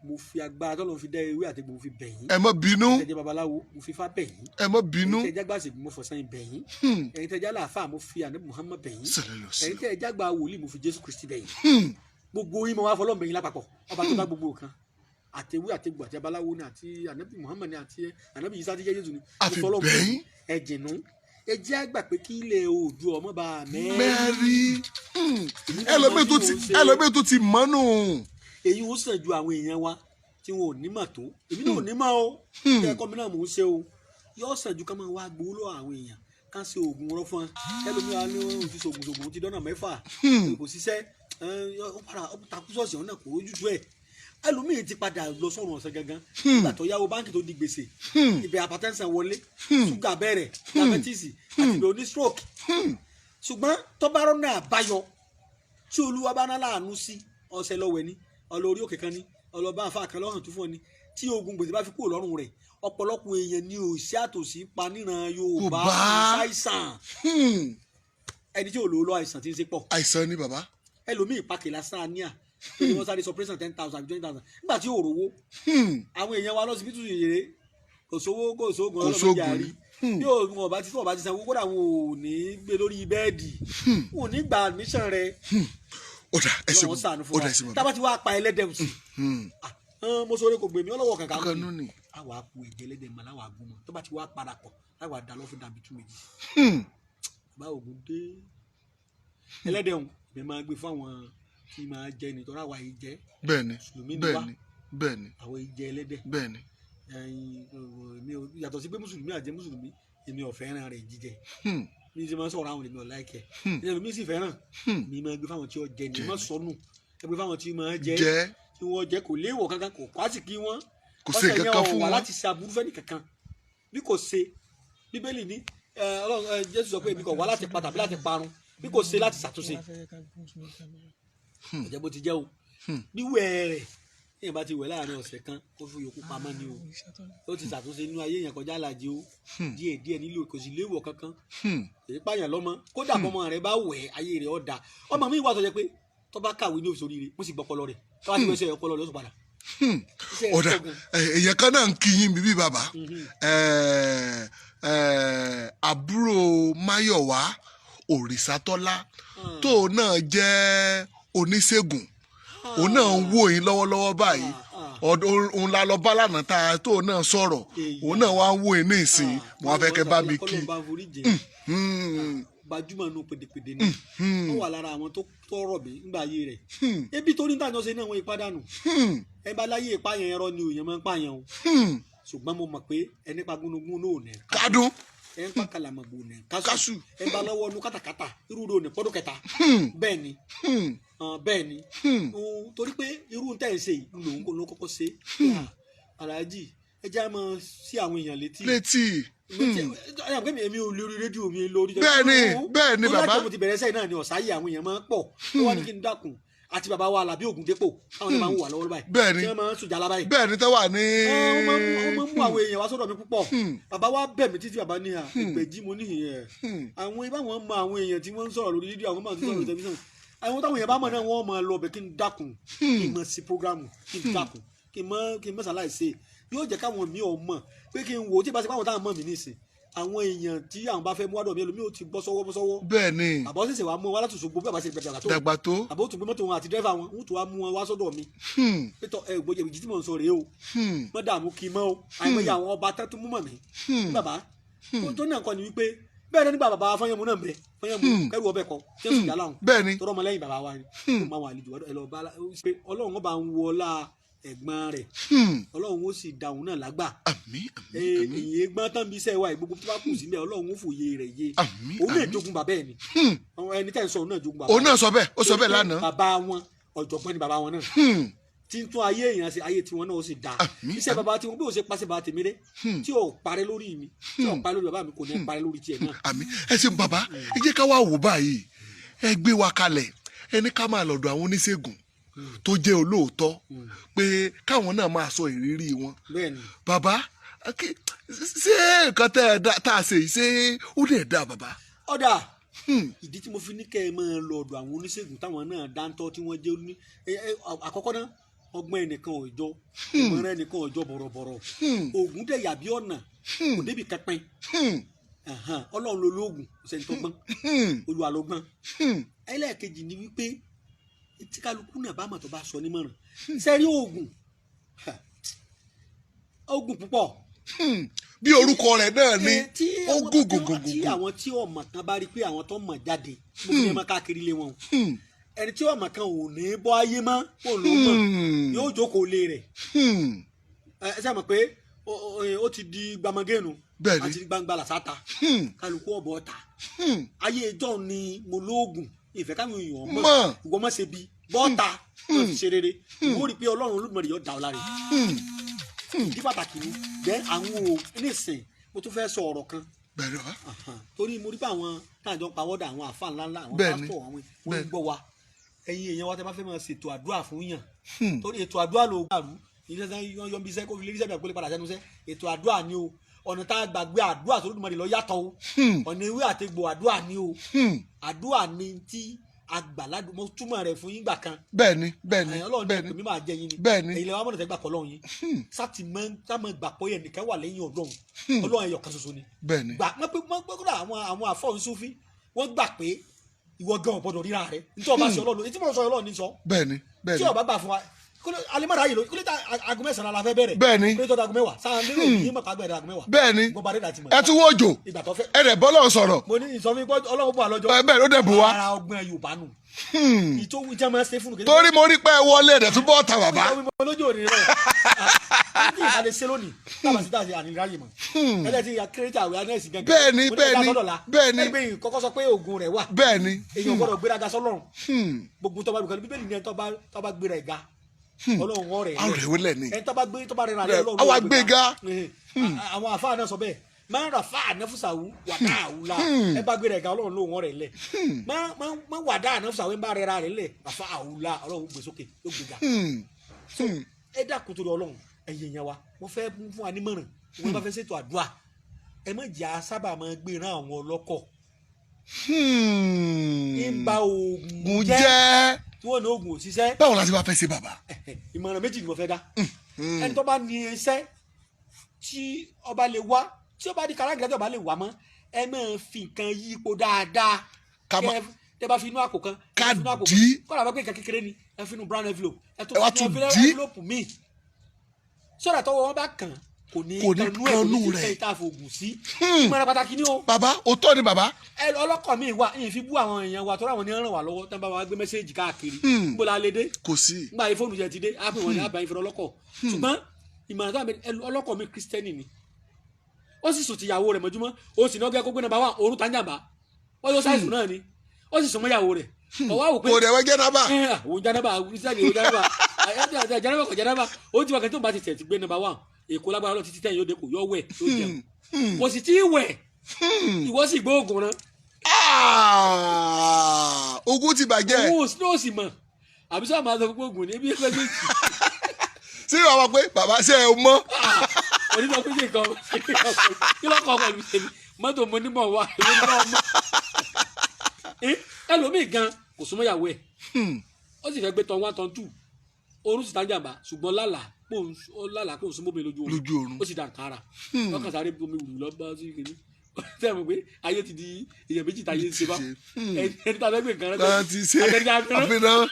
mo fi agbára tọ́lọ́ fi dá ewé àti gbòó fi bẹ̀ yín. ẹ má bínú. ẹ̀yin tẹ́jẹ́ babaláwo mo fi fá bẹ̀ yín. ẹ má bínú. ẹ̀yin tẹ́jẹ́ gbàsègùn mo fọ̀sán bẹ̀ yín. ẹ̀yin tẹ́jẹ́ aláàfáà mo fi ànábì Muhammad bẹ̀ yín. ẹ̀yin tẹ́jẹ́ àgbà wòlíì mo fi Jésù Kristi bẹ̀ yín. gbogbo yín mo wá fọlọ́ bẹ̀ yín lápapọ̀ ọba tó bá gbogbo kan àtẹwé àtẹgbò àti abaláwo ni àti ànábì Muhammad ni àti ànábì Isa tí jẹ́ Jésù ni mo fọlọ́ bẹ̀ yín. ẹ̀jìnú ẹ jẹ́ àgbà pé kí ilẹ̀ Oòduà ọmọ bá mẹ́rí. ẹlòmíì tó ti mọ́nù. èyí ó sàn ju àwọn èèyàn wa tí wọn ò ní mà tó èmi náà ò ní mà o ẹ̀kọ́ mi náà mò ń ṣe o yóò sàn ju ká máa wá gbowó lọ àwọn èèyàn ká ṣe oògùn rọ fún ẹlòmíà ní òun ti ṣògùn ti dọ́nà mẹ́fà kò ṣiṣẹ́ ó takú ṣọ́ọ̀ṣì ọ̀hún náà kò rójú tó ẹ̀ ẹlòmíì ti padà lọ sọ́run ọ̀sẹ̀ gangan nígbà tó yáwó báńkì tó di gbèsè ibẹ̀ hypertension wọlé ṣúgà bẹ̀rẹ̀ diabetes àti ibẹ̀ oní stroke ṣùgbọ́n tọ́bárọ́ náà báyọ tí olúwa bá ná láàánú sí ọ̀sẹ̀ lọ́wẹ̀ ni ọlọ́rí òkè kan ni ọlọ́ba àfa kan lọ́hàn tó fún ọ ni tí ogun gbèsè bá fi kúrò lọ́rùn rẹ̀ ọ̀pọ̀lọpọ̀ èèyàn ni òṣì àtòsí pa níran Yorùbá àìsàn ẹni tí ò lò ó lọ àìsàn tí ń ṣe pọ̀. àìsàn ni bàbá. ẹlòmíì pàkè lásán àníà tó ní wọ́n sáré sọ pírẹ́sàn 10,000 àbí 20,000 nígbà tí ò rówó àwọn èèyàn wa lọ́sibítù yèrè kò sówó kò sóògùn ọlọ́mọdé àárí bí òògùn ọba tí wọ́n bá ti sanwó kódà wọn ò ní gbé lórí bẹ́ẹ̀dì wọn ò ní gba admission rẹ. ọ̀dà ẹ̀sìn ọ̀dà ẹ̀sìn tábà tí wàá pa ẹlẹ́dẹ̀ sí mo sọ orí kò gbèmí ọlọ́wọ́ kankan ní. àwa kú ẹ̀jẹ̀ ẹlẹ́dẹ̀ mọ́ láwa gún mọ́ tó bá ti wá parapọ̀ láwa dá lọ́fún dàbí tú méjì. bá ògùn dé ẹlẹ́dẹ̀ ọ̀hún mi máa gbé fún àwọn tí máa jẹ nítorí àwa yìí jẹ. bẹ́ẹ̀ni bẹ́ẹ̀ni àwọn yìí jẹ ẹlẹ́dẹ̀. bẹ́ẹ̀ni. yàtọ̀ sí pé mùsùlùmí àjẹ́ mùsùlùmí èmi ò fẹ́ràn rẹ̀ jíjẹ mi ti máa sọ̀rọ̀ àwọn èmi ò láìkẹ́ ẹ̀rọ mi sì fẹ́ràn mi máa gbé fáwọn tí ó jẹ ní má sọnù ẹ gbé fáwọn tí máa jẹ tí wọ́n jẹ kò léèwọ̀ kankan kò kwásì kí wọ́n kò sí kankan fún wọn láti ṣe aburú fẹ́ni kankan bí kò ṣe bíbélì ní Jésù sọ pé èmi kò wá láti pa tàbí láti parun bí kò ṣe láti ṣàtúnṣe ọ̀jẹ̀ bó ti jẹ́ o wíwẹ̀ rẹ̀ èèyàn bá ti wẹ̀ láàrin ọ̀sẹ̀ kan kó fún yòókù pamọ́ ni o ó ti ṣàtúnṣe inú ayé yẹn kọjá àlàjì o díẹ̀ nílò kò sì léèwọ̀ kankan èyí pààyàn lọ́mọ kódà bọ́mọ rẹ̀ bá wẹ̀ ayé rẹ̀ ó dáa ọmọ mi wà tó jẹ́ pé tó bá kàwé ní òṣòrí rẹ̀ mo sì gbọ́ ọpọlọ rẹ̀ tó bá ti wẹ̀ ṣe ọpọlọ rẹ̀ ó sì padà. ọ̀dà èèyàn kan náà ń kí yín bíbí bàbá àbúrò Máyọ̀wá Òrìṣàtọ́lá tó náà jẹ́ oníṣègùn òun náà ń wò yín lọ́wọ́lọ́wọ́ báyìí òun la lọ bá lánàá tá a tó náà sọ̀rọ̀ òun náà wá ń wò yín ní ìsìn mo wá fẹ́ kẹ́ bá mi kí. gbajúmọ̀ nù pèdèpèdè ni wọ́n wà lára àwọn tó tọrọ bí nígbà ayé rẹ̀ ebi tó ní tàjọ́ ṣe náà wọ́n ìpàdánù ẹ bá láyé ìpààyàn ẹ̀rọ ni òyìn máa ń pààyàn o ṣùgbọ́n mo mọ̀ pé ẹni pa gúnugún náà ò ní kádùn ẹ ń pa kàlàmọ̀gbò ní kásù ẹ bá lọ́wọ́ nu kátàkátà irú rẹ̀ ò ní pọ́dún kẹta bẹ́ẹ̀ ni torí pé irú tẹ̀ ń ṣe yìí ló kọ́kọ́ ṣe aláàjì ẹ jẹ́ àmọ́ sí àwọn èèyàn létí èmi ò lórí rédíò mi lórí bẹ́ẹ̀ni bàbá tó láti mo ti bẹ̀rẹ̀ sẹ́yìn náà ni ọ̀sáyé àwọn èèyàn máa ń pọ̀ ó wá ní kí n dákun àti bàbá wa Àlàbí Ògúndépò táwọn èèyàn máa ń wà lọ́wọ́ báyìí bẹ́ẹ̀ni tí wọ́n máa ń sùn jàlá báyìí bẹ́ẹ̀ni tó wà ní. wọ́n máa ń mú àwọn èèyàn wá sọ́dọ̀ mi púpọ̀ bàbá wa bẹ̀ mí títí bàbá ní ìgbèjì mo ní àwọn ibàwọn mọ àwọn èèyàn tí wọ́n ń sọ̀rọ̀ lórí rédíò àwọn máa ń sọ̀rọ̀ lórí tẹlifíṣàn àwọn táwọn èèyàn bá mọ̀ náà wọ́n máa lọ bẹ̀ kí n dákun kí n mọ̀ sí prógrámù kí n dákun kí n mọ̀ sàlàyé ṣe yóò jẹ́ káwọn mi ò mọ̀ pé kí n wò ó tí ìbáṣepọ̀ àwọn táwọn mọ̀ mí nísìn àwọn èèyàn tí àwọn bá fẹ́ mú wádọ̀ mi ẹlòmí ò ti bọ́ sọ́wọ́. bẹ́ẹ̀ni àbọ̀ ṣẹ̀ṣẹ̀ wàá mú wọn láti Òṣogbo bí àbá ṣe dàgbà tó. àbọ̀ ó tún gbé mọ́tò wọn àti dírẹ́fà wọn ń tún wá mú wọn wá sọ́dọ̀ mi. pétọ gbọ́dọ̀ ìjì tí mò ń sọ rèé o mọ́ dààmú kí n mọ́ o àìmọye àwọn ọba tẹ́tù mú mọ̀ mí. bàbá tó náà kọ́ ni wípé bẹ́ẹ̀ ni nígbà bàbá Fáyẹ̀mú náà bẹ̀ Fáyẹ̀mú kẹ́rù ọbẹ̀ kọ tí ó sì yálà hùn. bẹ́ẹ̀ni tọrọ ọmọ lẹ́yìn bàbá wa ni ó máa wà àlejò ẹ lọ bá pé Ọlọ́run ọba ń wọlá ẹ̀gbọ́n rẹ̀ Ọlọ́run ó sì dàhùn náà lágbà. àmín èyí gbọ́n tán bí iṣẹ́ wa ìgbógun tó bá kù sílẹ̀ Ọlọ́run ó fòye rẹ̀ yé òun náà jogun bàbá ẹ̀ ni ẹni tẹ́ ń sọ òun náà jogun bàbá òun náà sọ bẹ́ẹ̀ ó sọ bẹ́ẹ̀ lánàá. bàbá wọn ọ̀jọ̀gbọ́n ni bàbá wọn náà tí ń tún ayé èèyàn ṣe ayé tiwọn náà ó sì dáa iṣẹ́ bàbá tiwọn bí ó ṣe pàṣẹ bàbá tèmi rẹ tí ò parẹ́ lórí mi tí ò parẹ́ lórí bàbá mi kò ní parẹ́ lórí tiẹ̀ náà. àmín ẹ ṣe bàbá ẹ jẹ́ ká wá wò báyìí ẹ gbé wa kalẹ̀ ẹni ká máa lọ́dọ̀ àwọn oníṣègùn tó jẹ́ olóòótọ́ pé káwọn náà máa sọ ìrírí wọn. Bàbá ṣé nǹkan tá a ṣe yìí ṣé ó lè dá bàbá. ọ̀dà ìdí tí mo fi ní kẹ́ ẹ máa lọ ọ̀dọ̀ àwọn oníṣègùn táwọn náà dáńtọ́ tí wọ́n jẹ́ ní àkọ́kọ́ náà ọgbọ́n ẹnìkan ọ̀jọ́ ìmọ̀ràn ẹnìkan ọ̀jọ́ bọ̀rọ̀bọ̀rọ̀ oògùn dẹ̀ yàbí ọ̀nà kò débi kẹpin ọlọ́run ló lóògùn ṣe ń tọ́gbọ́n olúwa ló gbọ́n. ẹlẹ́ẹ̀kejì ni wípé tí kálukú náà bá mọ̀ tó bá sọ nímọ̀ràn sẹ́rí oògùn púpọ̀. Bí orúkọ rẹ̀ náà ni ó gògògògò. tí àwọn tí ọmọ kan bá rí pé àwọn tó mọ̀ jáde gbogbo ẹ̀ máa káàkiri lé wọn ẹni tí ọmọ kan ò ní bọ́ ayé mọ́ kó ló mọ̀ yóò jókòó lé rẹ̀ ẹ ṣe mọ̀ pé ó ti di gbamagénu àti gbangba làṣàtà kálukú ọ̀bọ̀ ọ̀tà ayé ìjọ ni mo lóògùn ìfẹ́ káwọn èèyàn mọ̀ ìwọ mọ̀ ṣe bí bọ́ọ̀tà wọ́n fi ṣe rere ìwọ rí i pé ọlọ́run Olódùmarè yóò dá ọ láre ìdí pàtàkì ni jẹ́ àwọn onísìn mo tún fẹ́ sọ ọ̀rọ̀ kan torí mo rí pé àwọn táàjọ pawọ́dà àwọn àfa ńláńlá àwọn pásítọ̀ àwọn wọn gbọ́ wa ẹ̀yin èèyàn wa tẹ́ bá fẹ́ máa ṣètò àdúrà fún yàn torí ètò àdúrà ló gbàrú ìṣẹ́sẹ́ yọ bí iṣẹ́ kó fi lè rí sẹ́dọ̀ pé padà sẹ́nu iṣẹ́ ètò àdúrà ni o ọ̀nà tá a gbàgbé àdúrà tó Olódùmarè lọ yàtọ̀ o ọ̀nà ewé àtegbò àdúrà ni o àdúrà ni tí agbàládùn mo túmọ̀ rẹ̀ fún yín gbà kan. bẹ́ẹ̀ni Ọlọ́run ní èmi máa jẹ yín ni èyí lè wá mọ̀nà tẹ́ gbà kọ́ lọ́hùn yín sátì mọ́ gbà pọ̀ yẹn nìkan wà lẹ́yìn Ọlọ́run ẹyọ kan ṣoṣo ni. gbà mọ́ gbọ́dọ̀ àwọn àfọ̀hún Súfí wọ́n gbà pé ìwọ gan ọ̀gbọ́dọ̀ ríra rẹ̀ nítorí ọba sí Ọlọ́run etí mọ̀ sọ Ọlọ́run ní sọ. bẹ́ẹ̀ni tí ọba gbà fún wa alimara yìí ló kí ló ta aago mẹ́sàn-án la fẹ́ bẹ̀rẹ̀. bẹ́ẹ̀ni kí ló tó da aago mẹ́wàá sáà nínú yìí mọ̀ ká gbẹ̀rẹ̀ aago mẹ́wàá. bẹ́ẹ̀ni ẹ tún wọ́n jò ẹ rẹ̀ bọ́lọ̀ sọ̀rọ̀. mo ní ìsọfún pé Ọlọ́run bọ̀ àlọ́jọ́. bẹ́ẹ̀ ló dẹ̀ bù wá. ara ọgbọ́n Yorùbá nù. ìtòwú jẹ́ máa ṣe fún un. torí mo rí pé ẹ wọlé ẹ̀dẹ̀ tún bọ́ ọ̀tà bàbá. olójú òní rẹ̀ ní ìbàdí ṣe lónìí táwọn sì dáhùn àníláyè mọ̀. ẹlẹ́tì create awareness gẹ́gẹ́. bẹ́ẹ̀ni ẹgbẹ́ kọ́kọ́ sọ pé oògùn rẹ̀ wà. bẹ́ẹ̀ni èèyàn gbọ́dọ̀ gbéraga sọ́lọ́run. gbogbo tó bá dùn kan bíbélì ni tó bá gbéra ẹ̀ga Ọlọ́run ọ̀rẹ́ rẹ̀ ẹ tó bá rẹ̀ rà rẹ̀ Ọlọ́run àwa gbéga. àwọn àfáà náà sọ bẹ́ẹ̀ máa ń ra fáà nẹ́fùsàwù wàdà àwùlà ẹ bá gbéra ẹ̀ga Ọlọ́run lóhùn ọ̀rẹ́ lẹ̀ máa wàdà nẹ́fùsàwù ẹ bá rẹ̀ rà rẹ̀ lẹ̀ ràfà àwùlà Ọlọ́run gbé sókè ló gbéga. ẹ dákun torí Ọlọ́run ẹ̀yẹ̀ yẹn wa mo fẹ́ fún wa nímọ̀ràn wọn bá fẹ́ ṣètò àdúrà ẹ má jà sábà máa gbéra àwọn ọlọ́kọ̀ ń ba oògùn jẹ́ tí wọ́n ní oògùn òṣìṣẹ́. báwo la ti bá fẹ́ ṣe bàbá. ìmọ̀ràn méjì ni mo fẹ́ dá ẹni tó bá ní iṣẹ́ tí ọba lè wá tí ọba di kàràǹgà tí ọba lè wá mọ́ ẹ máa fi nǹkan yí ipò dáadáa tẹ bá fi inú àpò kan ká dì í kọ́ra bá gbé nǹkan kékeré ni ẹ fi inú brown envelope ẹ tó fi inú envelope mi sọ́dà tọwọ́ wọn bá kàn kò ní kanú rẹ̀ kò ní ká fògùn sí ìmọ̀ràn pàtàkì ni o. bàbá òótọ́ ni bàbá. ẹ ọlọ́kọ̀ mi wà ìyẹn fi bú àwọn èèyàn wa tọ́ra àwọn ní ràn wá lọ́wọ́ tán bá wa gbé mẹ́sẹ́ẹ̀jì káàkiri níbo la lè dé. kò sí. nígbà yìí fóònù jẹ ti dé á pè wọ́n ní àbáyé fẹ́rẹ́ ọlọ́kọ̀ ṣùgbọ́n ìmọ̀ràn tó àmì ọlọ́kọ̀ mi kristẹni ni ó sì sùn tìyàwó rẹ̀ mọ́júmọ́ ó sì náà gẹ́ kó gbé nàbà wà òórùn tá ń jàmbá wọ́n yóò ṣàìsùn náà ni ó sì sùn mọ́ ìyàwó rẹ̀ ọwọ́ àwò pé kò dẹ̀ wẹ́ jẹ́nàbà. òun jẹ́nàbà ó ti wà kẹ́ tó bá ti tẹ̀ ti gbé nàbà wà èkó lágbára lọ títí tẹ̀yìn ó dé kò yọ wẹ̀ tó jẹun kò sì tí ì wẹ̀ ìwọ sì gbé oògùn rán. ogun ti bàjẹ́. owó snow sì mọ̀ àbí sọ máa sọ fún oògùn ní ebi ẹgbẹ́ méjì. sí ìwà wa pé bàbá ṣe é mọ́. onídàá pé kí nǹkan kí lọ́kọ̀ pẹ̀lú tèmi mọ́tò mo ní mọ̀ wá ìwé ní bá ọmọ. ẹlòmíì gan kò súnmọ́ ìyàwó ẹ̀ ó sì fẹ́ gbé tán 1 tán 2 oorun sì tá jàmbá ṣùgbọ́n lálàá pò ń súnmọ́ mi lójú oorun ó sì dà kára ọkàn sáré bomi wùlù lọ bá sí kìíní tẹ́ ẹ̀ mọ̀ pé ayé ti di èèyàn méjì táyé ń ṣe bá ẹni tá a fẹ́ gbé nǹkan rẹ ti ṣe àfihàn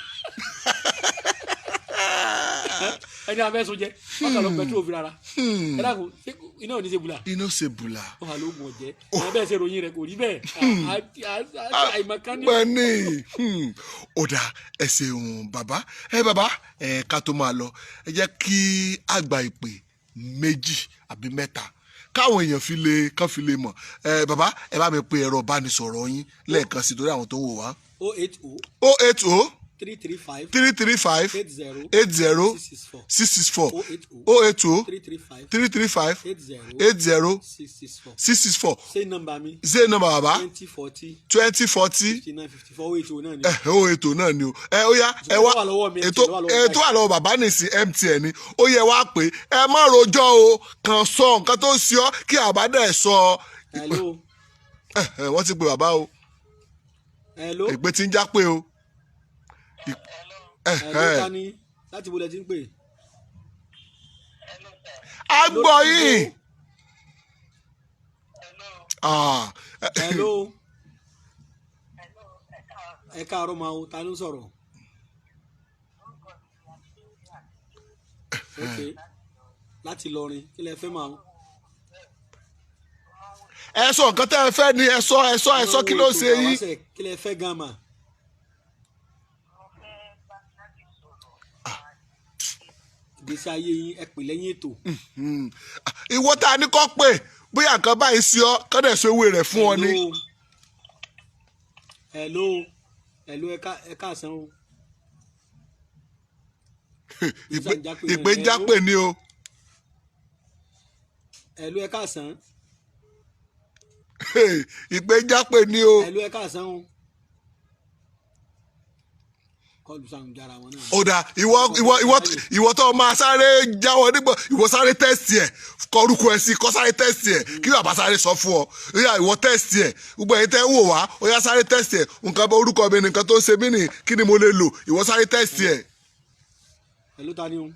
ẹni abẹ́ sọ jẹ ọkàn lọ pẹ̀tù òfin rárá ẹ dákun iná ò ní ṣe bùlà. iná ṣe bùlà. ó hà lóògùn ọ̀jẹ́ ẹ bẹ́ẹ̀ ṣe ròyìn rẹ kò rí bẹ́ẹ̀ àìmọ̀kánì. pẹ́ẹ́nì ọ̀dà ẹ ṣeun bàbá bàbá ká tó máa lọ ẹ jẹ́ kí a gba ìpè méjì àbí mẹ́ta káwọn èèyàn fi lè mọ̀ bàbá ẹ bá mi pe ẹ̀rọ ìbánisọ̀rọ̀ yín lẹ́ẹ̀kan sí torí àwọn tó ń wò wá. 080 080 335 335 80 80 664 664 080 080 335 335 80 80 664. 664 Ṣé nọ́mbà mi? ṣé nọ́mbà bàbá 2040 2040 59 54 080 náà ni. ó ètò náà ni o ó yá ẹ wá ètò wà lọ́wọ́ bàbá nìsín MTN ni ó yẹ wá pé ẹ má rojọ́ o kàn sọ nǹkan tó ń ṣe ọ́ kí àbádà ẹ̀ sọ. Hello. Wọ́n ti pe bàbá o Hello. ìpè tí ń já pé o. Hello ta ni láti bo lẹ ti ń pè. a gbọ́ yìí. Hello. Ẹ káàárọ̀ máa o ta ló ń sọ̀rọ̀. Ok láti Ìlọrin kí lẹ fẹ́ máa o. ẹ sọ nǹkan tẹ́ ẹ fẹ́ ni ẹ sọ kí ló ṣe yín. Kí lẹ fẹ́ gan mà. Ìgbésí ayé yín ẹ pè lẹ́yìn ètò. Ìwọ tá a ní kọ́ pé bóyá nǹkan báyìí sí ọ kọ́dẹ̀ sọ ewé rẹ̀ fún ọ ni. Hello ẹ káàsán o. ìpè ń jápè ni o. Hello ẹ káàsán. ìpè ń jápè ni o. Hello ẹ káàsán o. Kọlù sàmùjára wọn náà. ó dà ìwọ tó máa sáré jáwọ́ nígbà ìwọ sáré tẹ́sítì ẹ̀ kọrúkọ ẹ̀ sí kọ́ sáré tẹ́sítì ẹ̀ kí bàbá sáré sọ fún ọ ó yá ìwọ tẹ́sítì ẹ̀ gbogbo ẹ̀yin tẹ́ ń wò wá ó yá sáré tẹ́sítì ẹ̀ nǹkan bá orúkọ mi nìkan tó ń ṣe mí nì kí ni mo lè lò ìwọ sáré tẹ́sítì ẹ̀. Hello ta ni o.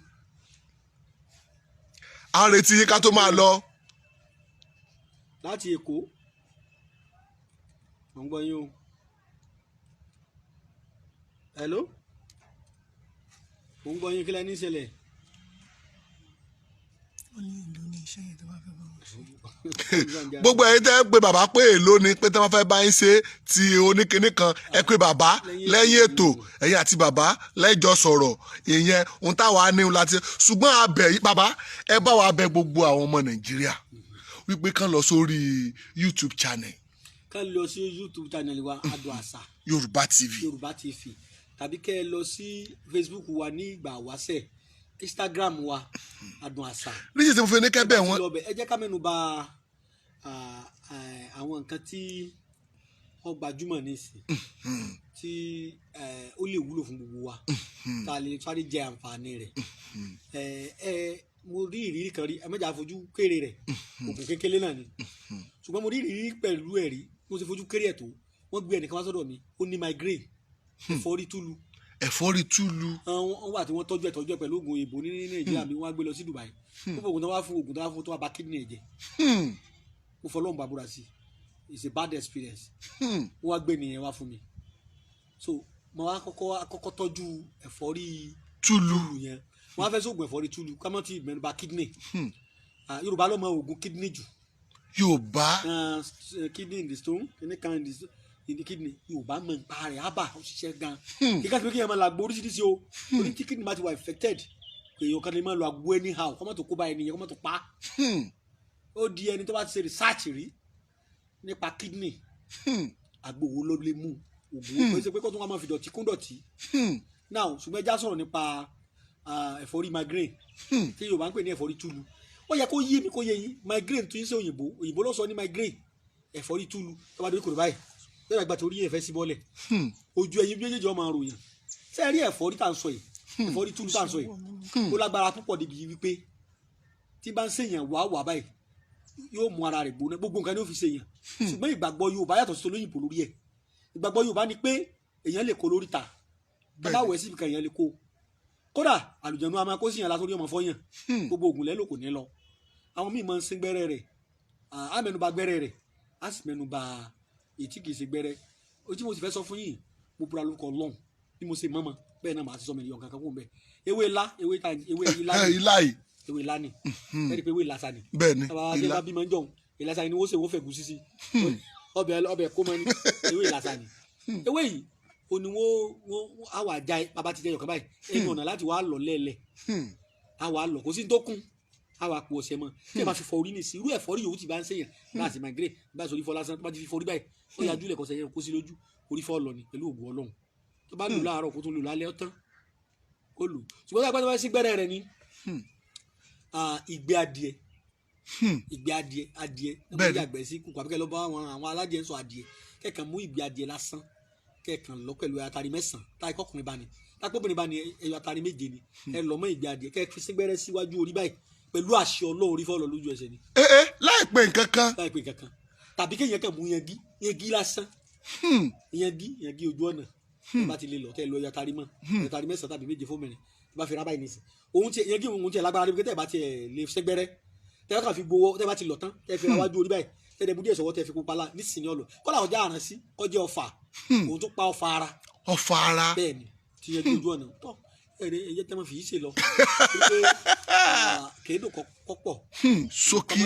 à ń retí yín ká tó máa lọ. Láti Èkó mo ń gbọ́ yín o. Hello mo ń gbọ́ yín kí lẹ ní ìṣẹ̀lẹ̀. gbogbo ẹ̀yin tẹ́ pé bàbá pé èlò ni pé tí wọ́n fẹ́ bá yín ṣe ti oníkinní kan ẹ pé bàbá lẹ́yìn ètò ẹ̀yin àti bàbá lẹ́jọ́ sọ̀rọ̀ ìyẹn ohun táwa ní láti ṣùgbọ́n abẹ bàbá ẹ bá wa bẹ gbogbo àwọn ọmọ Nàìjíríà wípé kán lọ sórí YouTube channel. Kán lọ sí YouTube channel wa Adùn Àṣà Yorùbá TV tàbí kẹ́ ẹ lọ sí Facebook wa ní ìgbà wáṣẹ̀ Instagram wa Adùn Àṣà. níṣẹ́ tí mo fi ní kẹ́bẹ̀ wọn. ẹ jẹ́ ká mẹ́nu bà àwọn nǹkan tí wọ́n gbajúmọ̀ nísìn tí ó lè wúlò fún gbogbo wa tá a lè sáré jẹ àǹfààní rẹ̀. Mo rí ìrírí kan rí ẹ mẹ́jà fojú kéré rẹ̀ òkun kékeré náà ni ṣùgbọ́n mo rí ìrírí pẹ̀lú ẹ̀ rí mo ti fojú kéré ẹ̀ tó wọ́n gbé ẹnìkan wá sọ́dọ̀ mi ó ní migraine ẹ̀fọ́rí túlu. wọ́n wà tí wọ́n tọ́jú ẹ̀ pẹ̀lú oògùn òyìnbó ní Nàìjíríà mi wọ́n á gbé lọ sí Dubai wọ́n fọ oògùn tó wá fún tó wá bà kídìnrín ẹ̀ jẹ́ mo fọ lọ́hùn bàbúrà sí it's a bad experience wọ́n wá gbé nìyẹn wá fún mi so mo wá kọ́kọ́ tọ́jú ẹ̀fọ́rí túlu yẹn wọ́n á fẹ́ sóògùn ẹ̀fọ́rí túlu kámọ́ tí mẹ́nu bà kídìnrín Yorùbá ló mọ oògùn kídìnrín jù. Yorùbá kidney in the stone kìnìkan in the kidney Yorùbá mọ nípa rẹ̀ ábà ó ṣiṣẹ́ gan kíkà sí pé kí ẹ máa làgbo oríṣiríṣi o orí tí kidney bá ti wà infected èèyàn kan lè máa lo àgbo anyhow kọ́ mọ́ tó kó bá ẹni yẹn kọ́ mọ́ tó pa ó di ẹni tó bá ti ṣe research rí nípa kidney àgbo wo ló lè mú ògùn ó ṣe pé kó tó wá máa fi dọ̀tí kún dọ̀tí now ṣùgbọ́n ẹja sọ̀rọ̀ nípa ẹ̀fọ́rí migraine tí Yorùbá ń pè ní ẹ̀fọ́rí túlu ó yẹ kó yé mi kó yé yín migraine tó ń ṣe òyìnbó ló sọ ní migraine ẹ̀fọ́rí túlu tó bá dé kòrò báyìí lẹ́yìn àgbà tó rí ẹ̀fẹ́ sí bọ́lẹ̀ ojú ẹ̀yin méjèèjì ọmọ àròyìn ṣé ẹ rí ẹ̀fọ́rí tá à ń sọ yìí ẹ̀fọ́rí túlu tá à ń sọ yìí ó lágbára púpọ̀ débi wípé tí bá ń ṣèyàn wà báyìí yóò mú ara rẹ̀ gbóná gbogbo nǹkan ni ó fi ṣèyàn ṣùgbọ́n ìgbàgbọ́ Yorùbá yàtọ̀ sí olóyìnbó lórí ẹ̀ ìgbàgbọ́ Yorùbá ni pé èèyàn lè kó lórí ta bàbá wẹ̀ síbi kan èèyàn lè kó kódà àlùjànnú a máa kó síyàn látòrí ọmọ fọyàn gbogbo ògùn lẹ́lò kò ní lọ àwọn míì máa ń sín gbẹ́rẹ́ rẹ̀ á mẹ́nuba gbẹ́rẹ́ rẹ̀ á sì mẹ́nuba èyí tí kì í ṣe gbẹ́rẹ́ ojú mo sì fẹ́ sọ fún yín mo búra lórúkọ Ọlọ́run bí mo ṣe mọ́mọ́ bẹ́ẹ̀ náà màá sì sọ mi ìyọ̀ kankan kó bẹ́ẹ̀ ewé ilá ni ẹ̀rí pé ewé ìlàsà ni bẹ́ẹ̀ni ilá bí máa ń jọ̀hún ìlàsà ni wọ́n ṣe wọ́n fẹ́ gùn sísí ọbẹ̀ kó mọ́ ni ewé ìlàsà ni ewé yìí ó ní wọ́n á wà já bàbá ti jẹ́ yọ̀kan báyìí ẹni ọ̀nà láti wàá lọ lẹ́ẹ̀lẹ̀ á wàá lọ kò sí tó kún á wàá pò ọ̀sẹ̀ mọ́ tí ẹ bá fi fọ orí nìsí irú ẹ̀fọ́rí yòówù tí bá ń ṣèyàn láti migraine bá sọ orí fọ́ lásán tó bá ti fi fọ orí báyìí ó yà júlẹ̀ kọ́sẹ̀ yẹn kó sí lójú orí fọ́ lọ ni pẹ̀lú òògùn Ọlọ́run tó bá lù láàárọ̀ kó tún lù lálẹ́ ọ̀tán ó lù ṣùgbọ́n tó bá tó bá sí gbẹ́rẹ́ rẹ̀ ni ìgbẹ́ adìẹ náà yàgbẹ́ sí kùkù àbíkẹ́ lọ bá àwọn alájẹ ń sọ adìẹ kẹ́kàn mú ìgbẹ́ adìẹ lásán kẹ́kàn lọ pẹ̀lú atari mẹ́sàn-án táyì kọkùnrin bá ní tápọ́bìnrin bá ní ẹyọ atari méje ni ẹ lọ mọ́ ìgbẹ́ adìẹ kẹ́kàn sí gbẹ́rẹ́ síwájú orí báyìí pẹ̀lú àṣẹ Ọlọ́run orí fọ́ọ̀lọ́ lójú ẹsẹ̀ ni. láìpẹ́ nǹkan kan. Tàbí kéèyàn kàn mú yangi lásán yangi ojú ọ̀nà bá ti lè lọ tẹ́ ẹ lọ yàtàrí mọ́ yàtàrí mẹ́sàn-án tàbí méje fún mẹ́rin bá fi rábàá yìí nìsín òun ti yangi òun ti lágbára débi tẹ́ ẹ bá ti lè sẹ́gbẹ́rẹ́ tẹ́ ẹ kàn fi gbowó tẹ́ ẹ bá ti lọ tán tẹ́ ẹ fi ráwájú orí báyìí tẹ́ ẹ dẹ̀bù díẹ̀ sọ̀wọ́ tẹ́ ẹ fi pupa la nísìnyí ọ̀lọ́ kọ́lá ọjà àràn sí kọjá ọfà òun tó pa ọfà ara bẹ́ẹ̀ ni ti yangi ojú ọ̀nà tọ́ ẹ̀rẹ́ ẹ̀yẹ tẹ́ mọ́ fi yí ṣe lọ kéèdò kọ́pọ̀ sókí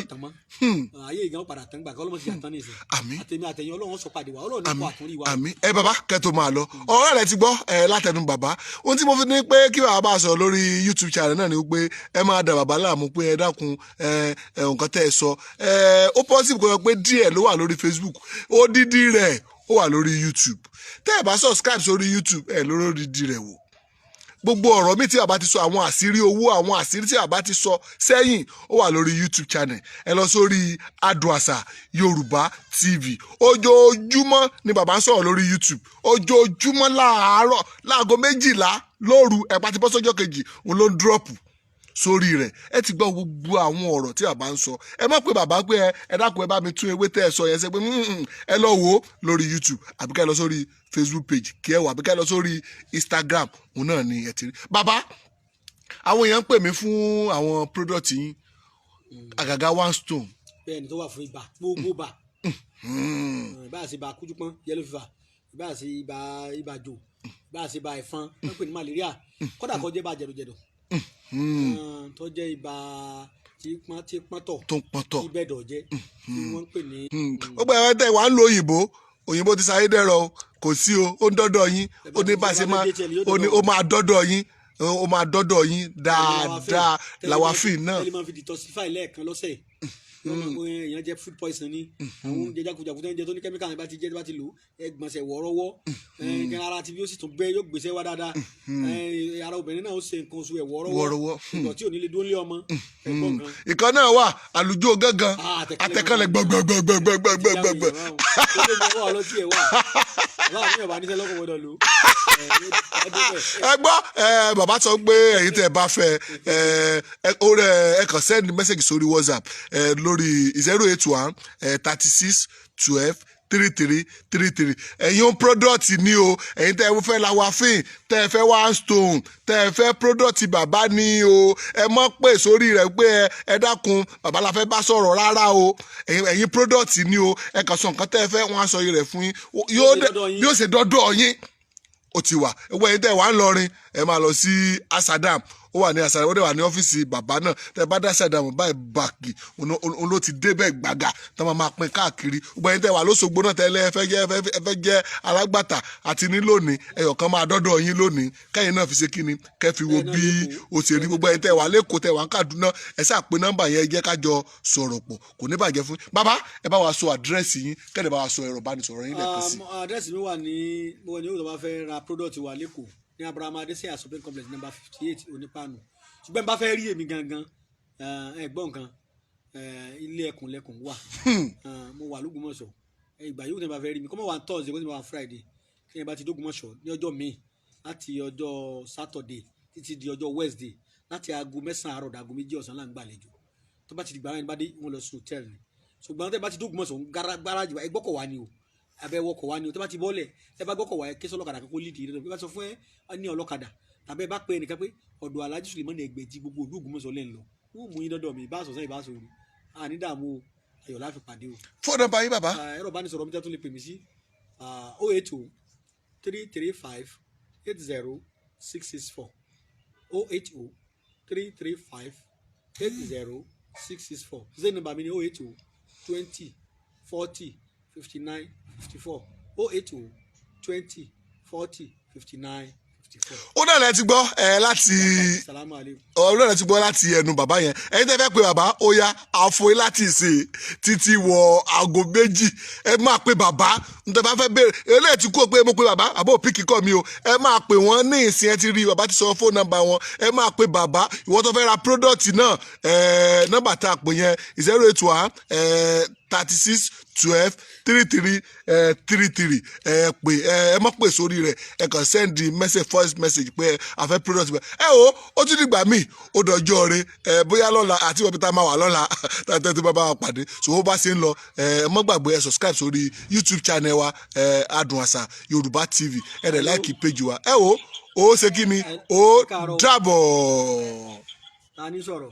ayé ìgbà padà tán gbà kí ọlọ́mọ ti yà tán nìyẹn àtẹ̀mí àtẹ̀yìn ọlọ́run sọ pàdé wa ọlọ́run nípa àtúnrí wa. àmín bàbá kẹtó máa lọ ọ̀rọ̀ rẹ ti gbọ́ látẹnu bàbá ohun tí mo fi ní pé kí bàbá bá sọ lórí YouTube channel náà ni pé ẹ máa da bàbá láàmú pé ẹ dákun nǹkan tẹ́ ẹ sọ ó possible kó yọ pé díẹ̀ ló wà lórí Facebook odidi rẹ̀ ó wà lórí YouTube tẹ́ ẹ bá subscribe sórí YouTube lórí odidi rẹ̀ wò gbogbo ọ̀rọ̀ mi tí bàbá ti sọ àwọn àṣírí owó àwọn àṣírí tí bàbá ti sọ sẹ́yìn ó wà lórí YouTube channel ẹ lọ sórí Adùn Àṣà Yorùbá TV ojoojúmọ́ ni bàbá ń sọ̀rọ̀ lórí YouTube ojoojúmọ́ láàárọ̀ láago 12 lóru ẹ̀pá ti bọ́ sọ́jọ́ kejì òun ló ń dúrọ́pù sórí rẹ̀ ẹ ti gbọ́ gbogbo àwọn ọ̀rọ̀ tí bàbá ń sọ ẹ má pé bàbá pé ẹ dákun ẹ bá mi tún ewé tẹ́ ẹ sọ yẹn ṣe pé ẹ lọ wò ó lórí YouTube àbí ká lọ sórí Facebook page kí ẹ wò àbí ká lọ sórí Instagram òun náà ni ẹ ti rí bàbá àwọn èèyàn ń pè mí fún àwọn product yín àgàgà One Stone. bẹ́ẹ̀ni tó wà fún ibà gbogbo bà ìbá ṣe ibà kújúpọ́n yellow fever ìbá ṣe ibà jò ìbá ṣe ibà ẹ̀fọn wọ́n pè ní malaria kódà kó jẹ́ ibà jẹ̀dọ̀jẹ̀dọ̀ tó jẹ́ ibà tí pọ́ntọ̀ tó ń pọ́ntọ̀ tí bẹ́ẹ̀dọ̀ jẹ́ tí wọ́n ń pè ní. ó gbà wọ́n tẹ̀ wá ń lo òyìnbó ti sáyé dẹ̀rọ̀ kò sí o ó ń dọ́dọ̀ yín ó ní bá a ṣe máa ó máa dọ́dọ̀ yín ó máa dọ́dọ̀ yín dáadáa làwáfíì náà. tẹ́lẹ̀ máa fi detoxify lẹ́ẹ̀kan lọ́sẹ̀ èèyàn jẹ food poison ni àwọn oúnjẹ jákujàku tó ń jẹ tó ní kẹ́míkà yẹn bá ti jẹ tó bá ti lò ẹgbọ̀nsẹ̀ wọ́ọ́rọ́wọ́ ara ti bí ó sì tún gbẹ yóò gbèsè wá dáadáa ara obìnrin náà ó ṣe nǹkan oṣù ẹ̀ wọ́ọ́rọ́wọ́ ìdọ̀tí ò ní lè dún lé ọmọ ẹ̀gbọ́n kan. ìkan náà wà àlùjọ gángan àtẹ̀kálẹ̀ gbọ̀ngbọ̀ngbọ̀ngbọ̀ngbọ̀ngbọ̀. ẹ gbọ́ bàbá sọ pé ẹ̀yin tẹ́ ẹ bá fẹ́ ẹ kàn send message sórí WhatsApp lórí 081 36 12 3333 ẹ̀yin ohun product ni o ẹ̀yin tẹ́ ẹ fẹ́ lawafin tẹ́ ẹ fẹ́ One Stone tẹ́ ẹ fẹ́ product bàbá ni o ẹ mọ̀ pé sórí rẹ̀ pé ẹ dákun bàbá la fẹ́ bá sọ̀rọ̀ rárá o ẹ̀yin product ni o ẹ kàn sọ nǹkan tẹ́ ẹ fẹ́ wọ́n á sọ yìí rẹ̀ fún yín yóò ṣe dọ́dọ̀ yín ó ti wà ẹgbẹ́ ẹ̀yin tẹ́ ẹ wà ń lọrin ẹ máa lọ sí Asadam ó wà ní Asadam ó dẹ̀ wà ní ọ́fíìsì bàbá náà tẹ́ ẹ bá dá Asadam báyìí bàkì òun ló ti débẹ̀ gbàgà tó máa pín káàkiri gbogbo ẹ̀yin tẹ́ ẹ wà lóṣogbo náà tẹ́lẹ̀ ẹ fẹ́ jẹ́ alágbàtà àti ní lónìí ẹyọ kan máa dọ́dọ̀ yín lónìí kẹ́yìn náà fi ṣe kíni kẹ́ fi wo bí o ṣe rí gbogbo ẹ̀yin tẹ́ ẹ wà lẹ́kọ̀ọ́ tẹ́ ẹ wà ń Kaduna ẹ ṣáà pé nọ́mbà yẹn jẹ́ kájọ sọ̀rọ̀ pọ̀ kò ní bàjẹ́ fún bàbá ẹ bá wa sọ àdírẹ́sì yín kẹ́ ẹ bá wa sọ ẹ̀rọ ìbánisọ̀rọ̀ yín lẹ́ẹ̀kan sí. àdírẹ́sì mi wà ní mo ní òwúrọ̀ bá fẹ́ ra product wa lẹ́kọ̀ọ́ ní Abraham Adesanya shopping complex number 58 Onípanu ṣùgbọ́n bá fẹ́ rí èmi gangan ẹ̀gbọ́n nǹkan ilé ẹkùnlẹ̀kùn wà mo wà l'Ógbómọ̀ṣọ́ ìgbà yóò tẹ́ bá fẹ́ rí mi kọ́ mọ̀ wà ní Thursday kó tẹ́ bá wà Friday kí ẹ bá ti d'Ógbómọ̀ṣọ́ ní ọjọ́ míì láti ọjọ́ Saturday títí di ọjọ́ Wednesday láti aago 9 àárọ̀ dàgó 2 ọ̀sán là ń gbàlejò tó bá ti dìgbà wọn bá dé wọn lọ sí hòtẹ́ẹ̀lì ni ṣùgbọ́n tẹ́ bá ti d'Ógbómọ̀ṣọ́ gáràjì wa ẹgbọ́kọ̀ wa ni o abẹ́wọkọ̀ wa ni o tẹ́ bá ti bọ́ọ̀lẹ̀ tẹ́ bá gbọ́kọ̀ wa ẹ késọ́ ọlọ́kadà kókó lídìí rẹ̀ bí wọ́n sọ fún ẹ ní ọlọ́kadà tàbí ẹ bá pé ẹnìkan pé ọ̀dọ̀ Alhaji Suleiman Ẹgbẹ̀jì gbogbo ìlú Ògbómọ̀ṣọ́ lẹ́nu lọ wọ́n mú yín dọ́dọ̀ mi ìbá àṣọ̀sán ìbá àṣọ̀rù àní dààmú o ayọ̀ láfi pàdé o. fóònù nọ́mbà yín bàbá. ẹ̀rọ ìbánisọ̀rọ̀ mi tẹ́ tún lè pè mí sí 080 335 80664 080 335 80664 zero number mi ni 080 20 40 59 54 080 20 40 59 ó náà lẹ ti gbọ́ láti Salamu alaikum. ọ̀rọ̀ rẹ̀ ti gbọ́ láti ẹnu bàbá yẹn ẹ̀yin tẹ́ fẹ́ pe bàbá ó yá àfoyín láti ìsìn títí wọ aago 2 ẹ máa pe bàbá nítorí bá fẹ́ béèrè eléyìí ti kú pé mo pe bàbá àbó òpìkì kọ́ mi o ẹ máa pè wọ́n ní ìsìn ẹ ti rí bàbá ti sọ fóònù nọ́mbà wọn ẹ máa pe bàbá ìwọ tó fẹ́ ra product náà nọ́mbà tá a pè yẹn 081 36 12 33 33 pè ẹ mọ̀ pè sórí rẹ̀ ẹ kàn send message voice message pé a fẹ́ product ẹ o ó tún dìgbà míì ó dọjọ́ rẹ bóyá lọ́la àti ìwọ̀n bí tá a máa wà lọ́la tàbí tí bá bá wa pàdé so ó bá ṣe ń lọ ẹ mọ́ gbàgbé ẹ subscribe sórí YouTube channel wa Adùn Àṣà Yorùbá TV ẹ dẹ̀ like page wa ẹ o ó ṣe kí ni ó dàbọ̀. Ta ni sọ̀rọ̀?